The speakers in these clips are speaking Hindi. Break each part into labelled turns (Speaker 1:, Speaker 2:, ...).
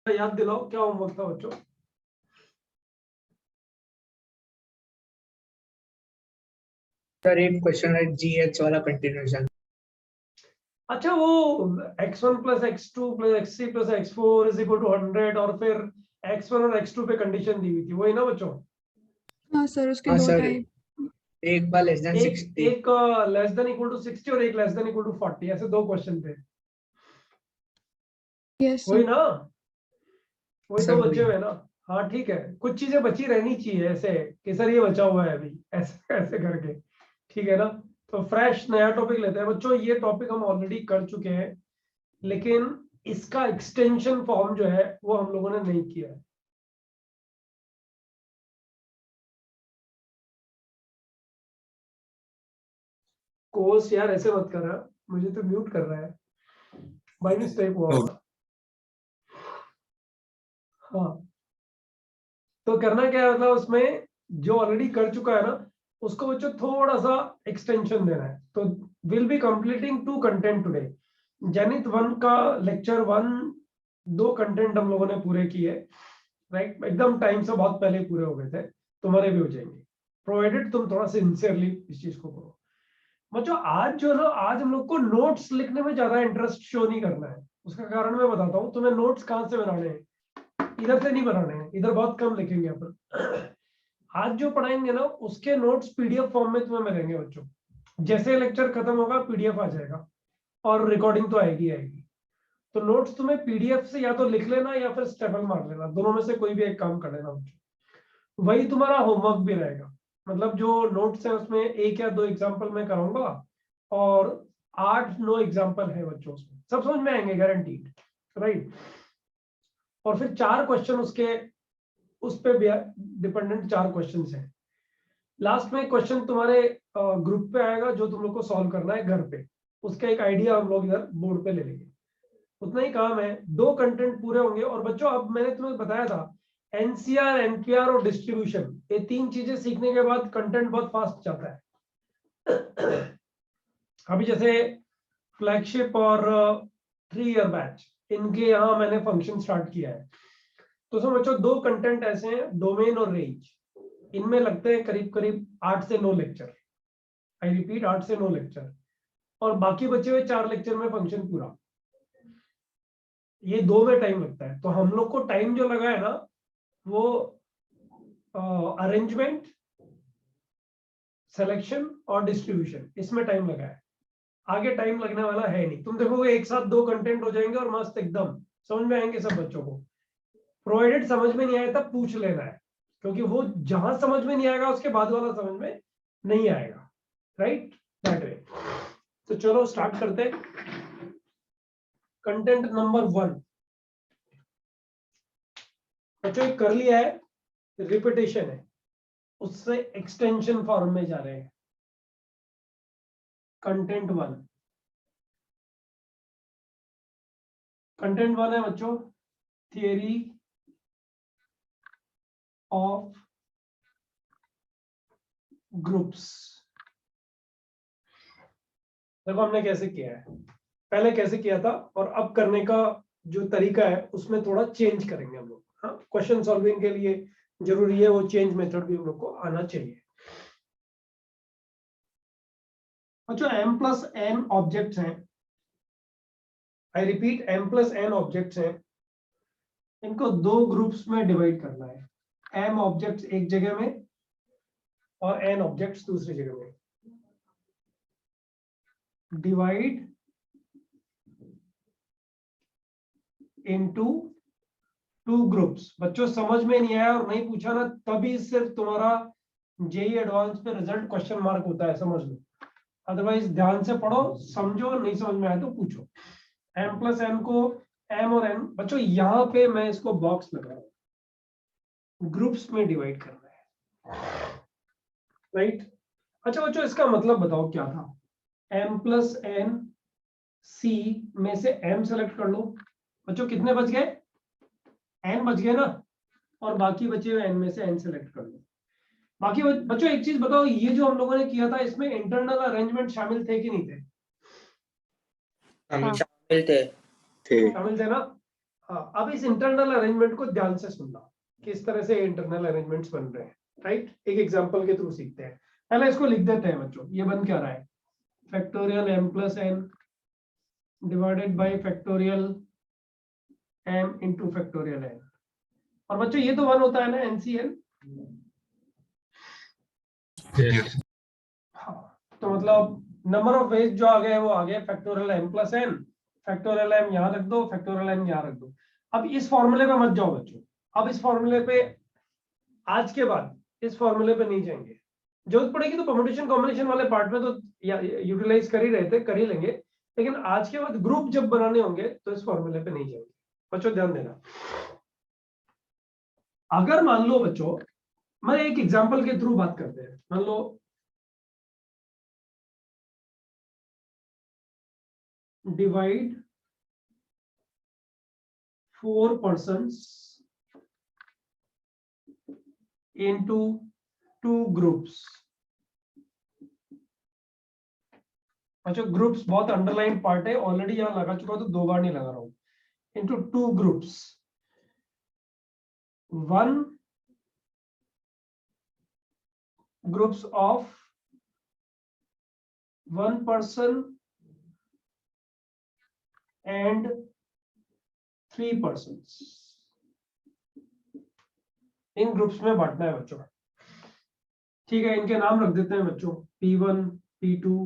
Speaker 1: याद दिलाओ क्या होमवर्क था बच्चों?
Speaker 2: सर एक क्वेश्चन है जीएच वाला कंटिन्यूएशन।
Speaker 1: अच्छा, वो x1 plus x2 plus x3 plus x4 is equal to 100 और फिर x1 और x2 पे कंडीशन दी हुई थी, वही ना बच्चों?
Speaker 3: हाँ सर, उसके
Speaker 2: हाँ
Speaker 3: दो
Speaker 2: सर,
Speaker 3: टाइप।
Speaker 2: एक बार लेस देन
Speaker 1: एक
Speaker 2: 60।
Speaker 1: एक लेस देन इक्वल टू 60 और एक लेस देन इक्वल टू 40, ऐसे दो क्वेश्चन थे।
Speaker 3: यस
Speaker 1: वही
Speaker 3: सर।
Speaker 1: ना, वही
Speaker 2: सर
Speaker 1: तो
Speaker 2: वही
Speaker 1: बचे हुए ना। हाँ ठीक है, कुछ चीजें बची रहनी चाहिए ऐसे कि सर ये बचा हुआ है अभी, ऐसे ऐसे करके। ठीक है ना? तो फ्रेश नया टॉपिक लेते हैं बच्चों। ये टॉपिक हम ऑलरेडी कर चुके हैं, लेकिन इसका एक्सटेंशन फॉर्म जो है वो हम लोगों ने नहीं किया है। कोर्स यार ऐसे मत कर रहा, मुझे तो म्यूट कर रहा है, बाय मिस्टेक हुआ होगा। हाँ, तो करना क्या है, मतलब उसमें जो ऑलरेडी कर चुका है ना उसको बच्चों थोड़ा सा एक्सटेंशन देना है। तो will be completing 2 content today. जनित 1 का लेक्चर 1, 2 कंटेंट हम लोगों ने पूरे किए, राइट? एकदम टाइम से बहुत पहले पूरे हो गए थे, तुम्हारे भी हो जाएंगे प्रोवाइडेड तुम थोड़ा सिंसियरली इस चीज को करो। बच्चों आज जो है ना, आज हम लोग को नोट्स लिखने में ज्यादा इंटरेस्ट शो नहीं करना है। उसका कारण मैं बताता हूँ तुम्हें। नोट्स कहाँ से बनाने हैं? इधर से नहीं बनाने हैं, इधर बहुत कम लिखेंगे अपन। आज जो पढ़ाएंगे ना उसके नोट्स पीडीएफ फॉर्म में तुम्हें मिलेंगे बच्चों। जैसे लेक्चर खत्म होगा पीडीएफ आ जाएगा, और रिकॉर्डिंग तो आएगी आएगी। तो नोट्स तुम्हें पीडीएफ से या तो लिख लेना या फिर स्टेपल मार लेना, दोनों में से कोई भी एक काम कर लेना बच्चों। वही तुम्हारा होमवर्क भी रहेगा। मतलब जो नोट्स है उसमें 1 या 2 एग्जाम्पल मैं कराऊंगा, और 8-9 एग्जाम्पल है बच्चों उसमें, सब समझ में आएंगे गारंटीड, राइट? और फिर 4 क्वेश्चन उसके उस पे डिपेंडेंट 4 क्वेश्चन हैं। लास्ट में क्वेश्चन तुम्हारे ग्रुप पे आएगा जो तुम लोग को सॉल्व करना है घर पे। उसका एक आइडिया हम लोग इधर बोर्ड पे ले लेंगे। उतना ही काम है, 2 कंटेंट पूरे होंगे। और बच्चों अब मैंने तुम्हें बताया था एनसीआर, एनपीआर और डिस्ट्रीब्यूशन, ये 3 चीजें सीखने के बाद कंटेंट बहुत फास्ट जाता है। अभी जैसे फ्लैगशिप और 3 ईयर बैच, इनके यहाँ मैंने फंक्शन स्टार्ट किया है। तो उसमें बच्चों 2 कंटेंट ऐसे हैं, डोमेन और रेंज। इनमें लगते हैं करीब करीब 8 से 9 लेक्चर। आई रिपीट, 8 से 9 लेक्चर। और बाकी बचे हुए 4 लेक्चर में फंक्शन पूरा। ये 2 में टाइम लगता है। तो हम लोग को टाइम जो लगा है ना, वो अरेंजमेंट, सिलेक्शन और डिस्ट्रीब्यूशन, इसमें टाइम लगा है। आगे टाइम लगने वाला है नहीं। तुम देखोगे एक साथ 2 कंटेंट हो जाएंगे और मस्त एकदम समझ में आएंगे सब बच्चों को। प्रोवाइडेड समझ में नहीं आया तब पूछ लेना है, क्योंकि वो जहां समझ में नहीं आएगा उसके बाद वाला समझ में नहीं आएगा, राइट? That way. तो चलो स्टार्ट करते हैं। कंटेंट नंबर 1 बच्चों कर लिया है, रिपीटेशन है, उससे एक्सटेंशन फॉर्म में जा रहे हैं। कंटेंट 1 है बच्चों, थियरी ऑफ ग्रुप्स। देखो हमने कैसे किया है, पहले कैसे किया था और अब करने का जो तरीका है उसमें थोड़ा चेंज करेंगे हम लोग। हाँ, क्वेश्चन सॉल्विंग के लिए जरूरी है वो चेंज मेथड भी हम लोग को आना चाहिए। अच्छा, m+n ऑब्जेक्ट्स हैं। आई रिपीट, m+n ऑब्जेक्ट्स हैं। इनको 2 ग्रुप्स में डिवाइड करना है। m ऑब्जेक्ट्स एक जगह में और n ऑब्जेक्ट्स दूसरी जगह में। Divide into 2 groups. बच्चों समझ में नहीं आया और नहीं पूछा ना, तभी सिर्फ तुम्हारा जेई एडवांस पे रिजल्ट क्वेश्चन मार्क होता है, समझ लो। अदरवाइज ध्यान से पढ़ो, समझो, नहीं समझ में आया तो पूछो। m+n को m और n, बच्चों यहां पे मैं इसको बॉक्स लगा रहा हूं, ग्रुप्स में डिवाइड करना है, राइट? अच्छा बच्चों, इसका मतलब बताओ क्या था? m+n c में से m सेलेक्ट कर लो। बच्चों कितने बच गए? n बच गए ना, और बाकी बचे हुए n में से n सेलेक्ट कर लो। बाकी बच्चों एक चीज बताओ, ये जो हम लोगों ने किया था इसमें इंटरनल अरेंजमेंट शामिल थे कि नहीं थे?
Speaker 3: हाँ।
Speaker 4: शामिल थे।
Speaker 1: शामिल थे ना? हाँ, अब इस इंटरनल अरेंजमेंट को ध्यान से सुनना, किस तरह से इंटरनल अरेंजमेंट्स बन रहे हैं, राइट। एक एग्जांपल के थ्रू सीखते हैं। पहले इसको लिख देते हैं बच्चों, ये बन क्या रहा है, factorial m plus n divided by factorial m into factorial n। और बच्चों ये तो 1 होता है ना, NCN। हाँ, तो मतलब नंबर ऑफ वेज जो आ गए वो आ गए factorial m plus n, factorial m यहाँ रख दो, फैक्टोरियल n यहाँ रख दो। अब इस फॉर्मूले पे मत जाओ बच्चों, अब इस फॉर्मूले पे आज के बाद इस फॉर्मूले पे नहीं जाएंगे। जरूरत पड़ेगी तो परम्यूटेशन कॉम्बिनेशन वाले पार्ट में तो यूटिलाइज कर ही रहे थे, कर ही लेंगे, लेकिन आज के बाद ग्रुप जब बनाने होंगे तो इस फॉर्मूले पे नहीं जाएंगे। बच्चों ध्यान देना, अगर मान लो बच्चों, मैं एक एग्जांपल के थ्रू बात करते हैं। मान लो divide 4 persons into 2 groups। अच्छा, ग्रुप्स बहुत अंडरलाइन पार्ट है, ऑलरेडी यहां लगा चुका तो 2 बार नहीं लगा रहा हूं। into 2 groups, 1 groups of 1 person and 3 persons। In groups में बांटना है बच्चों, ठीक है। इनके नाम रख देते हैं बच्चों, P1 P2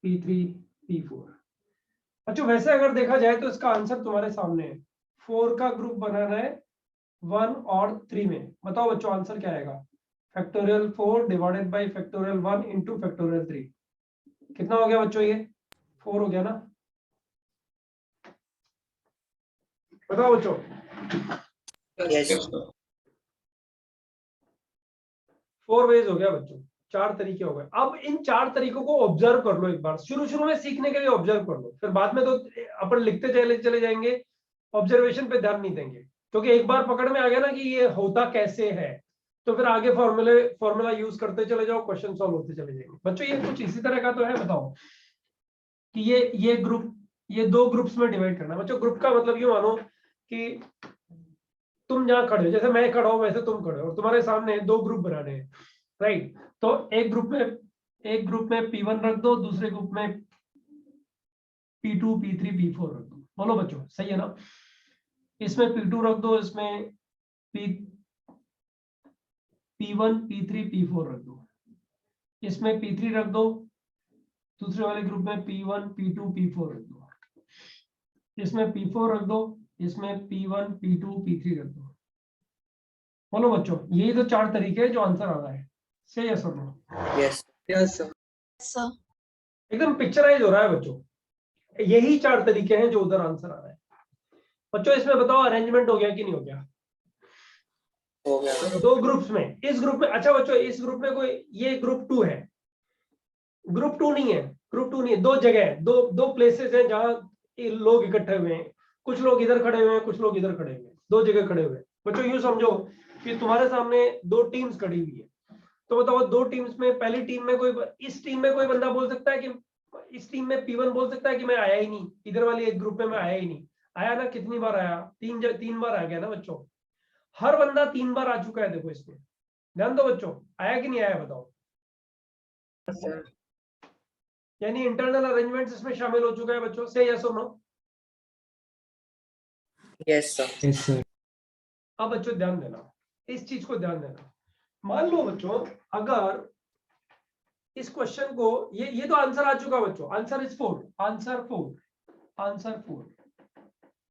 Speaker 1: P3 P4। बच्चों वैसे अगर देखा जाए तो इसका आंसर तुम्हारे सामने है, 4 का ग्रुप बनाना है 1 और 3 में। बताओ बच्चों आंसर क्या आएगा, factorial 4 divided by factorial 1 into factorial 3। कितना हो गया बच्चों, ये 4 हो गया ना। बताओ बच्चों,
Speaker 2: Yes.
Speaker 1: 4 वेज हो गया बच्चों, 4 तरीके हो गए। अब इन 4 तरीकों को ऑब्जर्व कर लो एक बार, शुरू में सीखने के लिए ऑब्जर्व कर लो, फिर बाद में तो अपन लिखते चले जाएंगे, ऑब्जर्वेशन पे ध्यान नहीं देंगे। क्योंकि एक बार पकड़ में आ गया ना कि ये होता कैसे है, तो फिर आगे फॉर्मूला यूज करते चले जाओ, क्वेश्चन सॉल्व होते चले जाएंगे। बच्चों ये कुछ इसी तरह का तो है। बताओ कि ये ग्रुप, ये 2 ग्रुप्स में डिवाइड करना। बच्चों ग्रुप का मतलब ये मानो कि तुम जहां खड़े हो, जैसे मैं खड़ा हूं वैसे तुम खड़े हो, और तुम्हारे सामने 2 ग्रुप बनाने हैं, राइट। तो एक ग्रुप में P1 रख दो, दूसरे ग्रुप में P2 P3 P4 रख दो। बोलो बच्चों सही है ना। इसमें P2 रख दो, इसमें P1 P3 P4 रख दो, इसमें P3 रख दो, दूसरे वाले ग्रुप में P1 P2 P4 रख दो, इसमें P4 रख दो, इसमें P1 P2 P3 रख दो। बोलो बच्चों यही तो 4 तरीके हैं जो आंसर आ रहा है, सही है sir.
Speaker 2: Yes. Yes, sir.
Speaker 3: sir,
Speaker 1: एकदम पिक्चराइज हो रहा है बच्चों, यही 4 तरीके हैं जो उधर आंसर आ रहा है। बच्चों इसमें बताओ अरेंजमेंट हो गया कि नहीं हो गया,
Speaker 2: हो गया।
Speaker 1: 2 ग्रुप्स में, इस ग्रुप में। अच्छा बच्चों इस ग्रुप में कोई, ये ग्रुप 2 है, ग्रुप 2 नहीं है, ग्रुप 2 नहीं है, 2 जगह है, दो प्लेसेस हैं जहां ये लोग इकट्ठे हुए हैं। कुछ लोग इधर खड़े हुए हैं, कुछ लोग इधर खड़े हुए हैं, 2 जगह खड़े हुए हैं। बच्चों यूं समझो कि तुम्हारे सामने 2 टीम्स खड़ी हुई है, तो बताओ 2 टीम्स में, पहली टीम में कोई, इस टीम में कोई बंदा बोल सकता है कि, इस टीम में P1 बोल सकता है कि मैं आया ही नहीं, इधर वाली एक ग्रुप में मैं आया ही नहीं। आया ना, कितनी बार आया, 3 बार आ गया ना बच्चों, हर बंदा 3 बार आ चुका है। देखो इसमें ध्यान दो बच्चों, आया कि नहीं आया बताओ।
Speaker 2: Sir.
Speaker 1: यानी इंटरनल अरेंजमेंट्स इसमें शामिल हो चुका है बच्चों, से यस और no.
Speaker 2: Yes, sir.
Speaker 4: Yes, sir.
Speaker 1: अब बच्चों ध्यान देना, इस चीज को ध्यान देना। मान लो बच्चों अगर इस क्वेश्चन को, ये तो आंसर आ चुका बच्चों, आंसर इज 4, आंसर 4।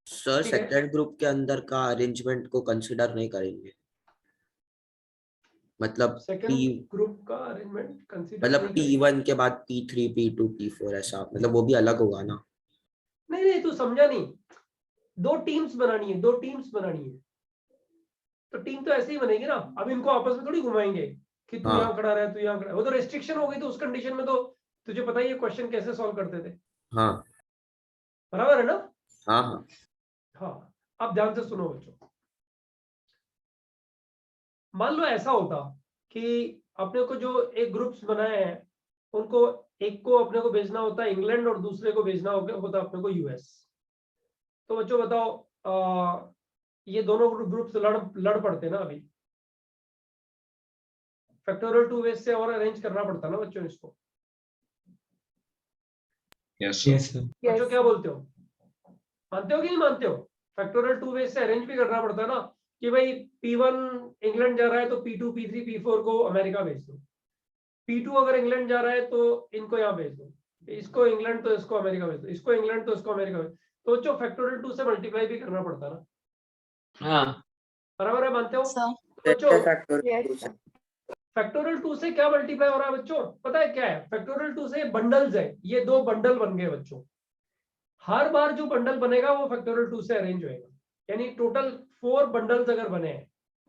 Speaker 5: सर
Speaker 1: ठीक है।
Speaker 5: सेकेंड ग्रुप के अंदर का अरेंजमेंट को कंसिडर नहीं करेंगे, मतलब
Speaker 1: सेकंड ग्रुप का अरेंजमेंट कंसीडर
Speaker 5: मतलब
Speaker 1: नहीं करेंगे।
Speaker 5: P1 के बाद P3 P2 P4 ऐसा, मतलब वो भी अलग होगा ना।
Speaker 1: नहीं तू समझा नहीं, 2 टीम्स बनानी है, 2 टीम्स बनानी है, तो टीम तो ऐसे ही बनेगी ना। अब इनको आपस में थोड़ी घुमाएंगे कि तू
Speaker 5: हाँ।
Speaker 1: यहाँ खड़ा रहे, तू यहाँ खड़ा, वो तो रेस्ट्रिक्शन हो गई। तो उस कंडीशन में तो तुझे पता ही है क्वेश्चन कैसे सॉल्व करते थे,
Speaker 5: हाँ
Speaker 1: बराबर है ना।
Speaker 5: हाँ हाँ
Speaker 1: हाँ, अब ध्यान से सुनो बच्चों, मान लो ऐसा होता कि अपने को जो एक ग्रुप्स बनाए हैं, उनको एक को अपने को भेजना होता है इंग्लैंड और दूसरे को भेजना होता अपने को US। तो बच्चों बताओ ये दोनों ग्रुप्स लड़ पड़ते ना अभी, फैक्टोरियल 2 वेज से और अरेंज करना पड़ता ना बच्चों इसको।
Speaker 4: Yes, sir.
Speaker 1: बच्चों क्या बोलते हो, मानते हो कि नहीं मानते हो? फैक्टोरियल 2 वेज से अरेंज भी करना पड़ता है ना, कि भाई P1 इंग्लैंड जा रहा है तो P2 P3 P4 को अमेरिका भेज दो, P2 अगर इंग्लैंड जा रहा है तो इनको यहाँ भेज दो, इसको इंग्लैंड तो इसको अमेरिका भेज दो, इसको इंग्लैंड तो इसको अमेरिका भेज दो। तो जो फैक्टोरियल 2 से मल्टीप्लाई भी करना पड़ता ना,
Speaker 5: हाँ
Speaker 1: बराबर है, मानते हो?
Speaker 3: सर
Speaker 1: बच्चों
Speaker 6: Yes.
Speaker 1: फैक्टोरियल 2 से क्या मल्टीप्लाई हो रहा है बच्चों, पता है क्या है? फैक्टोरियल 2 से बंडल्स है, ये 2 बंडल बन गए बच्चों। हर बार जो बंडल बनेगा वो फैक्टोरियल 2 से अरेंज होएगा, यानी टोटल 4 बंडल्स अगर बने हैं,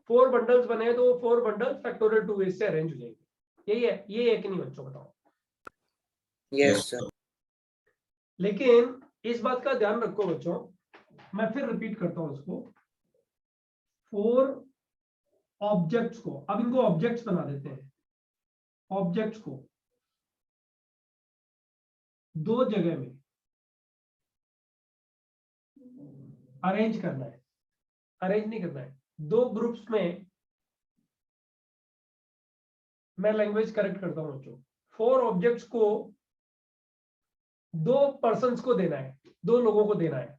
Speaker 1: 4 बंडल्स बने हैं तो वो 4 बंडल फैक्टोरियल 2 वेज से अरेंज हो जाएंगे। यही है, ये है कि नहीं बच्चों, बताओ?
Speaker 5: Yes sir.
Speaker 1: लेकिन इस बात का ध्यान रखो बच्चों, मैं फिर रिपीट करता हूं इसको, 4 ऑब्जेक्ट्स को, अब इनको ऑब्जेक्ट्स बना देते हैं, ऑब्जेक्ट्स को 2 जगह में अरेंज करना है, अरेंज नहीं करना है, 2 ग्रुप्स में। मैं लैंग्वेज करेक्ट करता हूं बच्चों, 4 ऑब्जेक्ट्स को 2 पर्सन्स को देना है, 2 लोगों को देना है।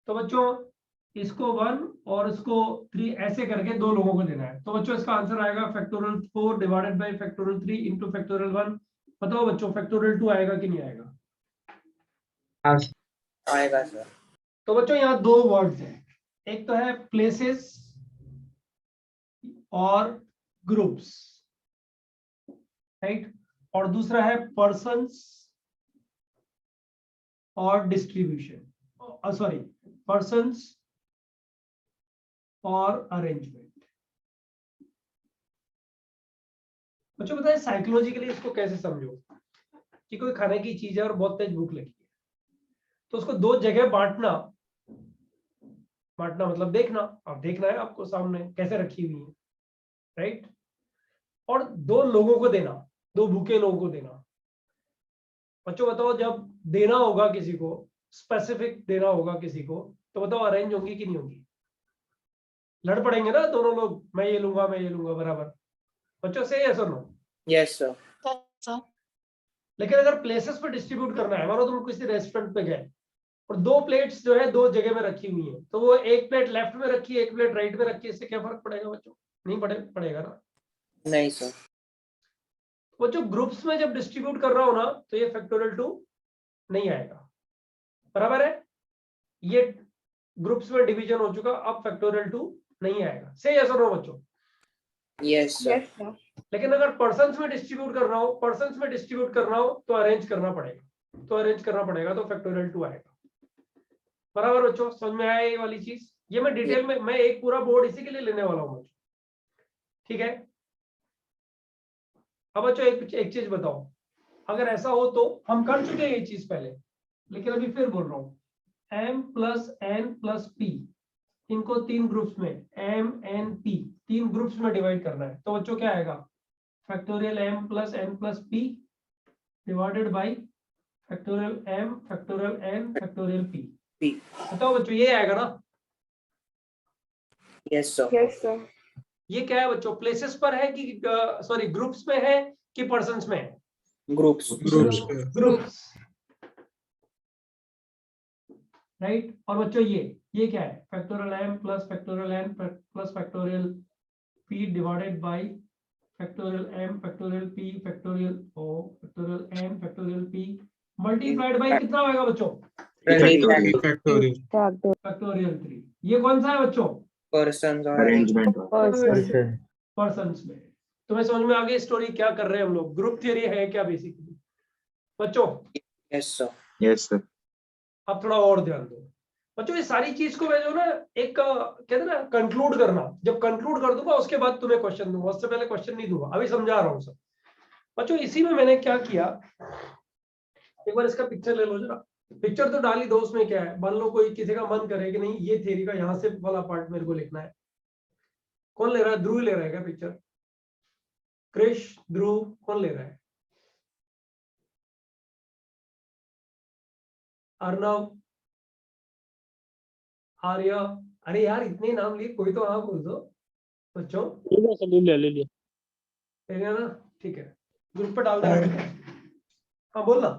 Speaker 1: तो बच्चों इसको 1 और इसको 3 ऐसे करके 2 लोगों को देना है। तो बच्चों इसका आंसर आएगा factorial 4 divided by factorial 3 into factorial 1। बताओ बच्चों फैक्टोरियल 2 आएगा कि नहीं आएगा?
Speaker 2: हाँ
Speaker 5: आएगा सर।
Speaker 1: तो बच्चों यहाँ 2 वर्ड्स हैं, एक तो है प्लेसेस और ग्रुप्स, राइट, और दूसरा है पर्सन्स और डिस्ट्रीब्यूशन, सॉरी पर्सन्स और अरेंजमेंट। बच्चों बताए साइकोलॉजिकली इसको कैसे समझो, कि कोई खाने की चीज है और बहुत तेज भूख लगी है, तो उसको 2 जगह बांटना, बांटना मतलब देखना, अब देखना है आपको सामने कैसे रखी हुई है, राइट, और 2 लोगों को देना, 2 भूखे लोगों को देना। बच्चों बताओ जब देना होगा किसी को, स्पेसिफिक देना होगा किसी को, तो बताओ अरेंज होंगी कि नहीं होंगी? लड़ पड़ेंगे ना दोनों लोग, मैं ये लूंगा मैं ये लूंगा, बराबर? बच्चों से यस और नो?
Speaker 5: Yes sir.
Speaker 3: सर
Speaker 1: लेकिन अगर प्लेसेस पे डिस्ट्रीब्यूट करना है, मानो तुम किसी रेस्टोरेंट पे गए और 2 प्लेट्स जो है 2 जगह में रखी हुई है, तो वो एक प्लेट लेफ्ट में रखी है, एक प्लेट राइट में रखी है, इससे क्या फर्क पड़ेगा बच्चों? नहीं पड़ेगा ना।
Speaker 5: नहीं सर।
Speaker 1: वो जो ग्रुप्स में जब डिस्ट्रीब्यूट कर रहा हो ना, तो ये फैक्टोरियल 2 नहीं आएगा, बराबर है? ये ग्रुप्स में डिवीजन हो चुका, अब फैक्टोरियल 2 नहीं आएगा। से यस और नो बच्चों?
Speaker 5: Yes sir.
Speaker 6: Yes, sir.
Speaker 1: लेकिन अगर पर्सन्स में डिस्ट्रीब्यूट करना हो, पर्सन्स में डिस्ट्रीब्यूट करना हो तो अरेंज करना पड़ेगा, तो अरेंज करना पड़ेगा, तो फैक्टोरियल 2 आएगा, बराबर बच्चों? समझ में आया ये वाली चीज? ये मैं डिटेल में, मैं एक पूरा बोर्ड इसी के लिए लेने वाला हूँ, ठीक है? अब बच्चों एक चीज बताओ, अगर ऐसा हो तो हम कर चुके हैं ये चीज पहले, लेकिन अभी फिर बोल रहा हूँ, m plus n plus p, इनको 3 ग्रुप्स में m n p 3 ग्रुप्स में डिवाइड करना है। तो बच्चों क्या आएगा? Factorial m plus n plus p divided by factorial m factorial n factorial p। बताओ बच्चों ये आएगा ना?
Speaker 5: Yes sir.
Speaker 6: Yes, sir.
Speaker 1: ये क्या है बच्चों, प्लेसेस पर है कि सॉरी ग्रुप्स में है कि पर्सन्स में है?
Speaker 5: ग्रुप्स।
Speaker 1: Groups, right. और बच्चों ये क्या है? Factorial m plus factorial n plus factorial p divided by factorial m factorial p factorial o factorial n factorial p multiplied by कितना होगा बच्चों? फैक्टोरियल 3। ये कौन सा है बच्चों?
Speaker 5: पर्सन और
Speaker 4: Arrangement.
Speaker 6: Person.
Speaker 1: पर्सन्स में। तुम्हें समझ में आ गई स्टोरी क्या कर रहे हैं हम लोग? ग्रुप थ्योरी है क्या बेसिकली बच्चों?
Speaker 5: Yes sir.
Speaker 4: Yes, sir.
Speaker 1: अब थोड़ा और ध्यान दो बच्चों, ये सारी चीज को मैं जो ना एक कहते हैं ना कंक्लूड करना, जब कंक्लूड कर दूंगा उसके बाद तुम्हें क्वेश्चन दूंगा, उससे पहले क्वेश्चन नहीं दूंगा, अभी समझा रहा हूँ सब बच्चों। इसी में मैंने क्या किया, एक बार इसका पिक्चर ले लो जरा, पिक्चर तो डाल ही दो, उसमें क्या है, मान लो कोई किसी का मन करे कि नहीं ये थ्योरी का यहाँ से वाला पार्ट मेरे को लिखना है, कौन ले रहा है? ध्रुव ले रहा है क्या पिक्चर? क्रिश, ध्रुव, कौन ले रहा है? अर्नव, आर्या, अरे यार इतने नाम लिए, कोई तो हाँ बोल दो बच्चों।
Speaker 6: ले लिया सर, ले लिया ले लिया।
Speaker 1: ले लिया ना, ठीक है, ग्रुप पे डाल देना। हाँ बोल ना।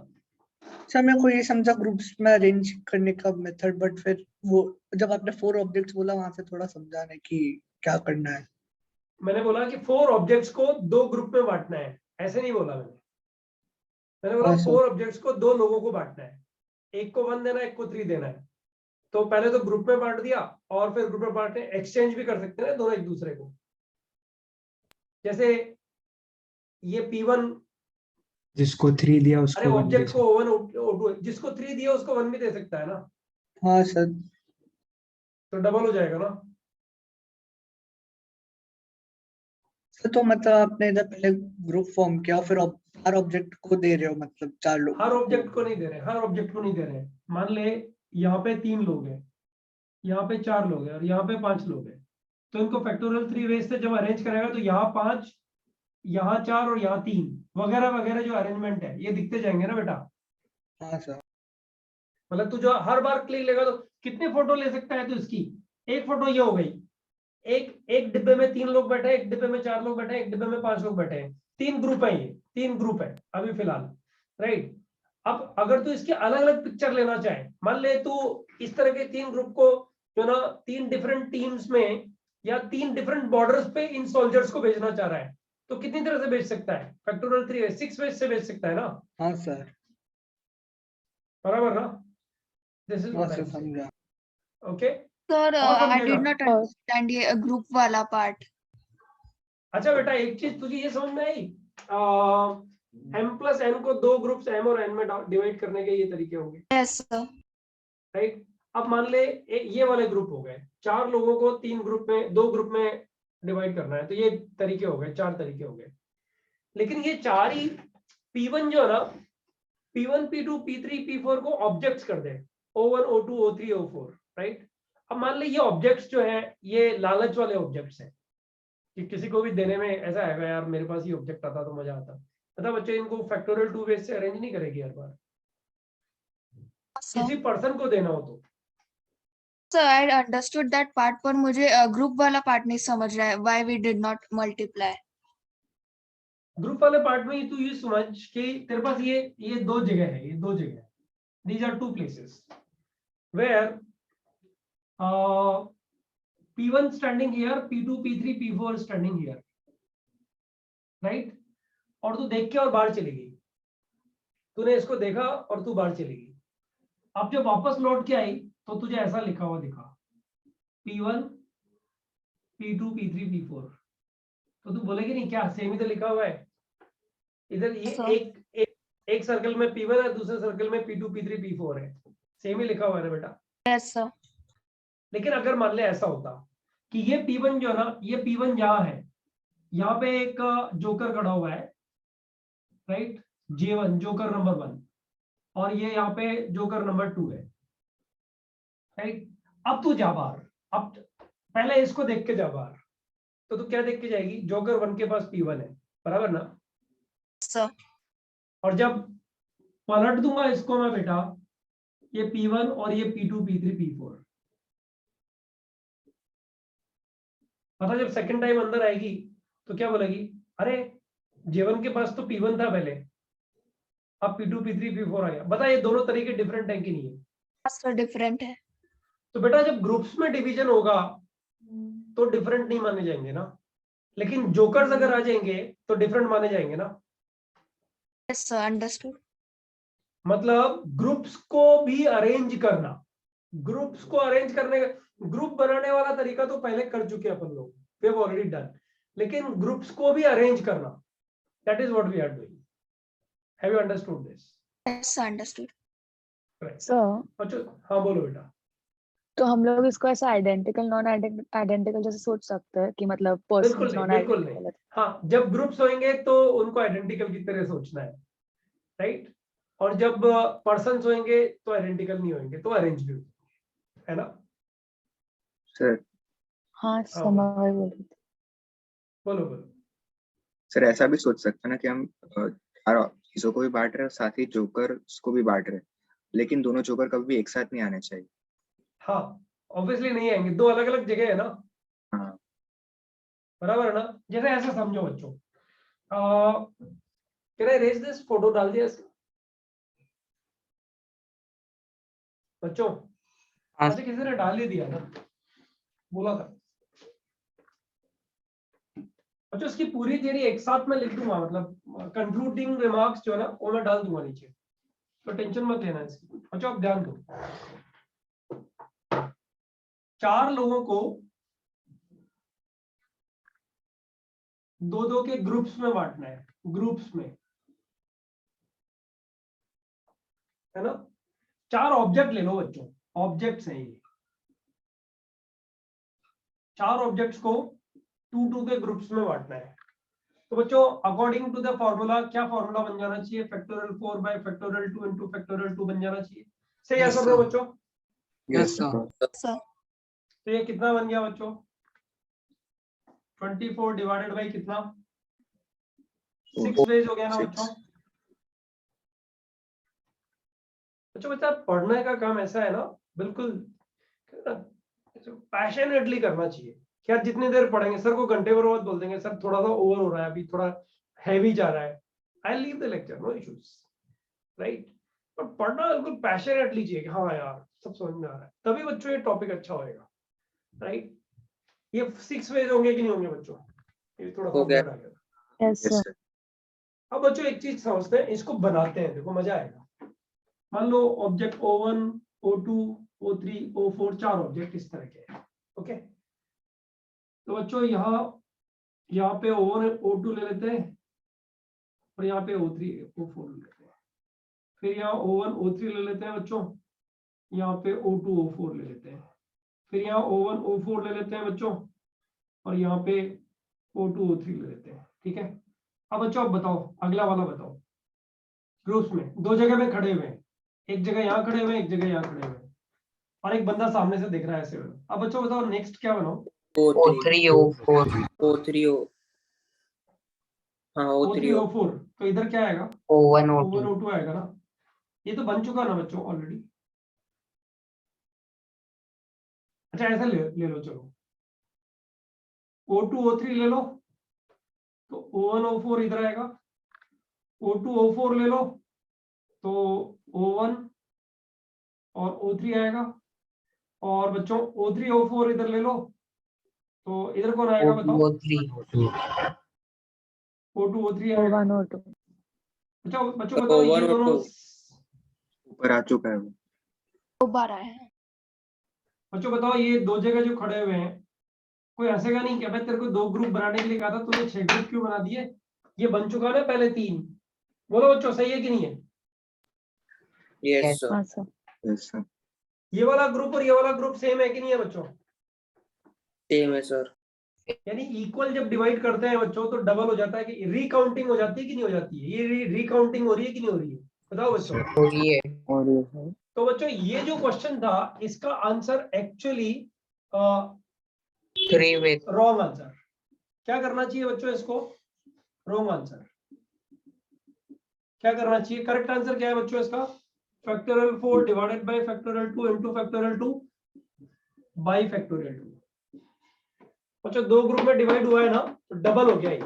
Speaker 2: सर मेरे को ये समझा ग्रुप्स में अरेंज करने का मेथड, बट फिर वो जब आपने 4 ऑब्जेक्ट्स बोला वहां से थोड़ा समझाना कि क्या करना है।
Speaker 1: मैंने बोला कि 4 ऑब्जेक्ट्स को 2 ग्रुप में बांटना है, ऐसे नहीं बोला मैंने बोला
Speaker 2: हाँ, सर।
Speaker 1: 4 ऑब्जेक्ट्स को 2 लोगों को बांटना है, एक को 1 देना है, एक को 3 देना है। तो पहले तो ग्रुप में बांट दिया, और फिर ग्रुप में बांटने एक्सचेंज भी कर सकते हैं दोनों एक दूसरे को। जैसे ये P1,
Speaker 7: जिसको 3 दिया
Speaker 1: अरे
Speaker 7: उसको 1
Speaker 1: ऑब्जेक्ट को O1 O2, जिसको 3 दिया उसको 1 भी दे सकता है ना,
Speaker 2: हाँ सर।
Speaker 1: तो डबल हो जाएगा ना।
Speaker 2: सर तो मतलब आपने इधर पहले ग्रुप फॉर्म किया, फिर हर ऑब्जेक्ट को दे रहे हो, मतलब 4 लोग।
Speaker 1: हर ऑब्जेक्ट को नहीं दे रहे, हर ऑब्जेक्ट को नहीं दे रहे। मान ले यहाँ पे 3 लोग हैं, यहाँ पे 4 लोग हैं और यहाँ पे 5 लोग हैं, तो इनको फैक्टोरियल 3 वेज से जब अरेंज करेगा तो यहाँ 5, यहाँ 4 और यहाँ 3 वगैरह वगैरह जो अरेंजमेंट है ये दिखते जाएंगे ना बेटा।
Speaker 2: हाँ सर।
Speaker 1: मतलब तू जो हर बार क्लिक लेगा तो कितने फोटो ले सकता है, तो इसकी एक फोटो ये हो गई, एक डिब्बे में 3 लोग बैठे हैं, एक डिब्बे में 4 लोग बैठे हैं, एक डिब्बे में 5 लोग बैठे हैं, 3 ग्रुप है, ये 3 ग्रुप है अभी फिलहाल, राइट। अब अगर तू इसके अलग अलग पिक्चर लेना चाहे, मान ले तू इस तरह के 3 ग्रुप को जो ना 3 डिफरेंट टीम्स में या 3 डिफरेंट बॉर्डर्स पे इन सोल्जर्स को भेजना चाह रहा है, तो कितनी तरह से भेज सकता है, फैक्टोरियल 3 6 वेज से भेज सकता है ना।
Speaker 2: हाँ सर।
Speaker 1: बराबर ना, दिस इज
Speaker 2: हाँ
Speaker 1: व्हाट
Speaker 2: सर,
Speaker 1: आई एम
Speaker 2: समझा।
Speaker 1: ओके।
Speaker 3: सर
Speaker 1: और
Speaker 3: आई
Speaker 1: समझेगा।
Speaker 3: डिड नॉट अंडरस्टैंड ये ग्रुप वाला पार्ट।
Speaker 1: अच्छा बेटा एक चीज तुझे ये समझ में आई, m+n को 2 ग्रुप्स m और n में डिवाइड करने के ये तरीके होंगे,
Speaker 3: यस सर।
Speaker 1: राइट। अब मान ले ये वाले ग्रुप हो गए, 4 लोगों को 3 ग्रुप में 2 ग्रुप में डिवाइड करना है, तो ये तरीके हो गए, 4 तरीके हो गए। लेकिन ये 4 ही P1 जो है ना, P1 P2 P3 P4 को ऑब्जेक्ट्स कर दे, O1 O2 O3 O4, right. अब मान ले ये ऑब्जेक्ट्स जो है ये लालच वाले ऑब्जेक्ट्स हैं, कि किसी को भी देने में ऐसा आएगा यार मेरे पास ये ऑब्जेक्ट आता तो मजा आता, मतलब बच्चे इनको फैक्टोरियल 2 वेज से अरेंज नहीं करेगी हर बार, किसी पर्सन को देना हो तो।
Speaker 3: Sir I understood that part, पर मुझे ग्रुप वाला पार्ट नहीं समझ रहा है, why we did not multiply.
Speaker 1: Group वाले पार्ट में तू ये समझ कि तेरे पास ये 2 जगह है, ये 2 जगह है, these are 2 places where P1 standing here, P2 P3 P4 standing here, right. और तू देख के और बाहर चली गई, तूने इसको देखा और तू बाहर चली गई। अब जब वापस लौट के आई तो तुझे ऐसा लिखा हुआ दिखा, P1 P2 P3 P4, तो तू बोलेगी नहीं क्या सेम ही तो लिखा हुआ है, इधर ये
Speaker 3: Sir.
Speaker 1: एक सर्कल में P1 है, दूसरे सर्कल में P2 P3 P4 है, सेम ही लिखा हुआ है ना बेटा।
Speaker 3: Yes sir.
Speaker 1: लेकिन अगर मान ले ऐसा होता कि ये P1 जो है ना, ये P1 यहाँ है, यहाँ पे एक जोकर खड़ा हुआ है, राइट, J1 जोकर नंबर 1, और ये यहाँ पे जोकर नंबर 2 है, राइट। अब तू जा बाहर, अब पहले इसको देख के जा बाहर, तो तू क्या देख के जाएगी, जोकर 1 के पास P1 है, बराबर ना।
Speaker 3: सर
Speaker 1: और जब पलट दूंगा इसको मैं बेटा, ये P1 और ये P2 P3 P4, पता जब सेकंड टाइम अंदर आएगी तो क्या बोलेगी, अरे J1 के पास तो P1 था पहले, अब P2 P3 P4 आ गया। बता ये दोनों तरीके डिफरेंट है कि नहीं है।
Speaker 3: सर डिफरेंट है।
Speaker 1: तो बेटा जब ग्रुप्स में डिवीजन होगा तो डिफरेंट नहीं माने जाएंगे ना, लेकिन जोकर्स अगर आ जाएंगे तो डिफरेंट माने जाएंगे ना।
Speaker 3: Yes sir, understood.
Speaker 1: मतलब ग्रुप्स को भी अरेंज करना, ग्रुप्स को अरेंज करने का, ग्रुप बनाने वाला तरीका तो पहले कर चुके हैं अपन लोग, वी हैव ऑलरेडी डन, लेकिन ग्रुप्स को भी अरेंज करना, that is what we are doing. Have you understood this?
Speaker 3: Yes sir, understood.
Speaker 8: Sir
Speaker 1: अच्छा हाँ बोलो बेटा।
Speaker 8: तो हम लोग इसको ऐसा आइडेंटिकल नॉन आइडेंटिकल जैसे सोच सकते हैं कि मतलब
Speaker 1: बिल्कुल
Speaker 8: पर्सन
Speaker 1: नहीं,
Speaker 8: नॉन
Speaker 1: बिल्कुल नहीं।
Speaker 8: आइडेंटिकल।
Speaker 1: हाँ जब ग्रुप्स होंगे तो उनको आइडेंटिकल की तरह सोचना है, राइट। और जब पर्सन्स होंगे तो आइडेंटिकल नहीं होंगे, तो अरेंज भी होंगे, है ना।
Speaker 4: सर
Speaker 8: हाँ समझ बोल रही थी।
Speaker 1: बोलो बोलो।
Speaker 4: सर ऐसा भी सोच सकते हैं ना कि हम चार चीजों को भी बांट रहे हैं और साथ ही जोकर को भी बांट रहे हैं, लेकिन दोनों जोकर कभी भी एक साथ नहीं आने चाहिए।
Speaker 1: हाँ ऑब्वियसली नहीं आएंगे, दो अलग अलग जगह है ना,
Speaker 4: हाँ
Speaker 1: बराबर है ना। जैसे ऐसे समझो बच्चों, can I raise this, photo डाल दिया इसका बच्चों? अच्छा किसी ने डाल ही दिया ना, बोला था। अच्छा उसकी पूरी थियरी एक साथ में लिख दूंगा, मतलब कंक्लूडिंग रिमार्क्स जो है ना वो मैं डाल दूंगा नीचे, तो टेंशन मत लेना इसकी। अच्छा आप ध्यान दो, 4 लोगों को 2-2 के ग्रुप्स में बांटना है, ग्रुप्स में, है ना। 4 ऑब्जेक्ट ले लो बच्चों, ऑब्जेक्ट्स हैं ये, 4 ऑब्जेक्ट्स को 2-2 के ग्रुप्स में बांटना है। तो बच्चों अकॉर्डिंग टू द फॉर्मूला, क्या फॉर्मूला बन जाना चाहिए? Factorial 4 bye factorial 2 into factorial 2 बन जाना चाहिए। सही
Speaker 7: Yes,
Speaker 1: आंसर दो
Speaker 7: sir.
Speaker 1: बच्चों।
Speaker 4: Yes
Speaker 7: sir.
Speaker 4: सर।
Speaker 3: सर
Speaker 1: तो ये कितना बन गया बच्चों? 24 डिवाइडेड बाई कितना? 6 वेज हो गया ना बच्चों। बच्चा पढ़ने का काम ऐसा है ना, बिल्कुल पैशनेटली करना चाहिए कि यार जितनी देर पढ़ेंगे, सर को घंटे भर बाद बोल देंगे सर थोड़ा सा ओवर हो रहा है, अभी थोड़ा हैवी जा रहा है, I leave the lecture, no issues, right. पर पढ़ना बिल्कुल पैशनेटली चाहिए कि हाँ यार सब समझ में आ रहा है, तभी बच्चों ये टॉपिक अच्छा होएगा, राइट। ये 6 वेज होंगे कि नहीं होंगे बच्चों? ये थोड़ा सा
Speaker 4: हो गया।
Speaker 1: blur आ गया।
Speaker 8: Yes,
Speaker 4: yes
Speaker 8: sir.
Speaker 4: सर।
Speaker 1: अब बच्चों एक चीज समझते हैं, इसको बनाते हैं, देखो मजा आएगा। मान लो object O1, O2, O3, O4 4 object इस तरह के हैं, ओके। तो बच्चों यहाँ पे O1 O2 ले लेते हैं और यहाँ पे O3 O4 ले लेते हैं, फिर यहाँ O1 O3 ले लेते हैं बच्चों, यहाँ पे O2 O4 ले लेते हैं, फिर यहाँ O1 O4 ले लेते हैं बच्चों और यहाँ पे O2 O3 ले लेते हैं, ठीक है। अब बच्चों आप बताओ, अगला वाला बताओ। ग्रुप्स में 2 जगह पे खड़े हुए हैं, एक जगह यहाँ खड़े हुए हैं, एक जगह यहाँ खड़े हुए हैं, और एक बंदा सामने से देख रहा है ऐसे। अब बच्चों बताओ नेक्स्ट क्या बनाओ?
Speaker 5: O3 O4 O3 O हाँ
Speaker 1: O3
Speaker 5: O3
Speaker 1: O4, तो इधर क्या आएगा?
Speaker 5: O1
Speaker 1: O1
Speaker 5: O2
Speaker 1: O2 आएगा ना। ये तो बन चुका ना बच्चों ऑलरेडी। अच्छा ऐसा ले लो, चलो O2 O3 ले लो, तो O1 O4 इधर आएगा, O2 O4 ले लो तो O1 और O3 आएगा, और बच्चों O3 O4 इधर ले लो तो इधर कौन आएगा बताओ? O2 O3 आएगा।
Speaker 8: O1 O2.
Speaker 1: अच्छा बच्चों बताओ ये
Speaker 5: O1
Speaker 1: दोनों,
Speaker 5: O2
Speaker 4: ऊपर आ चुका है वो।
Speaker 3: 2 बार आया है।
Speaker 1: बच्चों बताओ ये 2 जगह जो खड़े हुए हैं, कोई हंसेगा नहीं क्या? मैं तेरे को 2 ग्रुप बनाने के लिए कहा था, तूने 6 ग्रुप क्यों बना दिए? ये बन चुका ना पहले 3। बोलो बच्चों सही है कि नहीं है?
Speaker 5: Yes sir
Speaker 8: हाँ sir.
Speaker 4: Yes sir.
Speaker 1: ये वाला ग्रुप और ये वाला ग्रुप सेम है कि नहीं है बच्चों?
Speaker 5: same है sir
Speaker 1: यानी इक्वल जब डिवाइड करते हैं बच्चों तो डबल हो जाता है, कि रिकाउंटिंग हो जाती है कि नहीं हो जाती है? ये रिकाउंटिंग हो रही है कि नहीं हो रही है? बताओ बच्चों। तो बच्चों ये जो क्वेश्चन था इसका answer actually
Speaker 5: 3 with
Speaker 1: wrong answer. क्या करना चाहिए बच्चों इसको? Wrong answer. क्या करना चाहिए? करेक्ट आंसर क्या है बच्चों इसका? Factorial 4 divided by factorial 2 into factorial 2 bye factorial 2। बच्चों 2 ग्रुप में डिवाइड हुआ है ना, तो डबल हो गया ये,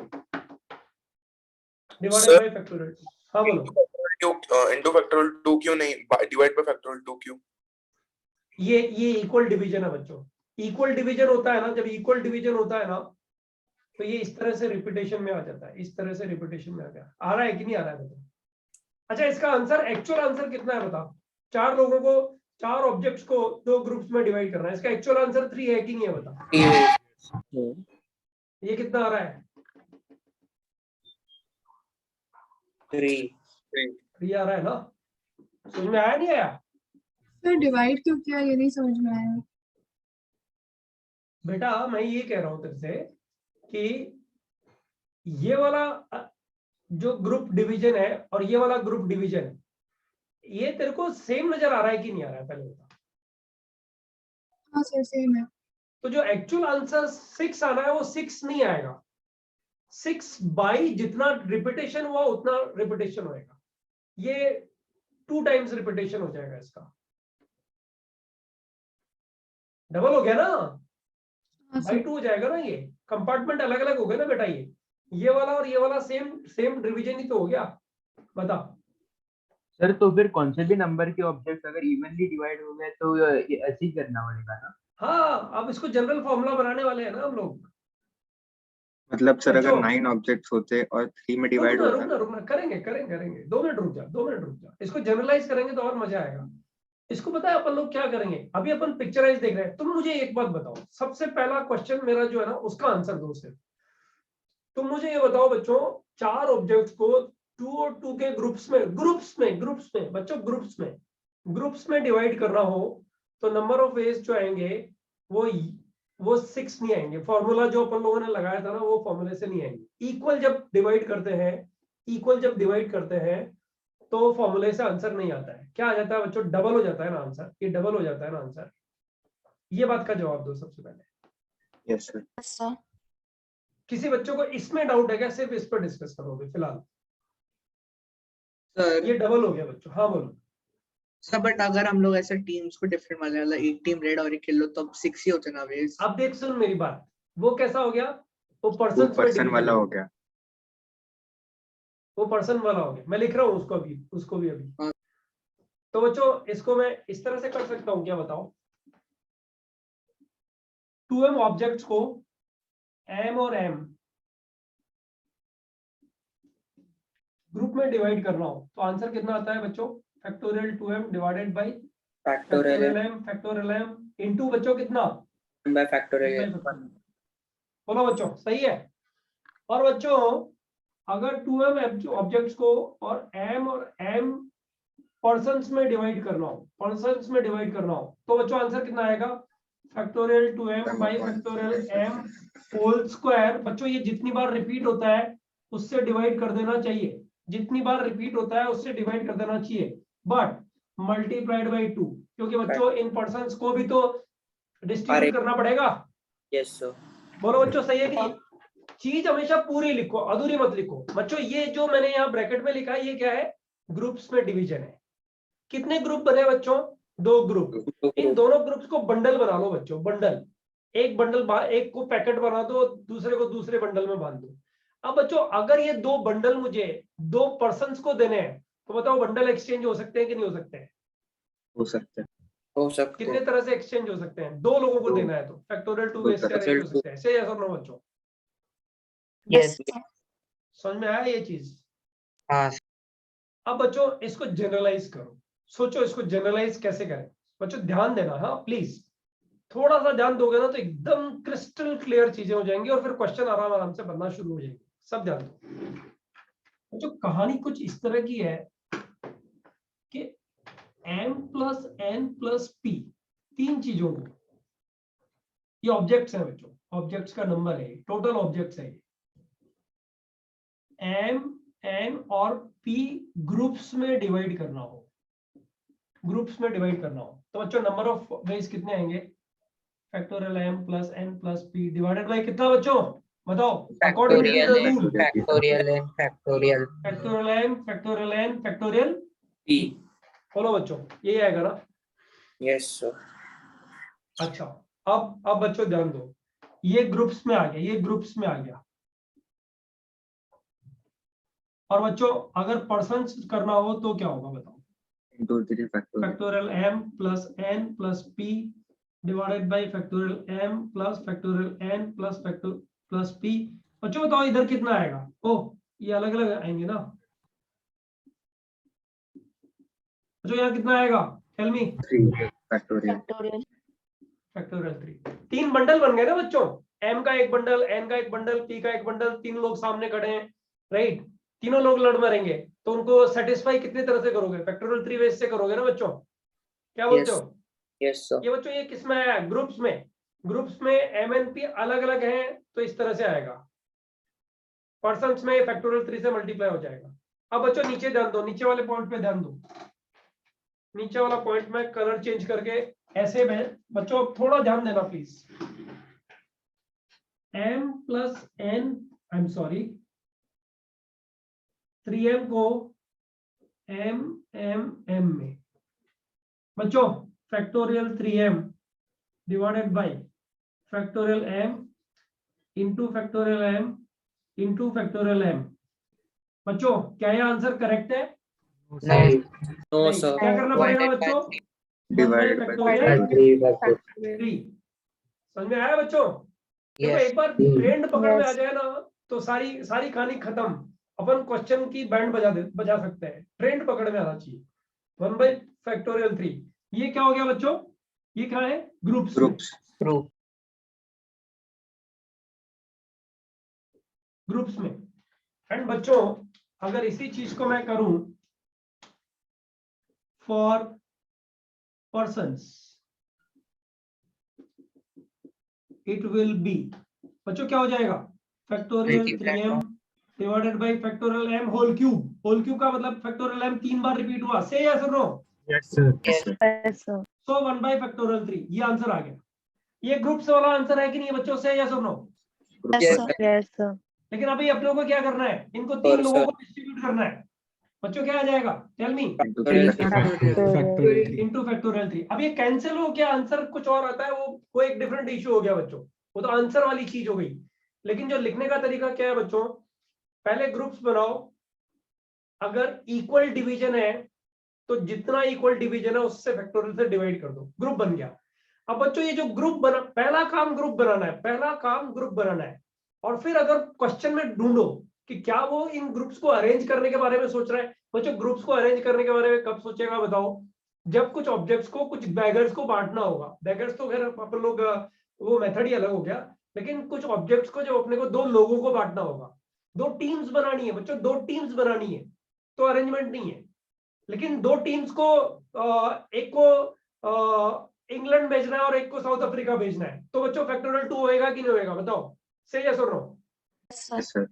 Speaker 1: डिवाइडेड बाय फैक्टोरियल 2। हाँ बोलो।
Speaker 6: इंटू फैक्टोरियल 2 क्यों नहीं डिवाइड बाय फैक्टोरियल 2 क्यों?
Speaker 1: ये इक्वल डिवीजन है बच्चों। इक्वल डिवीजन होता है ना, जब इक्वल डिवीजन होता है ना तो ये इस तरह से रिपीटेशन में आ जाता है, इस तरह से रिपीटेशन में आ रहा है कि नहीं आ रहा है बताओ? अच्छा इसका आंसर, एक्चुअल आंसर कितना है बताओ? 4 लोगों को, 4 ऑब्जेक्ट्स को 2 ग्रुप्स में डिवाइड करना है, इसका एक्चुअल आंसर 3 है कि नहीं है बताओ? ये कितना आ रहा है? 3 आ रहा है ना? समझ में आया नहीं आया?
Speaker 3: सर डिवाइड क्यों किया ये नहीं समझ में आया।
Speaker 1: बेटा मैं ये कह रहा हूं तेरे से कि ये वाला जो ग्रुप डिवीजन है और ये वाला ग्रुप डिवीजन है, ये तेरे को सेम नजर आ रहा है कि नहीं आ रहा है पहले बता।
Speaker 3: हाँ सर सेम है।
Speaker 1: तो जो एक्चुअल आंसर 6 आना है वो 6 नहीं आएगा, 6 बाई जितना रिपीटेशन हुआ उतना रिपीटेशन होएगा, ये 2 टाइम्स रिपीटेशन हो जाएगा इसका। डबल हो गया ना,
Speaker 3: हाँ
Speaker 1: बाई
Speaker 3: सर।
Speaker 1: 2 हो जाएगा ना, ये कंपार्टमेंट अलग अलग हो गए ना बेटा, ये वाला और ये वाला सेम सेम डिवीजन ही तो हो गया, बता।
Speaker 7: सर तो फिर कौन से भी नंबर के ऑब्जेक्ट अगर इवनली डिवाइड हो गए तो ये ऐसे ही करना पड़ेगा ना?
Speaker 1: हाँ, अब इसको जनरल फॉर्मूला बनाने वाले हैं ना हम लोग।
Speaker 4: मतलब सर अगर
Speaker 1: बच्चों
Speaker 4: 9 ऑब्जेक्ट्स होते और 3 में डिवाइड
Speaker 1: रुकना
Speaker 4: होता।
Speaker 1: रुकना रुकना, करेंगे करेंगे करेंगे, 2 मिनट रुक जा, 2 मिनट रुक जा, इसको जनरलाइज करेंगे तो और मजा आएगा। इसको पता है अपन लोग क्या करेंगे, अभी अपन पिक्चराइज देख रहे हैं। तुम मुझे एक बात बताओ, सबसे पहला क्वेश्चन मेरा जो है ना, उसका आंसर दो सिर्फ। तुम मुझे ये बताओ बच्चों, 4 ऑब्जेक्ट्स को 2 और 2 के ग्रुप्स में बच्चों ग्रुप्स में डिवाइड करना हो तो नंबर ऑफ वेज जो आएंगे वो 6 नहीं आएंगे। फॉर्मूला जो अपन लोगों ने लगाया था ना, वो फॉर्मूले से नहीं आएंगे। इक्वल जब डिवाइड करते हैं तो फॉर्मूले से आंसर नहीं आता है। क्या आ जाता है बच्चों? डबल हो जाता है ना आंसर, ये डबल हो जाता है ना आंसर। ये बात का जवाब दो सबसे पहले।
Speaker 4: Yes sir.
Speaker 3: Yes, sir.
Speaker 1: किसी बच्चों को इसमें डाउट है क्या? सिर्फ इस पर डिस्कस करोगे फिलहाल?
Speaker 2: सर
Speaker 1: ये डबल हो गया बच्चों। हाँ बोलो।
Speaker 2: सर बट अगर हम लोग ऐसे टीम्स को डिफरेंट वाले, मतलब एक टीम रेड और एक येलो, तो अब 6 ही होते ना वेज।
Speaker 1: अब देख सुन मेरी बात, वो कैसा हो गया? वो
Speaker 4: वो
Speaker 1: पर्सन
Speaker 4: पर्सन वाला हो गया।
Speaker 1: वो पर्सन वाला हो गया। मैं लिख रहा हूँ उसको भी अभी।
Speaker 2: हाँ।
Speaker 1: तो बच्चों इसको मैं इस तरह से कर सकता हूँ क्या बताओ? 2m ऑब्जेक्ट्स को m और m ग्रुप में डिवाइड करना हो तो आंसर कितना आता है बच्चों? Factorial 2m divided by factorial m into बच्चों कितना?
Speaker 5: Bye factorial.
Speaker 1: बोलो बच्चों, सही है? और बच्चों अगर 2m ऑब्जेक्ट्स को और m पर्सन्स में डिवाइड करना हो तो बच्चों आंसर कितना आएगा? Factorial 2m by factorial m whole square. बच्चों ये जितनी बार रिपीट होता है उससे डिवाइड कर देना चाहिए, बट मल्टीप्लाइड बाई 2, क्योंकि बच्चों इन पर्सन्स को भी तो डिस्ट्रीब्यूट करना पड़ेगा।
Speaker 5: Yes sir.
Speaker 1: बोलो बच्चों, सही है कि नहीं? चीज हमेशा पूरी लिखो, अधूरी मत लिखो। बच्चों ये जो मैंने यहाँ ब्रैकेट में लिखा है ये क्या है? ग्रुप्स में डिवीजन है। कितने ग्रुप बने बच्चों? 2 ग्रुप। इन दोनों ग्रुप्स को बंडल बना लो बच्चों, बंडल। एक को पैकेट बना दो, दूसरे को दूसरे बंडल में बांध दो। अब बच्चों अगर ये 2 बंडल मुझे 2 पर्सन्स को देने हैं तो बताओ बंडल एक्सचेंज हो सकते हैं कि नहीं हो सकते हैं?
Speaker 4: हो सकता है।
Speaker 5: हो सकते
Speaker 1: कितने तरह से एक्सचेंज हो सकते हैं? 2 लोगों को देना है तो फैक्टोरियल 2 वेज से अरेंज हो सकते हैं। ऐसे या सब? बच्चों
Speaker 3: Yes, sir.
Speaker 1: समझ में आया ये चीज?
Speaker 2: हाँ
Speaker 1: अब बच्चों इसको जनरलाइज करो, सोचो इसको जनरलाइज कैसे करें। बच्चों ध्यान देना, हाँ प्लीज, थोड़ा सा ध्यान दोगे ना तो एकदम क्रिस्टल क्लियर चीजें हो जाएंगी और फिर क्वेश्चन आराम आराम से बनना शुरू हो जाएंगे। सब ध्यान दो बच्चों। कहानी कुछ इस तरह की है कि m plus n plus p, 3 चीजों को, ये ऑब्जेक्ट्स हैं बच्चों, ऑब्जेक्ट्स का नंबर है, टोटल ऑब्जेक्ट्स है। m n और p ग्रुप्स में डिवाइड करना हो तो बच्चों नंबर ऑफ वेज कितने आएंगे? Factorial m plus n plus p divided by कितना बच्चों? बताओ according to the rule.
Speaker 5: Factorial N factorial
Speaker 1: factorial m factorial n factorial
Speaker 5: P.
Speaker 1: बोलो बच्चों, यही आएगा ना?
Speaker 5: Yes sir.
Speaker 1: अच्छा, अब बच्चों ध्यान दो, ये ग्रुप्स में आ गया, और बच्चों अगर पर्सन्स करना हो तो क्या होगा बताओ? Factorial m plus n plus p divided by factorial m plus factorial n plus p। बच्चों बताओ इधर कितना आएगा? ओह ये अलग अलग आएंगे ना बच्चों, यहाँ कितना आएगा? Tell me.
Speaker 3: Factorial.
Speaker 1: Factorial 3। 3 bundle बन गए ना बच्चों, m का एक बंडल, n का एक बंडल, p का एक बंडल। 3 लोग सामने खड़े हैं, राइट? तीनों लोग लड़ मरेंगे तो उनको सेटिस्फाई कितनी तरह से करोगे? फैक्टोरियल 3 वेज से करोगे ना बच्चों? क्या बोलते हो?
Speaker 5: Yes sir.
Speaker 1: ये बच्चों ये किसमें आया? ग्रुप्स में m n p अलग अलग हैं तो इस तरह से आएगा। पर्सन्स में फैक्टोरियल 3 से मल्टीप्लाई हो जाएगा। अब बच्चों नीचे ध्यान दो, नीचे वाले पॉइंट पे ध्यान दो। नीचे वाला पॉइंट में कलर चेंज करके ऐसे में बच्चों थोड़ा ध्यान देना please. m plus n, I am sorry, 3m को m में बच्चों factorial 3m divided by factorial m into factorial m into factorial m। बच्चों क्या ये आंसर करेक्ट है?
Speaker 2: नहीं
Speaker 5: नो
Speaker 1: नहीं।
Speaker 5: सर
Speaker 1: क्या करना पड़ेगा बच्चों?
Speaker 4: Divided by
Speaker 1: factorial 3। समझ में आया बच्चों? देखो
Speaker 2: Yes.
Speaker 1: एक बार ट्रेंड पकड़ में आ
Speaker 8: Yes.
Speaker 1: जाए ना तो सारी कहानी खत्म। अपन क्वेश्चन की बैंड बजा सकते हैं। ट्रेंड पकड़ में आना चाहिए। 1/3। ये क्या हो गया बच्चों? ये क्या है? ग्रुप्स।
Speaker 4: groups.
Speaker 1: ग्रुप्स में। एंड बच्चों अगर इसी चीज को मैं करूं for persons, it will be, बच्चों क्या हो जाएगा? Factorial 3m divided by factorial m whole cube. Whole cube का मतलब फैक्टोरियल m 3 बार रिपीट हुआ। से यस और no?
Speaker 7: Yes sir.
Speaker 4: Yes, sir.
Speaker 8: Yes, sir.
Speaker 1: So 1/3। ये आंसर आ गया। ये ग्रुप्स वाला आंसर है कि नहीं बच्चों? से यस और no?
Speaker 3: Yes,
Speaker 2: Yes,
Speaker 3: sir.
Speaker 8: Yes, sir.
Speaker 1: लेकिन अभी अपने को क्या करना है? इनको 3
Speaker 5: और
Speaker 1: लोगों
Speaker 5: sir.
Speaker 1: को डिस्ट्रीब्यूट करना है। बच्चों क्या आ जाएगा? Tell me.
Speaker 4: Into
Speaker 5: Factorial
Speaker 8: Factorial.
Speaker 1: Into factorial 3। अब ये कैंसिल हो गया, आंसर कुछ और आता है, वो एक डिफरेंट इशू हो गया बच्चों। वो तो आंसर वाली चीज हो गई। लेकिन जो लिखने का तरीका क्या है बच्चों? पहले ग्रुप्स बनाओ। अगर इक्वल डिवीजन है तो जितना इक्वल डिवीजन है उससे फैक्टोरियल से डिवाइड कर दो। ग्रुप बन गया। अब बच्चों ये जो ग्रुप बना, पहला काम ग्रुप बनाना है। पहला काम ग्रुप बनाना है। और फिर अगर क्वेश्चन में ढूंढो कि क्या वो इन ग्रुप्स को अरेंज करने के बारे में सोच रहा है। बच्चों ग्रुप्स को अरेंज करने के बारे में कब सोचेगा बताओ? जब कुछ ऑब्जेक्ट्स को, कुछ बैगर्स को बांटना होगा। बैगर्स तो खैर अपन लोग वो मेथड ही अलग हो गया। लेकिन कुछ ऑब्जेक्ट्स को जब अपने को 2 लोगों को बांटना होगा, 2 टीम्स बनानी है बच्चों, 2 टीम्स बनानी है, तो अरेंजमेंट नहीं है। लेकिन 2 टीम्स को एक को इंग्लैंड भेजना है और एक को साउथ अफ्रीका भेजना है, तो बच्चों फैक्टोरियल 2 होएगा कि नहीं होएगा बताओ? से यस और no?
Speaker 3: Yes, sir.
Speaker 4: Yes, sir.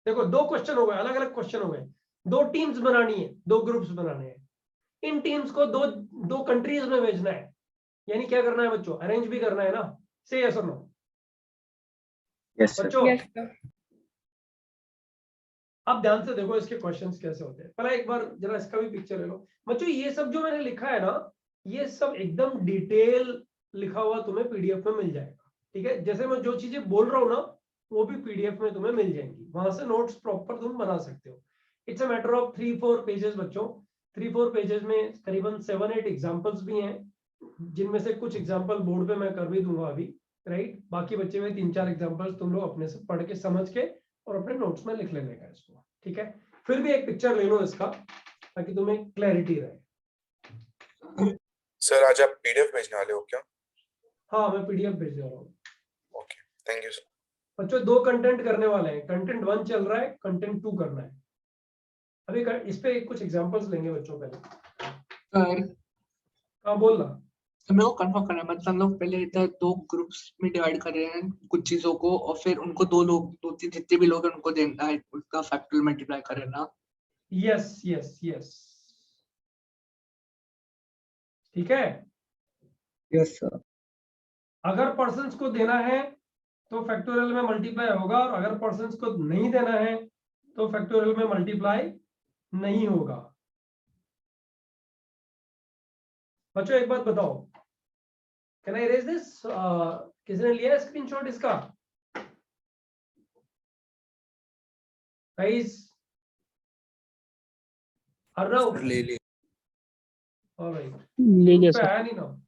Speaker 1: देखो 2 क्वेश्चन हो गए, अलग अलग क्वेश्चन हो गए। 2 टीम्स बनानी है, 2 ग्रुप्स बनाने हैं। इन टीम्स को दो कंट्रीज में भेजना है। यानी क्या करना है बच्चों? अरेंज भी करना है ना? से यस और नो?
Speaker 4: Yes, sir.
Speaker 1: बच्चों
Speaker 8: Yes, sir.
Speaker 1: अब ध्यान से देखो इसके क्वेश्चंस कैसे होते हैं। पहले एक बार जरा इसका भी पिक्चर ले लो बच्चों। ये सब जो मैंने लिखा है ना, ये सब एकदम डिटेल लिखा हुआ तुम्हें पीडीएफ में मिल जाएगा। ठीक है? जैसे मैं जो चीजें बोल रहा हूँ ना, वो भी पीडीएफ में तुम्हें मिल जाएंगी। वहां से नोट्स प्रॉपर तुम बना सकते हो। It's a matter of 3-4 pages बच्चों। 3-4 पेजेस में करीबन 7-8 एग्जाम्पल्स भी हैं, जिनमें से कुछ एग्जाम्पल बोर्ड पे मैं कर भी दूंगा अभी। राइट? बाकी बच्चे में 3-4 एग्जाम्पल्स तुम लोग अपने से पढ़ के समझ के और अपने नोट्स में लिख लेने का इसको। ठीक है? फिर भी एक पिक्चर ले लो इसका, ताकि तुम्हें क्लैरिटी रहे।
Speaker 6: सर आज आप पीडीएफ भेजने वाले हो क्या?
Speaker 1: हाँ, मैं पीडीएफ भेज रहा हूँ।
Speaker 6: Okay, thank you sir.
Speaker 1: बच्चों 2 कंटेंट करने वाले हैं। कंटेंट 1 चल रहा है, कंटेंट 2 करना है। अभी इस पे कुछ एग्जांपल्स लेंगे बच्चों पहले।
Speaker 2: सर
Speaker 1: हाँ बोल रहा।
Speaker 2: तो मेरे को कंफर्म करना है, मतलब हम लोग पहले इधर 2 ग्रुप्स में डिवाइड कर रहे हैं कुछ चीजों को, और फिर उनको 2-3 जितने भी लोग हैं उनको देना है, उसका फैक्टोरियल मल्टीप्लाई कर रहे हैं ना?
Speaker 1: यस यस यस, ठीक है।
Speaker 2: Yes sir.
Speaker 1: अगर पर्सन्स को देना है तो फैक्टोरियल में मल्टीप्लाई होगा, और अगर पर्सन्स को नहीं देना है तो फैक्टोरियल में मल्टीप्लाई नहीं होगा। बच्चों एक बात बताओ, कैन आई रेज दिस? किसने लिया स्क्रीनशॉट इसका? गाइस, अर्नव,
Speaker 5: ले ले।
Speaker 1: ऑलराइट,
Speaker 8: ले लिया
Speaker 1: पे
Speaker 8: सर।
Speaker 1: आया नहीं ना?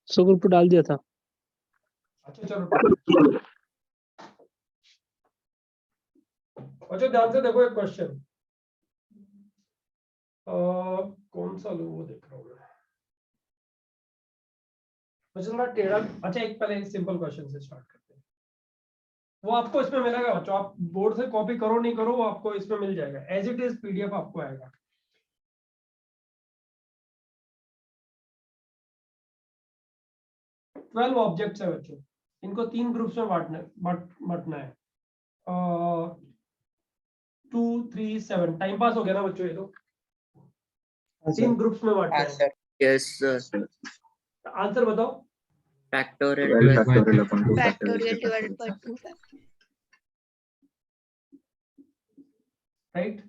Speaker 8: सो ग्रुप पे डाल दिया था।
Speaker 1: अच्छा चलो, अच्छा ध्यान से देखो एक क्वेश्चन। कौन सा लो वो देख रहा हूँ मैं। क्वेश्चन का टेढ़ा। अच्छा एक पहले सिंपल क्वेश्चन से स्टार्ट करते हैं। वो आपको इसमें मिलेगा बच्चों, आप बोर्ड से कॉपी करो नहीं करो, वो आपको इसमें मिल जाएगा। एज इट इज पीडीएफ आपको आएगा। ट्वेल्व ऑब्जेक्ट्स है बच्चों, इनको 3 ग्रुप्स में बांटना है। 2, 3, 7। टाइम पास हो गया ना बच्चों? ये तो 3 ग्रुप्स में बांटना है।
Speaker 5: Yes sir.
Speaker 1: आंसर बताओ।
Speaker 5: Factorial
Speaker 4: 12 factorial upon 2
Speaker 3: Factorial
Speaker 4: factorial.
Speaker 3: divided by 2 factorial.
Speaker 1: Right,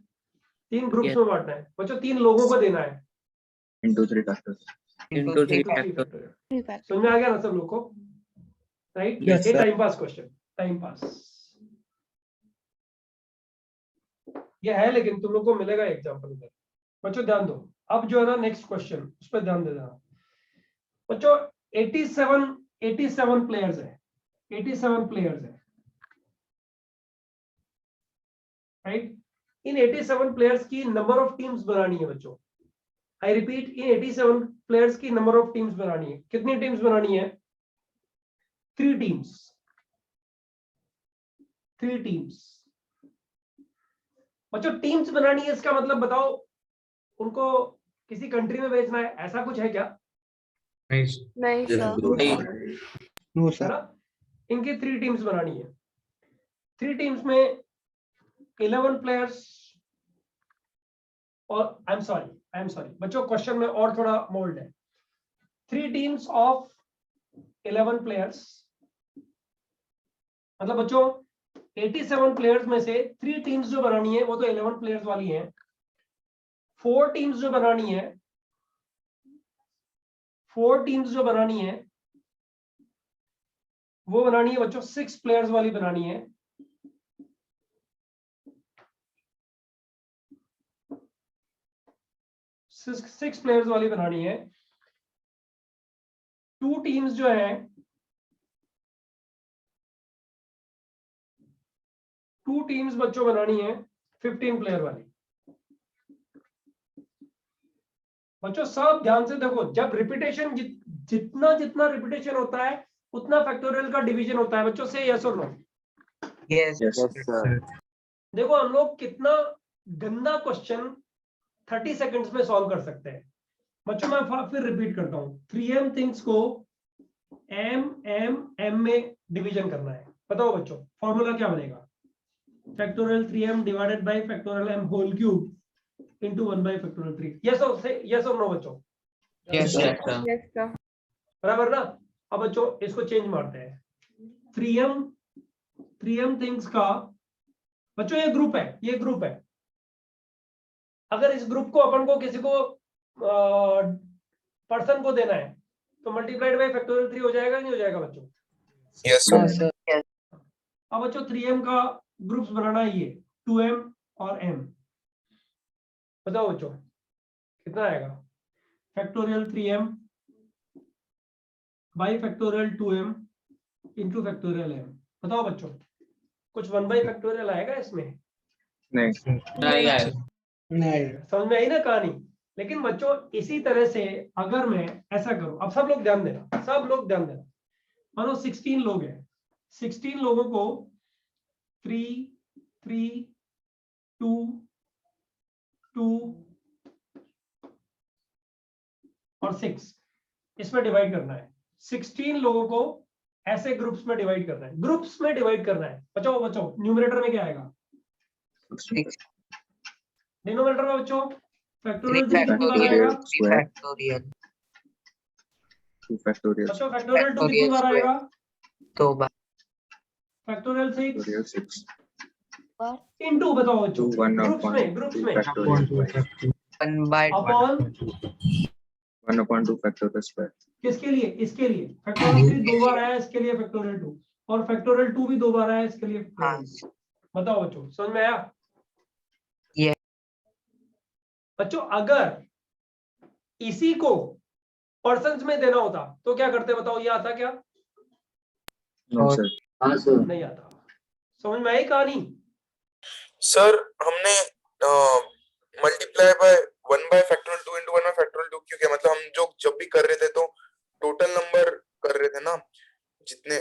Speaker 1: 3 groups में बांटना है बच्चों, 3 लोगों को देना है
Speaker 4: into 3 factors.
Speaker 5: into 3
Speaker 1: into 3
Speaker 5: factor.
Speaker 1: factorial.
Speaker 3: Three factor.
Speaker 1: समझ में आ गया ना सब लोग को? राइट,
Speaker 5: Yes,
Speaker 1: ये
Speaker 5: sir.
Speaker 1: Time pass question, time pass ये है, लेकिन तुम लोग को मिलेगा एग्जांपल में। बच्चों ध्यान दो, अब जो है ना नेक्स्ट क्वेश्चन, उस पर ध्यान दे देना बच्चों। 87 प्लेयर्स है, 87 प्लेयर्स है, राइट। इन 87 प्लेयर्स की नंबर ऑफ टीम्स बनानी है बच्चों। आई रिपीट, इन 87 प्लेयर्स की नंबर ऑफ टीम्स बनानी है। कितनी टीम्स बनानी है? 3 टीम्स, 3 टीम्स बच्चों। टीम्स बनानी है, इसका मतलब बताओ उनको किसी कंट्री में भेजना है, ऐसा कुछ है क्या?
Speaker 8: नहीं
Speaker 5: Just
Speaker 8: सर।
Speaker 5: group.
Speaker 2: No,
Speaker 1: है
Speaker 2: sir.
Speaker 1: ना? इनकी 3 टीम्स बनानी है। 3 टीम्स में 11 प्लेयर्स, और आई एम सॉरी बच्चों, क्वेश्चन में और थोड़ा मोल्ड है। 3 टीम्स ऑफ 11 प्लेयर्स, मतलब बच्चों 87 प्लेयर्स में से 3 टीम्स जो बनानी है वो तो 11 प्लेयर्स वाली हैं। 4 टीम्स जो बनानी है, 4 टीम्स जो बनानी है वो बनानी है बच्चों 6 प्लेयर्स वाली बनानी है। सिक्स प्लेयर्स वाली बनानी है। 2 टीम्स जो है, 2 टीम्स बच्चों बनानी है 15 प्लेयर वाली। बच्चों सब ध्यान से देखो, जब रिपीटेशन जितना जितना रिपीटेशन होता है उतना फैक्टोरियल का डिवीजन होता है बच्चों। से यस और नो?
Speaker 2: Yes.
Speaker 4: Yes.
Speaker 1: देखो हम लोग कितना गंदा क्वेश्चन 30 सेकंड्स में सॉल्व कर सकते हैं बच्चों। मैं फिर रिपीट करता हूं, 3m थिंग्स को m में डिवीजन करना है। बताओ बच्चों फॉर्मूला क्या बनेगा? Factorial 3m divided by factorial m whole cube into 1 by factorial 3। yes or no बच्चों?
Speaker 2: Yes, sir.
Speaker 8: Yes sir.
Speaker 1: बराबर ना? अब बच्चों इसको चेंज मारते हैं। 3m थिंग्स का बच्चों ये ग्रुप है, ये ग्रुप है। अगर इस ग्रुप को अपन को किसी को पर्सन को देना है तो मल्टीप्लाइड बाय फैक्टोरियल 3 हो जाएगा, नहीं हो जाएगा बच्चों?
Speaker 6: Yes,
Speaker 2: No,
Speaker 6: sir.
Speaker 2: sir.
Speaker 1: अब बच्चों 3m का ग्रुप्स बनाना है, ये 2m और m। बताओ बच्चों कितना आएगा? Factorial 3m by factorial 2m into factorial m। बताओ बच्चों कुछ 1 बाई फैक्टोरियल आएगा इसमें?
Speaker 4: नहीं।
Speaker 2: नहीं.
Speaker 1: समझ में आई ना कहानी? लेकिन बच्चों इसी तरह से अगर मैं ऐसा करूं, अब सब लोग ध्यान देना, सब लोग ध्यान देना। मानो 16 लोग हैं, 16 लोगों को 3 3 2 2 और 6 इसमें डिवाइड करना है। 16 लोगों को ऐसे ग्रुप्स में डिवाइड करना है, ग्रुप्स में डिवाइड करना है। बच्चों बच्चों न्यूमरेटर में क्या आएगा? डिनोमिनेटर में बच्चों फैक्टोरियल 3 कितनी बार आएगा?
Speaker 2: Factorial.
Speaker 4: 2 factorial.
Speaker 1: बच्चों फैक्टोरियल 2 कितनी बार आएगा?
Speaker 2: 2 बार.
Speaker 1: Factorial 6
Speaker 4: Factorial 6.
Speaker 1: इनटू, बताओ बच्चों
Speaker 4: 2 1
Speaker 1: ग्रुप्स
Speaker 4: upon
Speaker 1: में, ग्रुप्स
Speaker 4: 2
Speaker 1: में
Speaker 4: factorial.
Speaker 2: 1 by 1.
Speaker 1: Upon
Speaker 4: 1 upon 2 factorial square.
Speaker 1: किसके लिए? इसके लिए फैक्टोरियल 3 2 बार आया, इसके लिए फैक्टोरियल 2, और फैक्टोरियल 2 भी 2 बार आया, इसके लिए
Speaker 2: हाँ.
Speaker 1: factorial 2। बताओ बच्चों समझ में आया?
Speaker 2: Yes.
Speaker 1: बच्चों अगर इसी को पर्सन्स में देना होता तो क्या करते? बताओ ये आता क्या?
Speaker 4: No, sir.
Speaker 1: नहीं आता। समझ में आई कहानी?
Speaker 6: सर हमने multiply by 1 by factorial 2 into 1 by factorial 2 क्यों किया? मतलब हम जो जब भी कर रहे थे तो टोटल नंबर कर रहे थे ना, जितने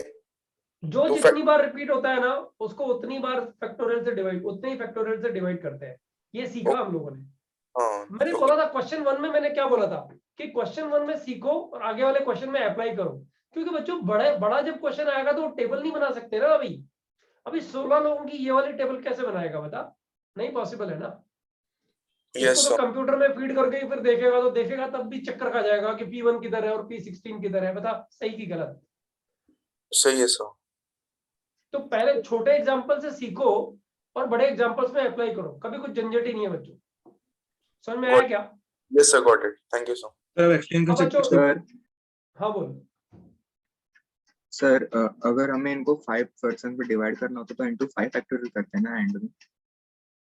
Speaker 1: जो
Speaker 6: तो
Speaker 1: जितनी बार रिपीट होता है ना उसको उतनी बार फैक्टोरियल से डिवाइड, उतने ही फैक्टोरियल से डिवाइड करते हैं। ये सीखा हम लोगों ने।
Speaker 6: हाँ,
Speaker 1: मैंने बोला था क्वेश्चन 1 में, मैंने क्या बोला था कि क्वेश्चन 1 में सीखो और आगे वाले क्वेश्चन में अप्लाई करो। क्योंकि बच्चों बड़ा जब क्वेश्चन आएगा तो टेबल नहीं बना सकते ना। अभी 16 लोगों की ये वाली टेबल कैसे बनाएगा? बता, नहीं पॉसिबल है ना।
Speaker 6: यस
Speaker 1: इसको तो
Speaker 6: सर,
Speaker 1: कंप्यूटर में फीड करके ही फिर देखेगा तो देखेगा तब भी चक्कर खा जाएगा कि P1 किधर है और P16 किधर है। बता सही की गलत?
Speaker 6: सही है सर।
Speaker 1: तो पहले छोटे एग्जांपल से सीखो और बड़े एग्जांपल्स में अप्लाई करो, कभी कुछ झंझट ही नहीं है बच्चों। समझ में आया क्या?
Speaker 6: Yes sir, got it. Thank you sir.
Speaker 9: Sir explain कर
Speaker 1: अब
Speaker 9: सकते
Speaker 1: बच्चों,
Speaker 9: हैं?
Speaker 4: सर
Speaker 1: हाँ बोल।
Speaker 4: सर अगर हमें इनको 5% पे डिवाइड करना होता तो इनटू 5 फैक्टोरियल करते हैं ना एंड में।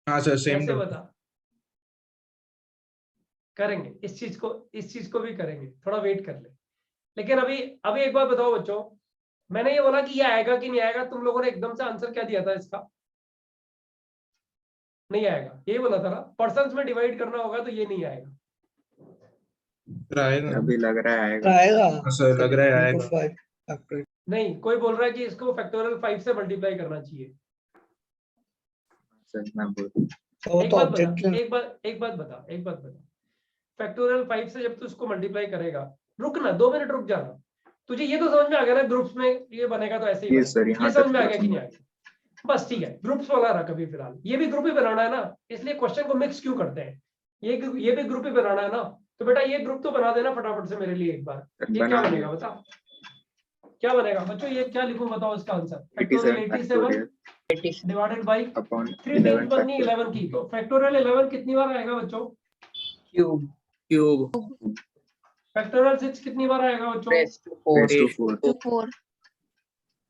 Speaker 9: हाँ सर सेम
Speaker 1: कैसे बता? करेंगे इस चीज को भी करेंगे, थोड़ा वेट कर ले। लेकिन अभी एक बार बताओ बच्चों, मैंने ये बोला कि ये आएगा कि नहीं आएगा, तुम लोगों ने एकदम से आंसर क्या दिया था इसका? नहीं आएगा, यही बोला था ना, पर्सन्स में डिवाइड करना होगा तो ये नहीं आएगा।
Speaker 9: आएगा
Speaker 4: अभी लग रहा है आएगा।
Speaker 2: आएगा
Speaker 9: सर लग रहा है आएगा।
Speaker 1: नहीं, कोई बोल रहा है कि इसको फैक्टोरियल 5 से मल्टीप्लाई करना चाहिए।
Speaker 4: सर मैं बोल
Speaker 1: एक बात बता, फैक्टोरियल 5 से जब तू इसको मल्टीप्लाई करेगा, रुक ना 2 मिनट रुक जाना, तुझे ये तो समझ में आ गया ना ग्रुप्स में ये बनेगा तो ऐसे ही
Speaker 4: Yes, sir,
Speaker 1: बनेगा।
Speaker 4: यहाँ
Speaker 1: ये समझ
Speaker 4: तक
Speaker 1: में आ
Speaker 4: तो
Speaker 1: गया कि नहीं
Speaker 4: समझ।
Speaker 1: आ गया? बस ठीक है, ग्रुप्स वाला रहा कभी फिलहाल, ये भी ग्रुप ही बनाना है ना, इसलिए क्वेश्चन को मिक्स क्यों करते हैं? ये भी ग्रुप ही बनाना है ना, तो बेटा ये ग्रुप तो बना देना फटाफट से मेरे लिए एक बार। ये क्या बनेगा बता, क्या बनेगा बच्चों? ये क्या लिखूं बताओ इसका answer? Factorial 87 divided by
Speaker 4: upon
Speaker 1: 3 teams बननी 11 की, तो फैक्टोरियल 11 कितनी बार आएगा बच्चों?
Speaker 2: क्यूब
Speaker 1: फैक्टोरियल 6 कितनी बार आएगा बच्चों?
Speaker 4: रेज़ टू 4
Speaker 3: 4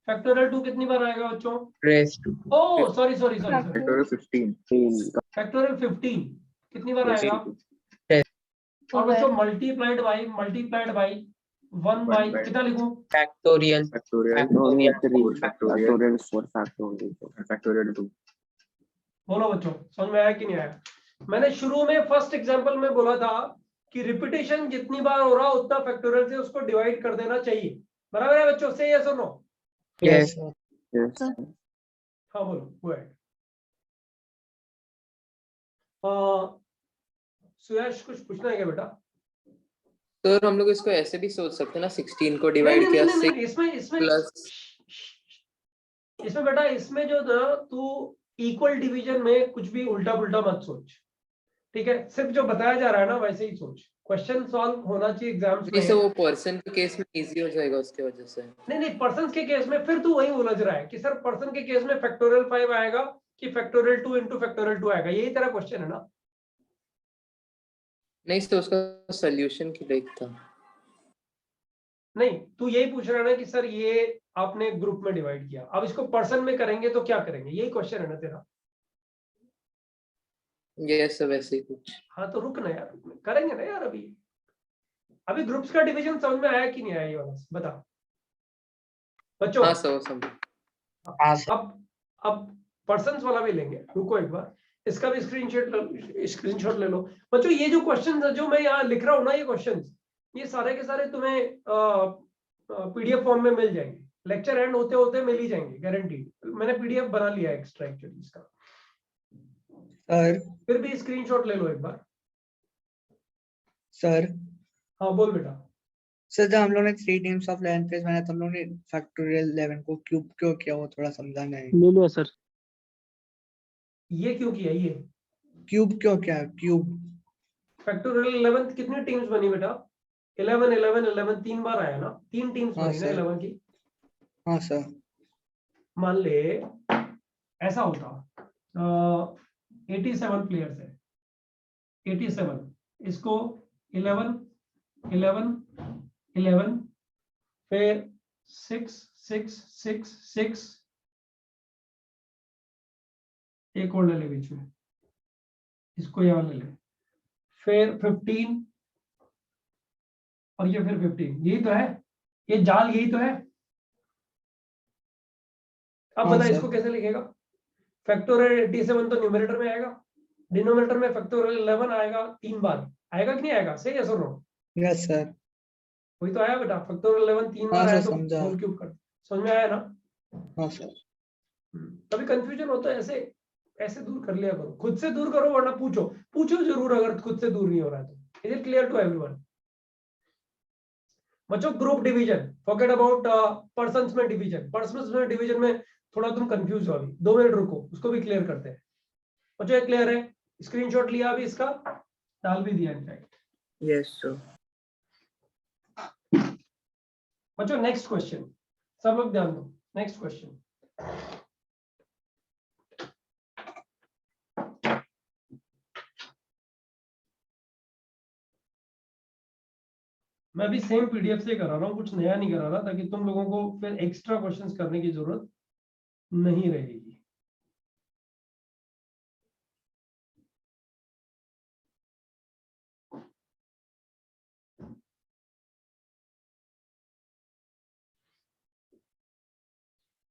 Speaker 1: फैक्टोरियल 2 कितनी बार आएगा बच्चों? ओह सॉरी
Speaker 4: फैक्टोरियल 15
Speaker 1: फैक्टोरियल 15 कितनी बार
Speaker 4: रेज़
Speaker 1: आएगा?
Speaker 4: टू
Speaker 1: और बच्चों मल्टीप्लाइड बाय 1 बाय कितना लिखूं?
Speaker 2: Factorial
Speaker 4: factorial 4 factorial 2।
Speaker 1: बोलो बच्चों, समझ में आया कि नहीं आया? मैंने शुरू में फर्स्ट एग्जांपल में बोला था कि रिपीटेशन जितनी बार हो रहा उतना फैक्टोरियल से उसको डिवाइड कर देना चाहिए। बराबर है बच्चों? से यस और नो?
Speaker 2: यस
Speaker 1: हाँ बोलो, गो अहेड। सुयश कुछ पूछना है क्या बेटा?
Speaker 10: सर हम लोग इसको ऐसे भी सोच सकते हैं ना, 16 को
Speaker 1: नहीं
Speaker 10: डिवाइड किया
Speaker 1: नहीं,
Speaker 10: 6 प्लस
Speaker 1: इसमें बेटा, इसमें जो ना तू इक्वल डिवीजन में कुछ भी उल्टा पुल्टा मत सोच, ठीक है? सिर्फ जो बताया जा रहा है ना वैसे ही सोच। क्वेश्चन सॉल्व होना चाहिए एग्जाम्स में।
Speaker 10: नहीं सर वो पर्सन के केस में इजी हो जाएगा उसके वजह से।
Speaker 1: नहीं पर्सन के केस में फिर तू वही उलझ रहा है कि सर पर्सन के केस में फैक्टोरियल 5 आएगा कि फैक्टोरियल 2 इंटू फैक्टोरियल 2 आएगा, यही तेरा क्वेश्चन है ना?
Speaker 10: नहीं सर उसका सोल्यूशन की लाइक था।
Speaker 1: नहीं, तू यही पूछ रहा है ना कि सर ये आपने ग्रुप में डिवाइड किया, अब इसको पर्सन में करेंगे तो क्या करेंगे, यही क्वेश्चन है ना तेरा?
Speaker 10: यस सर वैसे ही कुछ।
Speaker 1: हाँ तो रुक ना यार, करेंगे ना यार। अभी ग्रुप्स का डिवीजन समझ में आया कि नहीं आया ये वाला बता बच्चों?
Speaker 10: हाँ सर समझ।
Speaker 1: अब पर्सन्स वाला भी लेंगे, रुको एक बार, इसका भी स्क्रीनशॉट ले लो बच्चों। ये जो क्वेश्चन जो मैं यहाँ लिख रहा हूँ ना, ये क्वेश्चंस ये सारे के सारे तुम्हें पीडीएफ फॉर्म में मिल जाएंगे, लेक्चर एंड होते होते मिल ही जाएंगे गारंटीड। मैंने पीडीएफ बना लिया है एक्स्ट्रा एक्चुअली इसका।
Speaker 2: सर
Speaker 1: फिर भी स्क्रीनशॉट ले लो एक बार।
Speaker 2: सर
Speaker 1: हाँ बोल बेटा।
Speaker 2: सर जब हम लोग ने 3 टीम्स ऑफ 11 पेज बनाया तो हम लोग ने फैक्टोरियल 11 को क्यूब क्यों किया, वो थोड़ा समझाना है।
Speaker 7: ले लिया सर।
Speaker 1: ये क्यों किया? ये
Speaker 2: क्यूब क्यों किया? क्यूब
Speaker 1: फैक्टोरियल 11 कितनी टीम्स बनी बेटा? 11 11 11 3 बार आया ना, 3 टीम्स
Speaker 2: हाँ
Speaker 1: बनी ना
Speaker 2: सर।
Speaker 1: 11 की।
Speaker 2: हाँ सर।
Speaker 1: मान ले ऐसा होता 87 प्लेयर्स है, 87 इसको 11 11 11 फिर 6 6 6 6 एक और ले ले बीच में, इसको यहाँ ले ले, फिर 15 और ये फिर 15, यही तो है ये जाल, यही तो है। अब
Speaker 2: हाँ
Speaker 1: बता
Speaker 2: सर।
Speaker 1: इसको कैसे लिखेगा? फैक्टोरियल 87 तो न्यूमरेटर में आएगा, डिनोमिनेटर में फैक्टोरियल 11 आएगा 3 बार, आएगा कि नहीं आएगा? सही है सर? नो?
Speaker 2: Yes sir.
Speaker 1: वही तो आया बेटा, फैक्टोरियल 11 3
Speaker 2: हाँ
Speaker 1: बार आया
Speaker 2: सर,
Speaker 1: तो
Speaker 2: समझा।
Speaker 1: होल क्यूब कर, समझ में आया ना?
Speaker 2: हाँ सर।
Speaker 1: कभी कंफ्यूजन हो तो ऐसे दूर कर लिया करो, खुद से दूर करो, वरना पूछो जरूर अगर खुद से दूर नहीं हो रहा है तो। Is it clear to everyone? बच्चों group division forget about persons में डिवीजन। पर्सन्स में डिवीजन में थोड़ा तुम कंफ्यूज हो, अभी 2 मिनट रुको, उसको भी क्लियर करते हैं। बच्चों क्लियर है? स्क्रीनशॉट लिया अभी इसका, डाल भी दिया इनफैक्ट।
Speaker 2: Yes sir.
Speaker 1: बच्चों नेक्स्ट क्वेश्चन, सब लोग ध्यान दो, नेक्स्ट क्वेश्चन। मैं भी सेम पीडीएफ से करा रहा हूँ, कुछ नया नहीं करा रहा, ताकि तुम लोगों को फिर एक्स्ट्रा क्वेश्चंस करने की जरूरत नहीं रहेगी।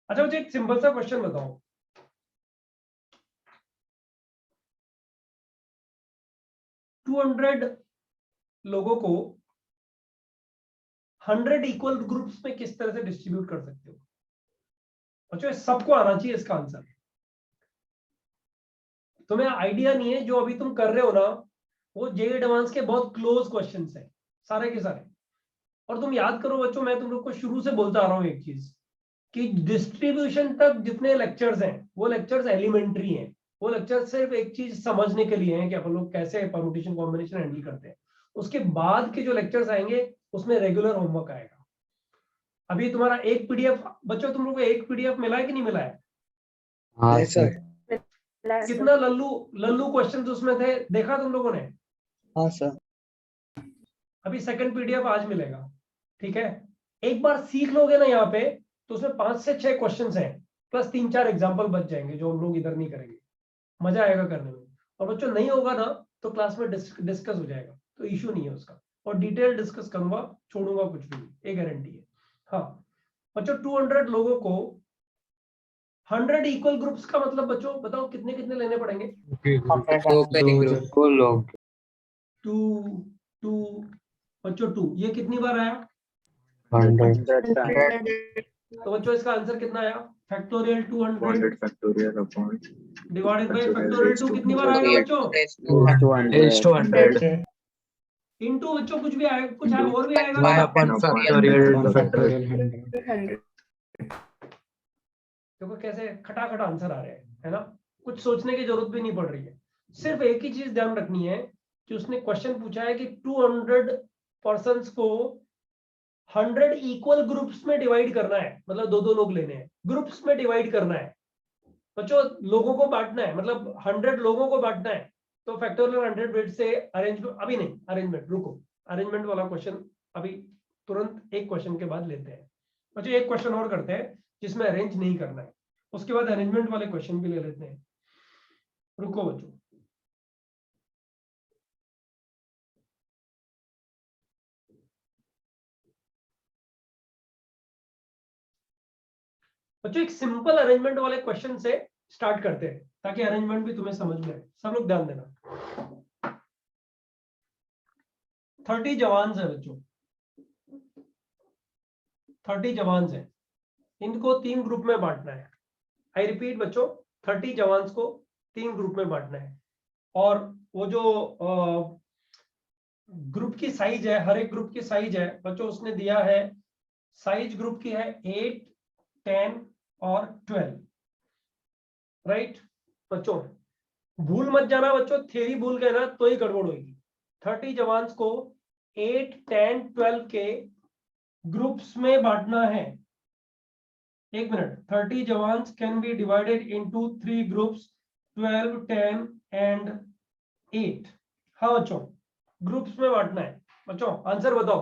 Speaker 1: अच्छा मुझे एक सिंपल सा क्वेश्चन बताओ, टू 200 लोगों को 100 इक्वल ग्रुप्स में किस तरह से डिस्ट्रीब्यूट कर सकते हो? अच्छा सबको आना चाहिए इसका आंसर। तुम्हें आइडिया नहीं है, जो अभी तुम कर रहे हो ना, वो जेईई एडवांस के बहुत क्लोज क्वेश्चंस हैं सारे के सारे। और तुम याद करो बच्चों, मैं तुम लोग को शुरू से बोलता आ रहा हूं एक चीज, कि डिस्ट्रीब्यूशन तक जितने लेक्चर्स हैं वो लेक्चर्स एलिमेंट्री हैं। वो लेक्चर सिर्फ एक चीज समझने के लिए हैं कि अपन लोग कैसे परमुटेशन कॉम्बिनेशन हैंडल करते हैं। उसके बाद के जो लेक्चर्स आएंगे उसमें रेगुलर होमवर्क आएगा। अभी तुम्हारा एक पीडीएफ बच्चों, तुम लोग को एक पीडीएफ मिला है कि नहीं मिला है?
Speaker 7: हाँ सर।
Speaker 1: कितना लल्लू लल्लू क्वेश्चन उसमें थे, देखा तुम लोगों ने?
Speaker 10: हाँ सर।
Speaker 1: अभी सेकंड पीडीएफ आज मिलेगा, ठीक है? एक बार सीख लोगे ना यहाँ पे, तो उसमें 5 से 6 क्वेश्चंस हैं, प्लस 3-4 एग्जांपल बच जाएंगे जो हम लोग इधर नहीं करेंगे। मजा आएगा करने में। और बच्चों नहीं होगा ना तो क्लास में डिस्कस हो जाएगा, तो इश्यू नहीं है उसका। और डिटेल डिस्कस करूंगा, छोड़ूंगा कुछ भी नहीं, ये गारंटी है। हाँ बच्चों, 200 लोगों को 100 इक्वल ग्रुप्स का मतलब बच्चों बताओ कितने कितने लेने पड़ेंगे?
Speaker 7: दो लोग।
Speaker 1: 2 2 बच्चों 2, ये कितनी बार आया?
Speaker 7: 100
Speaker 1: तो बच्चों इसका आंसर कितना आया? Factorial 200
Speaker 4: factorial upon
Speaker 1: divided by factorial 2 कितनी बार आएगा बच्चों?
Speaker 7: 200
Speaker 1: इनटू बच्चों कुछ भी आएगा, कुछ और भी आएगा?
Speaker 7: 1 upon factorial
Speaker 1: देखो कैसे खटाखट आंसर आ रहे हैं, है ना? कुछ सोचने की जरूरत भी नहीं पड़ रही है। सिर्फ एक ही चीज ध्यान रखनी है कि उसने क्वेश्चन पूछा है कि 200 पर्सन्स को 100 इक्वल ग्रुप्स में डिवाइड करना है, मतलब 2-2 लोग लेने हैं, ग्रुप्स में डिवाइड करना है बच्चों, लोगों को बांटना है, मतलब 100 लोगों को बांटना है। तो फैक्टोरियल 100 बिट से अरेंजमेंट अभी नहीं, अरेंजमेंट रुको, अरेंजमेंट वाला क्वेश्चन अभी तुरंत एक क्वेश्चन के बाद लेते हैं बच्चों। एक क्वेश्चन और करते हैं जिसमें अरेंज नहीं करना है, उसके बाद अरेंजमेंट वाले क्वेश्चन भी ले लेते हैं। रुको बच्चों, बच्चों एक सिंपल अरेंजमेंट वाले क्वेश्चन से स्टार्ट करते हैं ताकि अरेंजमेंट भी तुम्हें समझ में आए। सब लोग ध्यान देना। 30 जवान्स है बच्चों, 30 जवान्स है, इनको 3 ग्रुप में बांटना है। आई रिपीट बच्चों, 30 जवान्स को 3 ग्रुप में बांटना है। और वो जो ग्रुप की साइज है, हर एक ग्रुप की साइज है बच्चों, उसने दिया है, साइज ग्रुप की है 8, 10 और 12, राइट? बच्चों भूल मत जाना बच्चों, थ्योरी भूल गए ना तो ही गड़बड़ होगी। 30 जवान्स को 8, 10, 12 के ग्रुप्स में बांटना है। एक minute, 30 jawans can be divided into 3 groups, 12, 10 and 8। हाँ बच्चों, ग्रुप्स में बांटना है। बच्चों आंसर बताओ।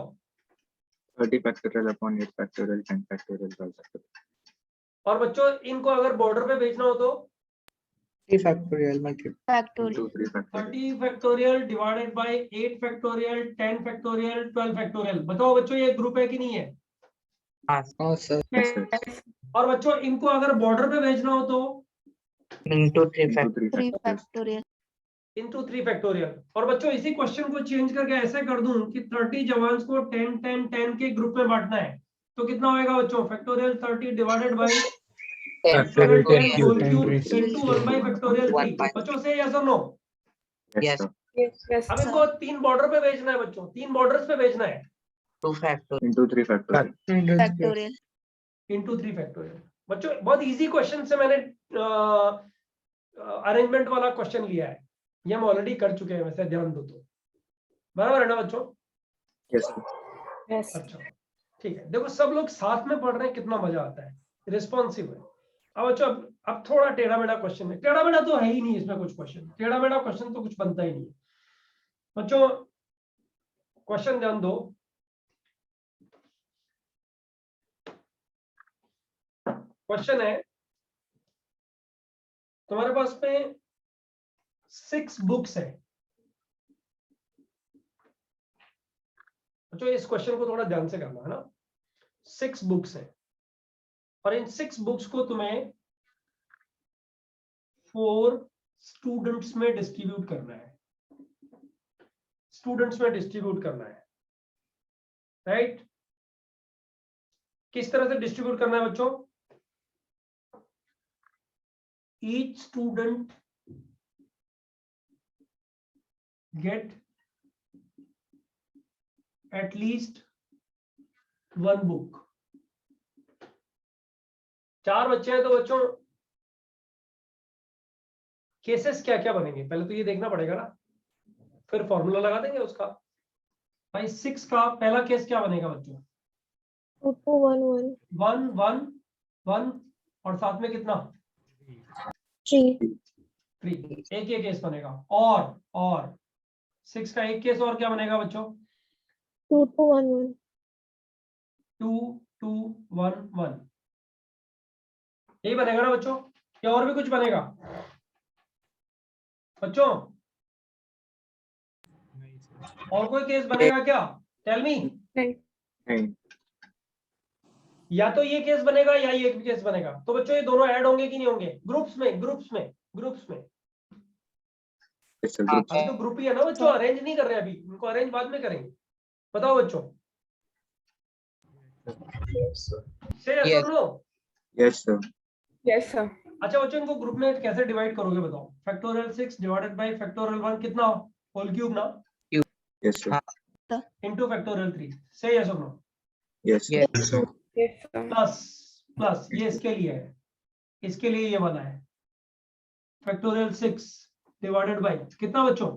Speaker 4: 30 factorial upon 8 factorial 10 factorial 12 factorial.
Speaker 1: और बच्चों इनको अगर बॉर्डर पे भेजना हो तो
Speaker 10: 3 factorial
Speaker 3: factorial
Speaker 1: 30 factorial divided by 8 factorial 10 factorial 12 factorial. बताओ बच्चों ये ग्रुप है कि नहीं है?
Speaker 10: हाँ सर।
Speaker 1: और बच्चों इनको अगर बॉर्डर पे भेजना हो तो
Speaker 10: इनटू 3
Speaker 3: 3 फैक्टोरियल
Speaker 1: इनटू 3 फैक्टोरियल। और बच्चों इसी क्वेश्चन को चेंज करके ऐसे कर दूं कि 30 जवान्स को 10 10 10 के ग्रुप में बांटना है, तो कितना होएगा बच्चों? Factorial 30 divided by factorial 10 whole cube into 1 by factorial 3। बच्चों से यस और नो?
Speaker 10: यस
Speaker 1: अब इनको 3 बॉर्डर पे भेजना है बच्चों, 3 बॉर्डर्स पे भेजना है।
Speaker 10: 2 factorial
Speaker 4: into 3 factorial
Speaker 3: factorial
Speaker 1: into 3 factorial. बच्चों बहुत इजी क्वेश्चन से मैंने अरेंजमेंट वाला क्वेश्चन लिया है, ये हम ऑलरेडी कर चुके हैं वैसे, ध्यान दो तो। बराबर है ना बच्चों?
Speaker 4: यस
Speaker 1: अच्छा ठीक है, देखो सब लोग साथ में पढ़ रहे हैं, कितना मजा आता है, रिस्पॉन्सिव है। अब बच्चों अब थोड़ा टेढ़ा मेढ़ा क्वेश्चन है, टेढ़ा मेढ़ा तो है ही नहीं इसमें कुछ क्वेश्चन, टेढ़ा मेढ़ा क्वेश्चन तो कुछ बनता ही नहीं है। बच्चों क्वेश्चन ध्यान दो, क्वेश्चन है तुम्हारे पास में 6 बुक्स है। तो इस क्वेश्चन को थोड़ा ध्यान से करना है ना। 6 बुक्स है और इन 6 बुक्स को तुम्हें 4 स्टूडेंट्स में डिस्ट्रीब्यूट करना है। स्टूडेंट्स में डिस्ट्रीब्यूट करना है, राइट? किस तरह से डिस्ट्रीब्यूट करना है बच्चों? Each student gate at least 1 book. 4 बच्चे हैं तो बच्चों केसेस क्या क्या बनेंगे पहले तो ये देखना पड़ेगा ना, फिर फॉर्मूला लगा देंगे उसका। भाई 6 का पहला केस क्या बनेगा बच्चों? 1 1 1 और साथ में कितना? 3। एक ये केस बनेगा। और 6 का एक केस और क्या बनेगा बच्चों?
Speaker 8: 2 2 1 1
Speaker 1: 2 2 1 1। यही बनेगा ना बच्चों? या और भी कुछ बनेगा बच्चों? और कोई केस बनेगा क्या? Tell me.
Speaker 4: नहीं।
Speaker 1: या तो ये केस बनेगा या ये केस बनेगा। तो बच्चों ये दोनों ऐड होंगे कि नहीं होंगे? ग्रुप्स में।
Speaker 4: Yes, sir, group.
Speaker 1: अभी तो ग्रुप ही है ना बच्चों, अरेंज नहीं कर रहे अभी, इनको अरेंज बाद में करेंगे। बताओ बच्चों। से yes or no?
Speaker 4: Yes, sir.
Speaker 10: Yes sir.
Speaker 1: अच्छा बच्चों इनको ग्रुप में कैसे डिवाइड करोगे बताओ? फैक्टोरियल 6 डिवाइडेड बाय फैक्टोरियल 1 कितना? होल क्यूब ना?
Speaker 4: Yes, sir.
Speaker 1: Into factorial 3। से yes or no?
Speaker 4: Yes, sir.
Speaker 10: Yes sir.
Speaker 1: Plus ये इसके लिए है, इसके लिए ये वाला है। फैक्टोरियल 6 डिवाइडेड बाय कितना बच्चों?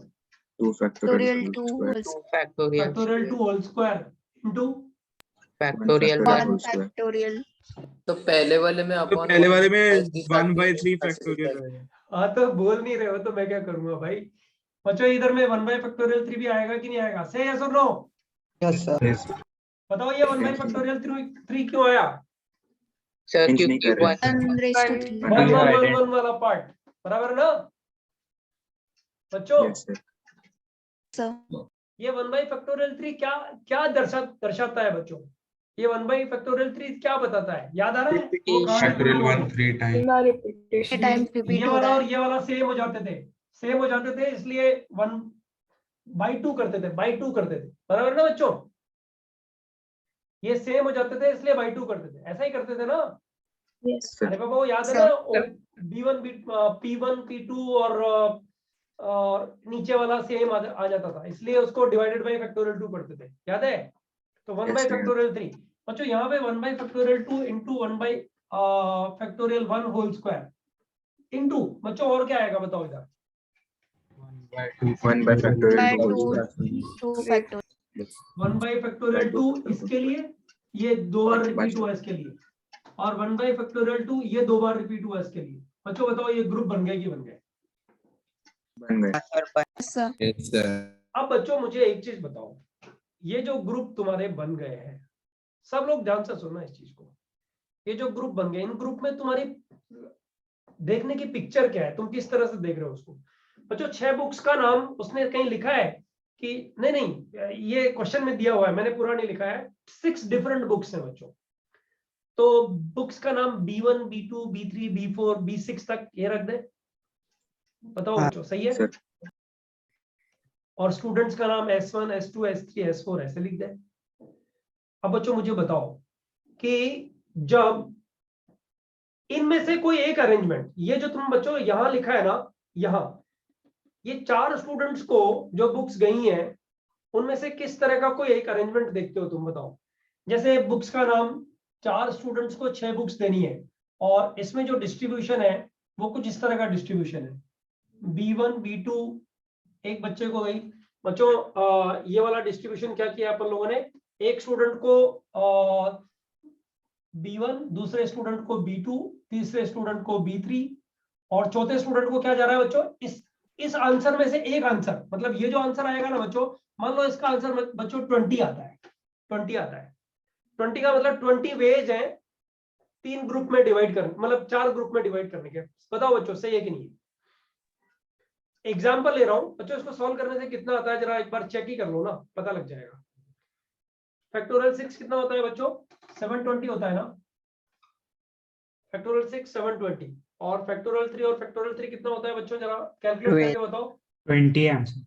Speaker 4: 2 factorial
Speaker 3: Factorial 2
Speaker 4: square.
Speaker 3: whole
Speaker 1: factorial 2 whole square into
Speaker 10: factorial
Speaker 4: 1
Speaker 3: 1
Speaker 4: whole square.
Speaker 3: factorial।
Speaker 10: तो पहले वाले में
Speaker 9: तो पहले वाले में 1/3 फैक्टोरियल है।
Speaker 1: हाँ तो बोल नहीं रहे हो तो मैं क्या करूंगा भाई? बच्चों इधर में 1 बाय फैक्टोरियल 3 भी आएगा कि नहीं आएगा? से यस और नो?
Speaker 9: Yes sir.
Speaker 4: Yes.
Speaker 1: बताओ ये 1 बाय फैक्टोरियल 3 क्यों आया?
Speaker 10: सर
Speaker 4: Change नहीं
Speaker 10: क्योंकि
Speaker 4: कर रहे।
Speaker 3: 1 raised to 3।
Speaker 1: 1 1 1 1 वाला पार्ट बराबर ना बच्चों?
Speaker 4: Yes, sir.
Speaker 3: सर
Speaker 1: ये 1 बाय फैक्टोरियल 3 क्या क्या दर्शाता है बच्चों? ये 1 बाय फैक्टोरियल 3 क्या बताता है? याद आ रहा है? वो कहाँ है?
Speaker 9: Factorial 1 3 time.
Speaker 3: ये टाइम्स रिपीट
Speaker 1: ये
Speaker 3: हो
Speaker 1: वाला
Speaker 3: रहा
Speaker 1: और
Speaker 3: है।
Speaker 1: ये वाला सेम हो जाते थे इसलिए 1/2 करते थे, बाई 2 करते थे, बराबर ना बच्चों? ये सेम हो जाते थे इसलिए बाई 2 करते थे, ऐसा ही करते थे ना?
Speaker 8: Yes.
Speaker 1: अरे बाबा वो याद है ना? B1 P1 P2 और नीचे वाला सेम आ जाता था, इसलिए उसको डिवाइडेड बाय फैक्टोरियल 2 करते थे, याद है? तो 1 बाय
Speaker 4: Yes, sir.
Speaker 1: फैक्टोरियल 3 बच्चों यहाँ पे 1 by factorial 2 into 1 by factorial 1 whole square into बच्चों और क्या आएगा बताओ इधर?
Speaker 4: 1 by factorial
Speaker 3: By
Speaker 4: 2 whole
Speaker 3: 2
Speaker 4: square.
Speaker 3: 2 factorial।
Speaker 1: 1 by factorial 2 इसके लिए, ये 2 बार रिपीट हुआ इसके लिए, और 1 बाय फैक्टोरियल 2 ये 2 बार रिपीट हुआ इसके लिए। बच्चों बताओ ये ग्रुप बन गए कि बन गए?
Speaker 4: बन गए।
Speaker 3: सर
Speaker 1: अब बच्चों मुझे एक चीज बताओ, ये जो ग्रुप तुम्हारे बन गए हैं, सब लोग ध्यान से सुनना इस चीज को। ये जो ग्रुप बन गए, इन ग्रुप में तुम्हारी देखने की पिक्चर क्या है? तुम किस तरह से देख रहे हो उसको? बच्चों 6 बुक्स का नाम उसने कहीं लिखा है कि नहीं, ये क्वेश्चन में दिया हुआ है, मैंने पूरा नहीं लिखा है। 6 डिफरेंट बुक्स हैं बच्चों। तो बुक्स का नाम B1 B2 B3 B4 B6 तक ये रख दे। बताओ बच्चों सही है?
Speaker 4: Sir.
Speaker 1: और स्टूडेंट्स का नाम S1 S2 S3 S4 ऐसे लिख दे। अब बच्चों मुझे बताओ कि जब इनमें से कोई एक अरेंजमेंट, ये जो तुम बच्चों यहां लिखा है ना, यहां ये 4 स्टूडेंट्स को जो बुक्स गई हैं उनमें से किस तरह का कोई एक अरेंजमेंट देखते हो तुम? बताओ। जैसे बुक्स का नाम 4 स्टूडेंट्स को 6 बुक्स देनी है और इसमें जो डिस्ट्रीब्यूशन है वो कुछ इस तरह का डिस्ट्रीब्यूशन है। B1 B2 एक बच्चे को गई। बच्चों ये वाला डिस्ट्रीब्यूशन क्या किया अपन लोगों ने? एक स्टूडेंट को B1, दूसरे स्टूडेंट को B2, तीसरे स्टूडेंट को B3 और चौथे स्टूडेंट को क्या जा रहा है बच्चों? इस आंसर में से एक आंसर, मतलब ये जो आंसर आएगा ना बच्चों, मान लो इसका आंसर बच्चों 20 आता है। 20 आता है। 20 का मतलब 20 वेज है 3 ग्रुप में डिवाइड करने, मतलब 4 ग्रुप में डिवाइड करने के। बताओ बच्चों सही है कि नहीं? एग्जाम्पल ले रहा हूं बच्चों, इसको सॉल्व करने से कितना आता है जरा एक बार चेक ही कर लो ना, पता लग जाएगा। फैक्टोरियल 6 कितना होता है बच्चों? 720 होता है ना। फैक्टोरियल 6 720 और फैक्टोरियल 3 और फैक्टोरियल 3 कितना होता है बच्चों, जरा कैलकुलेट करके बताओ।
Speaker 9: 20 आंसर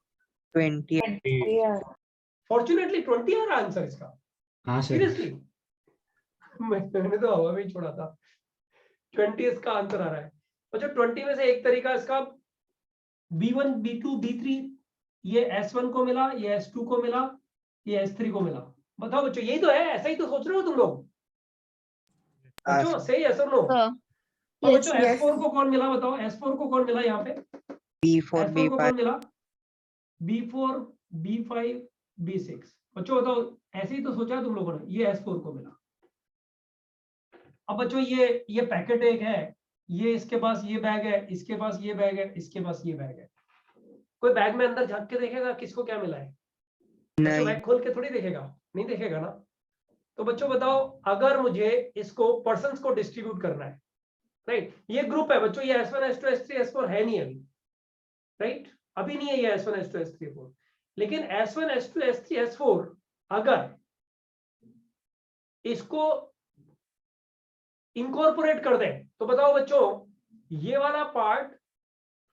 Speaker 8: 20
Speaker 1: फॉर्चुनेटली 20 आ रहा आंसर इसका।
Speaker 9: हाँ सर
Speaker 1: सीरियसली मैंने तो हवा में ही छोड़ा था। 20 इसका आंसर आ रहा है बच्चों। 20 में से एक तरीका इसका B1 B2 B3, ये S1 को मिला, ये S2 को मिला, ये S3 को मिला। बताओ बच्चों यही तो है, ऐसा ही तो सोच रहे हो तुम लोग बच्चों, सही है सर नो? और बच्चों S4 को कौन मिला बताओ, S4 को कौन मिला यहाँ पे?
Speaker 11: B4
Speaker 1: S4 को
Speaker 11: B5
Speaker 1: कौन मिला? B4 B5 B6। बच्चों बताओ ऐसे ही तो सोचा तुम लोगों ने, ये S4 को मिला। अब बच्चों ये पैकेट एक है, ये इसके पास ये बैग है, इसके पास ये बैग है, इसके पास ये बैग है। कोई बैग में अंदर झांक के देखेगा किसको क्या मिला है? बच्चों बैग खोल के थोड़ी देखेगा, नहीं देखेगा ना। तो बच्चों बताओ अगर मुझे इसको पर्सन्स को डिस्ट्रीब्यूट करना है, राइट? ये ग्रुप है बच्चों, ये S1 S2 S3 S4 है नहीं अभी, राइट? अभी नहीं है ये S1 S2 S3 S4, लेकिन S1 S2 S3 S4 अगर इसको इनकॉर्पोरेट कर दें तो बताओ बच्चों ये वाला पार्ट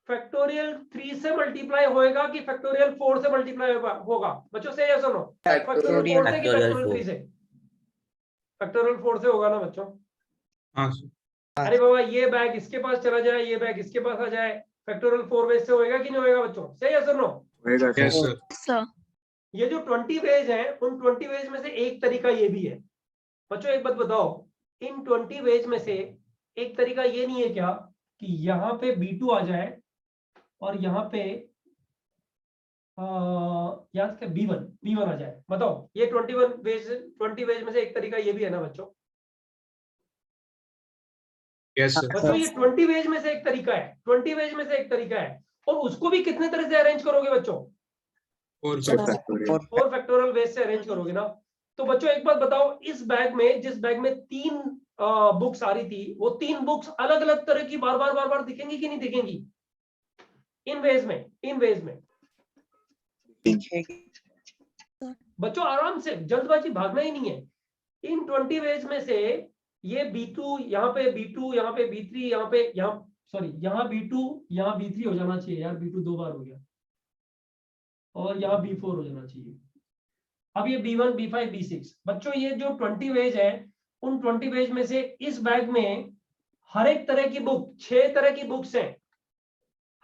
Speaker 1: फैक्टोरियल 3 से मल्टीप्लाई होएगा कि फैक्टोरियल 4 से मल्टीप्लाई होगा? बच्चों से या सुनो, फैक्टोरियल 4 से कि फैक्टोरियल 3 से? फैक्टोरियल 4 से होगा ना बच्चों?
Speaker 9: हाँ सर
Speaker 1: अरे बाबा ये बैग इसके पास चला जाए, ये बैग इसके पास आ जाए, फैक्टोरियल 4 वेज से होएगा कि नहीं होएगा बच्चों? सही है सुनो?
Speaker 4: होएगा
Speaker 9: यस
Speaker 4: सर।
Speaker 9: सर
Speaker 1: ये जो 20 वेज है उन 20 वेज में से एक तरीका ये भी है बच्चों। एक बात बताओ, इन 20 वेज में से एक तरीका ये नहीं है क्या कि यहाँ पे B2 आ जाए और यहाँ पे याद क्या B1 आ जाए? बताओ ये 20 वेज में से एक तरीका ये भी है ना बच्चों?
Speaker 9: यस सर
Speaker 1: बच्चों ये 20 वेज में से एक तरीका है, 20 वेज में से एक तरीका है। और उसको भी कितने तरह से अरेंज करोगे बच्चों? 4 फैक्टोरियल वेज से अरेंज करोगे ना। तो बच्चों एक बात बताओ, इस बैग में जिस बैग में 3 बुक्स आ रही थी, वो 3 बुक्स अलग अलग तरह की बार बार दिखेंगी कि नहीं दिखेंगी इन वेज में? बच्चों आराम से, जल्दबाजी भागना ही नहीं है। इन 20 वेज में से ये B2 यहाँ पे B2 यहाँ पे B3 यहाँ पे यहाँ B2 यहाँ B3 हो जाना चाहिए यार, B2 2 बार हो गया, और यहाँ B4 हो जाना चाहिए। अब ये B1 B5 B6 बच्चों ये जो 20 वेज है उन 20 वेज में से इस बैग में हर एक तरह की बुक, 6 तरह की बुक्स हैं।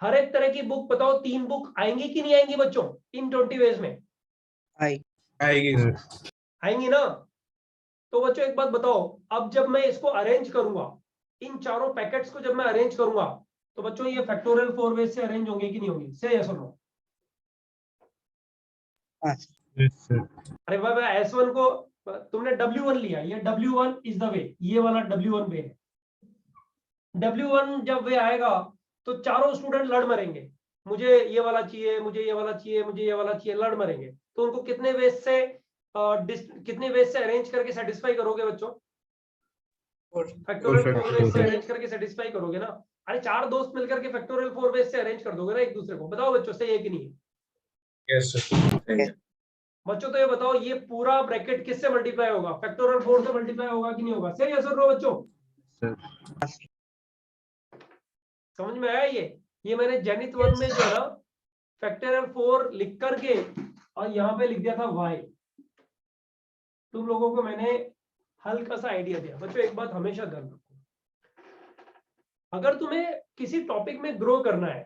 Speaker 1: हर एक तरह की बुक बताओ 3 बुक आएंगी कि नहीं आएंगी बच्चों इन 20 वेज में?
Speaker 9: आएगी सर
Speaker 1: आएंगी ना। तो बच्चों एक बात बताओ, अब जब मैं इसको अरेंज करूंगा, इन चारों पैकेट्स को जब मैं अरेंज करूंगा तो बच्चों ये फैक्टोरियल 4 वेज से अरेंज होंगे कि नहीं होंगे? से यस और नो? अरे बाबा S1 को तुमने W1 लिया, ये W1 इज द वे, ये वाला W1 वे है। W1 जब वे आएगा तो चारों स्टूडेंट लड़ मरेंगे, मुझे ये वाला चाहिए, मुझे ये वाला चाहिए, मुझे ये वाला चाहिए, लड़ मरेंगे। तो उनको कितने वेज से अरेंज करके सेटिस्फाई करोगे बच्चों? फैक्टोरियल 4 वेज से अरेंज करके सेटिस्फाई करोगे ना। अरे 4 दोस्त मिलकर के फैक्टोरियल 4 वेज से अरेंज कर दोगे ना एक दूसरे को। बताओ बच्चों सही है कि नहीं?
Speaker 9: यस सर
Speaker 1: बच्चों तो ये बताओ ये पूरा ब्रैकेट किससे मल्टीप्लाई होगा? फैक्टोरियल 4 से मल्टीप्लाई होगा कि नहीं होगा? सही है सर नो बच्चों? समझ में आया? ये मैंने जेनिथ 1 में जो है ना फैक्टोरियल 4 लिख करके और यहाँ पे लिख दिया था y। तुम लोगों को मैंने हल्का सा आइडिया दिया। बच्चों एक बात हमेशा ध्यान रखो, अगर तुम्हें किसी टॉपिक में ग्रो करना है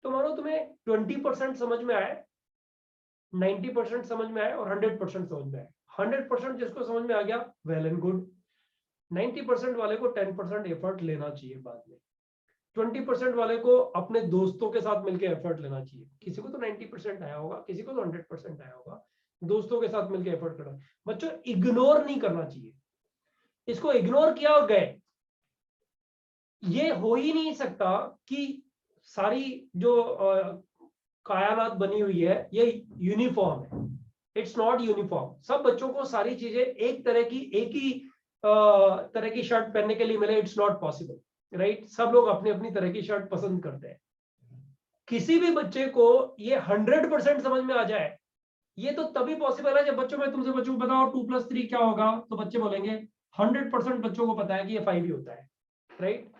Speaker 1: तो मानो तुम्हें 20% समझ में आए, 90% समझ में आए और 100% समझ में आए। 100% जिसको समझ में आ गया वेल एंड गुड, 90% वाले को 10% एफर्ट लेना चाहिए बाद में, 20% वाले को अपने दोस्तों के साथ मिलकर एफर्ट लेना चाहिए। किसी को तो 90% आया होगा, किसी को तो 100% आया होगा, दोस्तों के साथ मिलकर एफर्ट करना। बच्चों इग्नोर नहीं करना चाहिए, इसको इग्नोर किया और गए, ये हो ही नहीं सकता कि सारी जो कायनात बनी हुई है ये यूनिफॉर्म है। It's not uniform. सब बच्चों को सारी चीजें एक तरह की, एक ही तरह की शर्ट पहनने के लिए मिले, इट्स नॉट पॉसिबल, राइट? सब लोग अपनी अपनी तरह की शर्ट पसंद करते हैं। किसी भी बच्चे को ये 100% समझ में आ जाए, ये तो तभी पॉसिबल है जब बच्चों में तुमसे बच्चों को बताओ 2+3 क्या होगा, तो बच्चे बोलेंगे 100% बच्चों को पता है कि ये 5 ही होता है, राइट?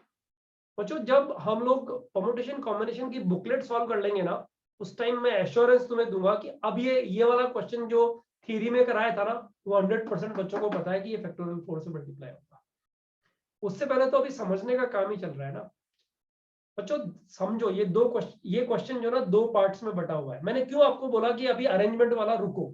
Speaker 1: बच्चों जब हम लोग परम्यूटेशन कॉम्बिनेशन की बुकलेट सॉल्व कर लेंगे ना, उस टाइम मैं एश्योरेंस तुम्हें दूंगा कि अब ये वाला क्वेश्चन जो थ्योरी में कराया था ना, वो 100% बच्चों को पता है कि ये फैक्टोरियल 4 से मल्टीप्लाई होगा। उससे पहले तो अभी समझने का काम ही चल रहा है ना बच्चों। समझो ये क्वेश्चन जो ना 2 पार्ट्स में बटा हुआ है। मैंने क्यों आपको बोला कि अभी अरेंजमेंट वाला रुको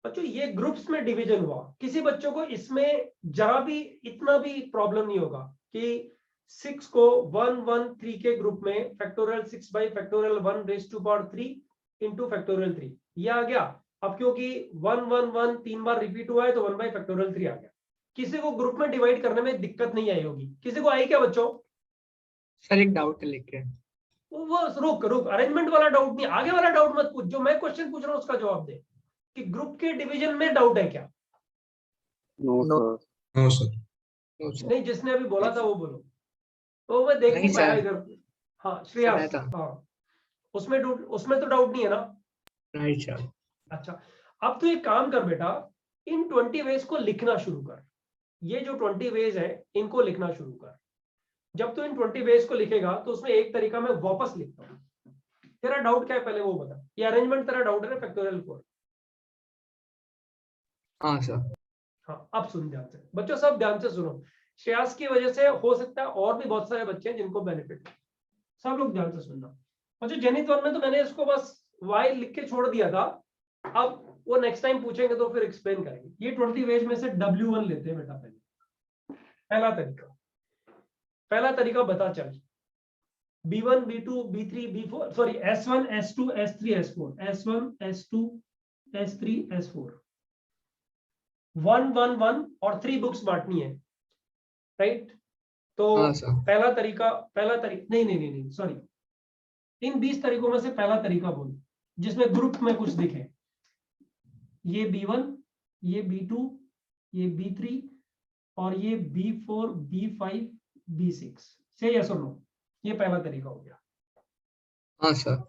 Speaker 1: बच्चों, ये ग्रुप्स में डिवीजन हुआ, किसी बच्चों को इसमें जरा भी इतना भी प्रॉब्लम नहीं होगा कि 6 को 1 1 3 के ग्रुप में factorial 6 by factorial 1 raise to power 3 into factorial 3 ये आ गया। अब क्योंकि 1 1 1 3 बार रिपीट हुआ है तो 1 बाई फैक्टोरियल 3 आ गया। किसी को ग्रुप में डिवाइड करने में दिक्कत नहीं आई होगी? किसी को आई क्या बच्चों?
Speaker 2: सर एक डाउट है लेकिन
Speaker 1: वो रुक अरेंजमेंट वाला डाउट नहीं, आगे वाला डाउट मत पूछ, जो मैं क्वेश्चन पूछ रहा हूँ उसका जवाब दे कि ग्रुप के डिवीजन में डाउट है क्या?
Speaker 9: No sir.
Speaker 1: नहीं, जिसने अभी बोला था वो बोलो। तो मैं देख नहीं पाया इधर। हाँ श्रेयस, हाँ उसमें तो डाउट नहीं है ना?
Speaker 2: Right sir.
Speaker 1: अच्छा, अब तो एक काम कर बेटा, इन 20 वेज को लिखना शुरू कर। ये जो 20 वेज है इनको लिखना शुरू कर। जब तू इन 20 वेज को लिखेगा तो उसमें एक तरीका मैं वापस लिखता हूँ। तेरा डाउट क्या है पहले वो बता। ये अरेंजमेंट तेरा डाउट है ना फैक्टोरियल 4?
Speaker 2: हाँ सर।
Speaker 1: हाँ अब सुन ध्यान से बच्चों, सब ध्यान से सुनो। श्रेयस की वजह से हो सकता है और भी बहुत सारे बच्चे हैं जिनको बेनिफिट है, सब लोग ध्यान से सुनना। बच्चों जनित वन में तो मैंने इसको बस वाई लिख के छोड़ दिया था, अब वो नेक्स्ट टाइम पूछेंगे तो फिर एक्सप्लेन करेंगे। ये 20 वेज में से W1 लेते हैं बेटा। पहला तरीका बता चल। B1 B2 B3 B4 sorry S1 S2 S3 S4 S1 S2 S3 S4 1 1 1 और 3 बुक्स बांटनी है, राइट? तो पहला तरीका नहीं सॉरी, इन 20 तरीकों में से पहला तरीका बोल जिसमें ग्रुप में कुछ दिखे। ये B1, ये B2, ये B3 और ये B4 B5 B6 से यस और नो, ये पहला तरीका हो गया।
Speaker 2: हाँ सर।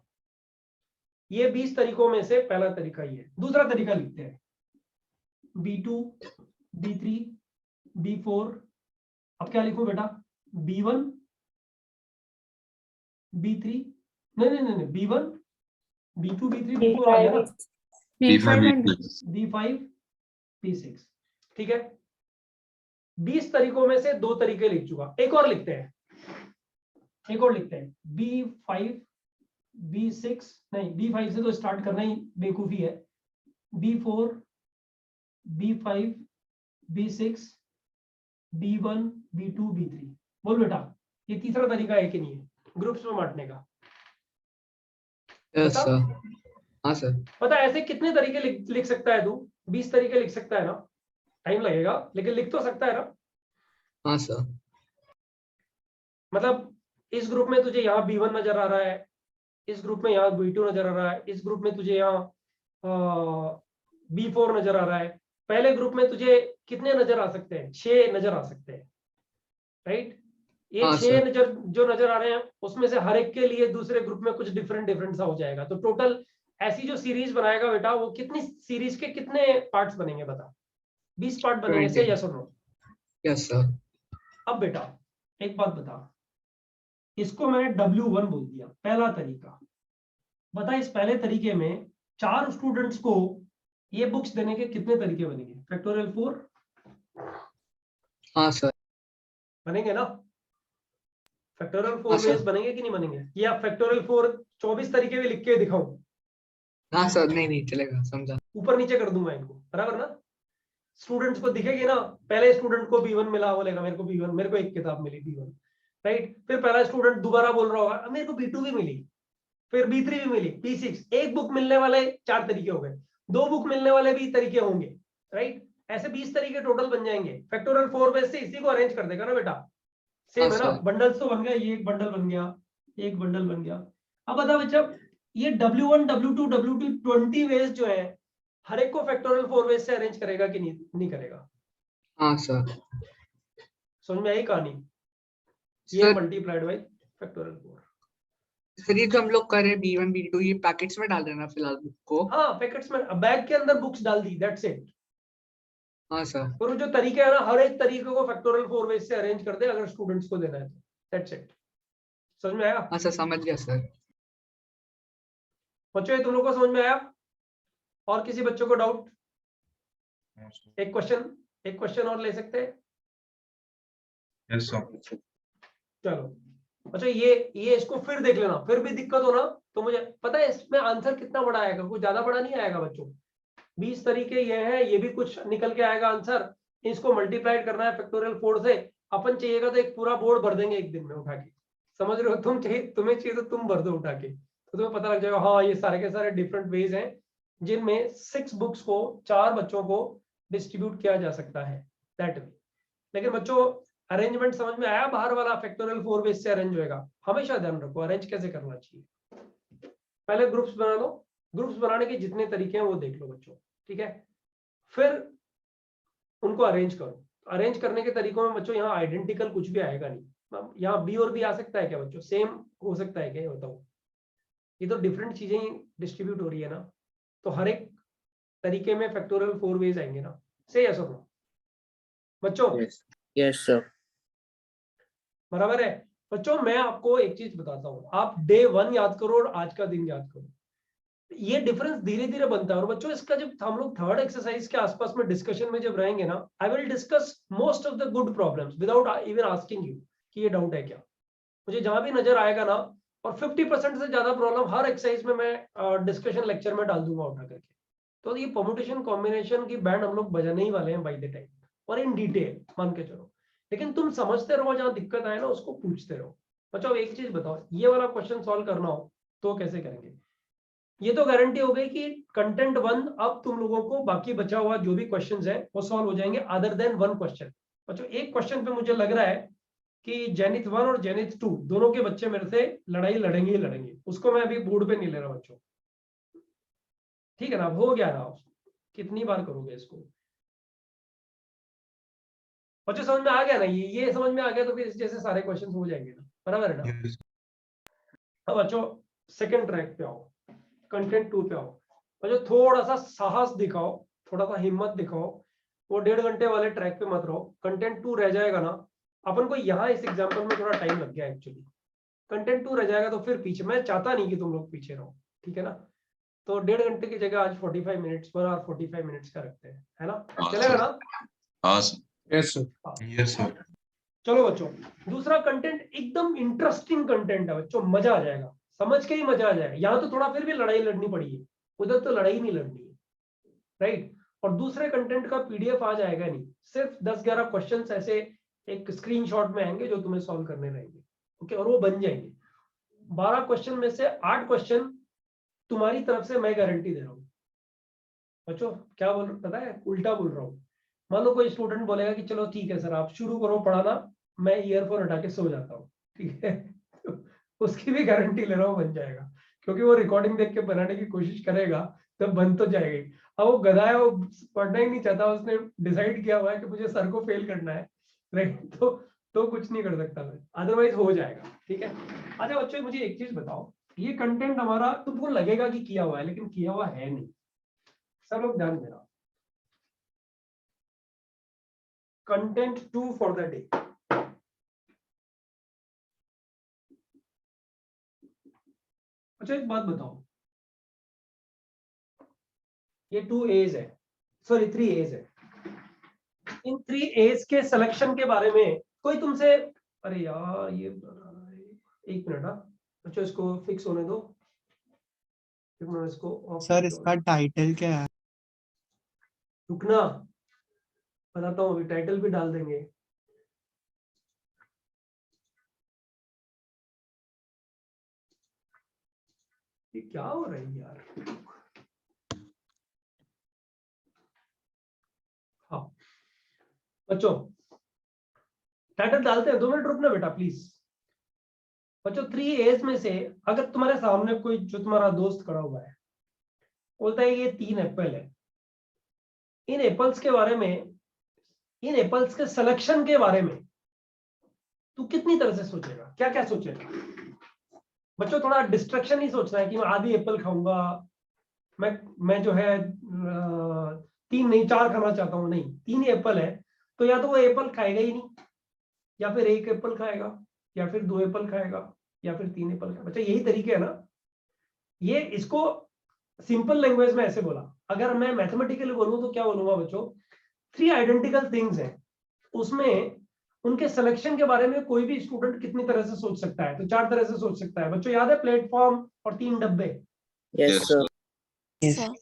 Speaker 1: ये 20 तरीकों में से पहला तरीका ये है। दूसरा तरीका लिखते हैं B2 B3 B4। अब क्या लिखूं बेटा? B1 B3 नहीं B1 B2 B3 B4 आ गया ना? B5 B6, ठीक है। 20 तरीकों में से 2 तरीके लिख चुका। एक और लिखते हैं B5 B6 नहीं, B5 से तो स्टार्ट करना ही बेवकूफी है। B4 B5 B6 B1 B2 B3 बोल बेटा, ये तीसरा तरीका है कि नहीं है ग्रुप्स में बांटने का?
Speaker 2: Yes sir. हाँ सर।
Speaker 1: पता ऐसे कितने तरीके लिख सकता है तू? 20 तरीके लिख सकता है ना? टाइम लगेगा लेकिन लिख तो सकता है ना?
Speaker 2: हाँ सर।
Speaker 1: मतलब इस ग्रुप में तुझे यहाँ B1 नजर आ रहा है, इस ग्रुप में यहाँ B2 नजर आ रहा है, इस ग्रुप में तुझे यहाँ B4 नजर आ रहा है। पहले ग्रुप में तुझे कितने नजर आ सकते हैं? 6 नजर आ सकते हैं, राइट? ये 6 जो नजर आ रहे हैं उसमें से हर एक के लिए दूसरे ग्रुप में कुछ डिफरेंट सा हो जाएगा। तो टोटल ऐसी जो सीरीज बनाएगा बेटा, वो कितनी सीरीज के कितने पार्ट्स बनेंगे बता? 20 पार्ट बनेंगे से यस और नो?
Speaker 2: Yes sir.
Speaker 1: अब बेटा एक बात बता, इसको मैंने W1 बोल दिया, पहला तरीका। बता इस पहले तरीके में 4 स्टूडेंट्स को ये बुक्स देने के कितने तरीके बनेंगे? फैक्टोरियल 4?
Speaker 2: हाँ सर।
Speaker 1: बनेंगे ना? फैक्टोरियल 4 वेज बनेंगे कि नहीं बनेंगे? या फैक्टोरियल 4 24 तरीके भी लिख के दिखाऊं?
Speaker 2: हाँ सर, नहीं चलेगा, समझा।
Speaker 1: ऊपर नीचे कर दूंगा इनको, बराबर ना? स्टूडेंट्स को दिखेगी ना, पहले स्टूडेंट को B1 मिला, बोलेगा मेरे को B1, मेरे को एक किताब मिली B1, राइट? फिर पहला स्टूडेंट दोबारा बोल रहा होगा मेरे को B2 भी मिली, फिर B3 भी मिली, B6। एक बुक मिलने वाले 4 तरीके हो गए, 2 बुक मिलने वाले भी तरीके होंगे, राइट? ऐसे 20 तरीके टोटल बन जाएंगे। फैक्टोरियल 4 बेस से इसी को अरेंज कर देगा ना बेटा? सेम है ना? बंडल्स तो बन गया, ये एक बंडल बन गया, एक बंडल बन गया। अब बता बच्चा, ये W1 W2 W2 20 वेज जो है, हर एक को फैक्टोरियल 4 वेज से अरेंज करेगा कि नहीं करेगा?
Speaker 2: हाँ सर।
Speaker 1: समझ में आई कहानी? ये
Speaker 2: sir
Speaker 1: multiplied by factorial 4।
Speaker 2: Sir ये जो हम लोग कर रहे हैं B1 B2 ये पैकेट्स में डाल देना फिलहाल बुक को।
Speaker 1: हाँ पैकेट्स में, बैग के अंदर बुक्स डाल दी, दैट्स इट।
Speaker 2: हाँ सर।
Speaker 1: और जो तरीके है ना, हर एक तरीके को फैक्टोरियल 4 वेज से अरेंज कर दे अगर स्टूडेंट्स को देना है तो, दैट्स इट। समझ में आया?
Speaker 2: हाँ सर समझ गया सर।
Speaker 1: बच्चों ये तुम लोग को समझ में आया? और किसी बच्चों को डाउट? एक क्वेश्चन और ले सकते हैं?
Speaker 9: Yes sir.
Speaker 1: चलो अच्छा, ये इसको फिर देख लेना, फिर भी दिक्कत हो ना तो मुझे पता है इसमें आंसर कितना बड़ा आएगा, कुछ ज्यादा बड़ा नहीं आएगा बच्चों। 20 तरीके ये हैं, ये भी कुछ निकल के आएगा आंसर। इसको मल्टीप्लाइड करना है फैक्टोरियल 4 से, अपन चाहिएगा तो एक पूरा बोर्ड भर देंगे एक दिन में उठा के। समझ रहे हो? तुम्हें चाहिए तो तुम भर दो उठा के, तो तुम्हें पता लग जाएगा हाँ ये सारे के सारे डिफरेंट वेज हैं जिनमें 6 बुक्स को 4 बच्चों को डिस्ट्रीब्यूट किया जा सकता है, दैट वे। लेकिन बच्चों अरेंजमेंट समझ में आया? बाहर वाला फैक्टोरियल 4 बेस से अरेंज होएगा, हमेशा ध्यान रखो अरेंज कैसे करना चाहिए। पहले ग्रुप्स बना लो, ग्रुप्स बनाने के जितने तरीके हैं वो देख लो बच्चों, ठीक है? फिर उनको अरेंज करो। अरेंज करने के तरीकों में बच्चों यहाँ आइडेंटिकल कुछ भी आएगा नहीं। यहाँ बी और बी आ सकता है क्या बच्चों? सेम हो सकता है क्या, ये बताओ? ये तो डिफरेंट चीजें ही डिस्ट्रीब्यूट हो रही है ना, तो हर एक तरीके में फैक्टोरियल 4 वेज आएंगे ना। से यस और नो बच्चों?
Speaker 5: Yes sir.
Speaker 1: बराबर है बच्चों। मैं आपको एक चीज बताता हूँ, आप डे 1 याद करो और आज का दिन याद करो, ये डिफरेंस धीरे धीरे बनता है। और बच्चों इसका जब हम लोग थर्ड एक्सरसाइज के आसपास में डिस्कशन में जब रहेंगे ना, I will discuss most of the good problems without even asking you कि ये डाउट है क्या। मुझे जहां भी नजर आएगा ना, और 50% से ज्यादा प्रॉब्लम हर एक्सरसाइज में मैं डिस्कशन लेक्चर में डाल दूंगा उठा करके। तो ये परमुटेशन कॉम्बिनेशन की बैंड हम लोग बजाने ही वाले हैं बाय द टाइम, और इन डिटेल मान के चलो। लेकिन तुम समझते रहो, जहां दिक्कत आए ना उसको पूछते रहो। बच्चों एक चीज बताओ, ये वाला क्वेश्चन सॉल्व करना हो तो कैसे करेंगे? ये तो गारंटी हो गई कि कंटेंट 1 अब तुम लोगों को बाकी बचा हुआ जो भी क्वेश्चंस है वो सॉल्व हो जाएंगे, अदर देन 1 क्वेश्चन। बच्चों एक क्वेश्चन पे मुझे लग रहा है कि जेनिथ 1 और जेनिथ 2 दोनों के बच्चे मेरे से लड़ाई लड़ेंगे ही लड़ेंगे, उसको मैं अभी बोर्ड पे नहीं ले रहा बच्चों, ठीक है ना? हो गया ना? कितनी बार करोगे इसको? बच्चों समझ में आ गया ना? ये समझ में आ गया तो फिर इस जैसे सारे क्वेश्चन हो जाएंगे ना, बराबर है ना? अब बच्चों सेकंड ट्रैक पे आओ, कंटेंट 2 पे आओ। बच्चों थोड़ा सा साहस दिखाओ, थोड़ा सा हिम्मत दिखाओ, वो 1.5 घंटे वाले ट्रैक पे मत रहो। कंटेंट 2 रह जाएगा ना, अपन को यहाँ इस एग्जाम्पल में थोड़ा टाइम लग गया एक्चुअली। कंटेंट 2 रह जाएगा तो फिर पीछे, मैं चाहता नहीं कि तुम लोग पीछे रहो, ठीक है ना? तो 1.5 घंटे की जगह आज 45 मिनट्स 1 आवर 45 मिनट्स का रखते हैं, है ना? चलेगा ना?
Speaker 9: हाँ sir. Yes sir. Yes sir.
Speaker 1: चलो बच्चों दूसरा कंटेंट एकदम इंटरेस्टिंग कंटेंट है बच्चों, मजा आ जाएगा, समझ के ही मजा आ जाएगा। यहाँ तो थोड़ा फिर भी लड़ाई लड़नी पड़ी है, उधर तो लड़ाई नहीं लड़नी है, राइट? और दूसरे कंटेंट का पीडीएफ आ जाएगा नहीं, सिर्फ 10-11 क्वेश्चंस ऐसे एक स्क्रीनशॉट में आएंगे जो तुम्हें सॉल्व करने रहेंगे, ओके? और वो बन जाएंगे। 12 क्वेश्चन में से 8 क्वेश्चन तुम्हारी तरफ से मैं गारंटी दे रहा हूँ बच्चों। क्या बोल पता है, उल्टा बोल रहा हूँ। मान लो कोई स्टूडेंट बोलेगा कि चलो ठीक है सर आप शुरू करो पढ़ाना, मैं ईयरफोन हटा के सो जाता हूँ, ठीक है? तो उसकी भी गारंटी ले रहा हूँ बन जाएगा, क्योंकि वो रिकॉर्डिंग देख के बनाने की कोशिश करेगा तब बन तो जाएगी। अब वो गधा है, वो पढ़ना ही नहीं चाहता, उसने डिसाइड किया हुआ है कि मुझे सर को फेल करना है, राइट? तो कुछ नहीं कर सकता मैं, अदरवाइज हो जाएगा, ठीक है? अच्छा बच्चों मुझे एक चीज बताओ, ये कंटेंट हमारा तुमको लगेगा कि किया हुआ है, लेकिन किया हुआ है नहीं। सब लोग ध्यान देना। Content 2 for the day. अच्छा एक बात बताओ, ये 2 A's है, सॉरी 3 A's है। इन 3 A's के सिलेक्शन के बारे में कोई तुमसे, अरे यार ये एक मिनट, अच्छा इसको फिक्स होने दो, इसको
Speaker 11: सर इसका टाइटल क्या है?
Speaker 1: रुकना बताता हूँ, अभी टाइटल भी डाल देंगे। ये क्या हो रहा है यार? हाँ बच्चों टाइटल डालते हैं, 2 मिनट रुकना बेटा प्लीज। बच्चों 3 A's में से अगर तुम्हारे सामने कोई जो तुम्हारा दोस्त खड़ा हुआ है बोलता है ये 3 एप्पल है, इन एप्पल्स के बारे में इन एप्पल्स के सिलेक्शन के बारे में तू कितनी तरह से सोचेगा, क्या क्या सोचेगा? बच्चों थोड़ा डिस्ट्रक्शन नहीं सोचना है कि मैं आधी एप्पल खाऊंगा, मैं जो है 3 नहीं 4 खाना चाहता हूं, नहीं 3 ही एप्पल है तो या तो वो एप्पल खाएगा ही नहीं, या फिर 1 एप्पल खाएगा, या फिर 2 एप्पल खाएगा, या फिर 3 एप्पल खाएगा। बच्चा यही तरीके है ना। ये इसको सिंपल लैंग्वेज में ऐसे बोला, अगर मैं मैथमेटिकली बोलूं तो क्या बोलूंगा बच्चों, 3 आइडेंटिकल थिंग्स हैं, उसमें उनके सिलेक्शन के बारे में कोई भी स्टूडेंट कितनी तरह से सोच सकता है? तो 4 तरह से सोच सकता है। बच्चों याद है प्लेटफॉर्म और 3 डब्बे?
Speaker 10: Yes sir.
Speaker 3: सर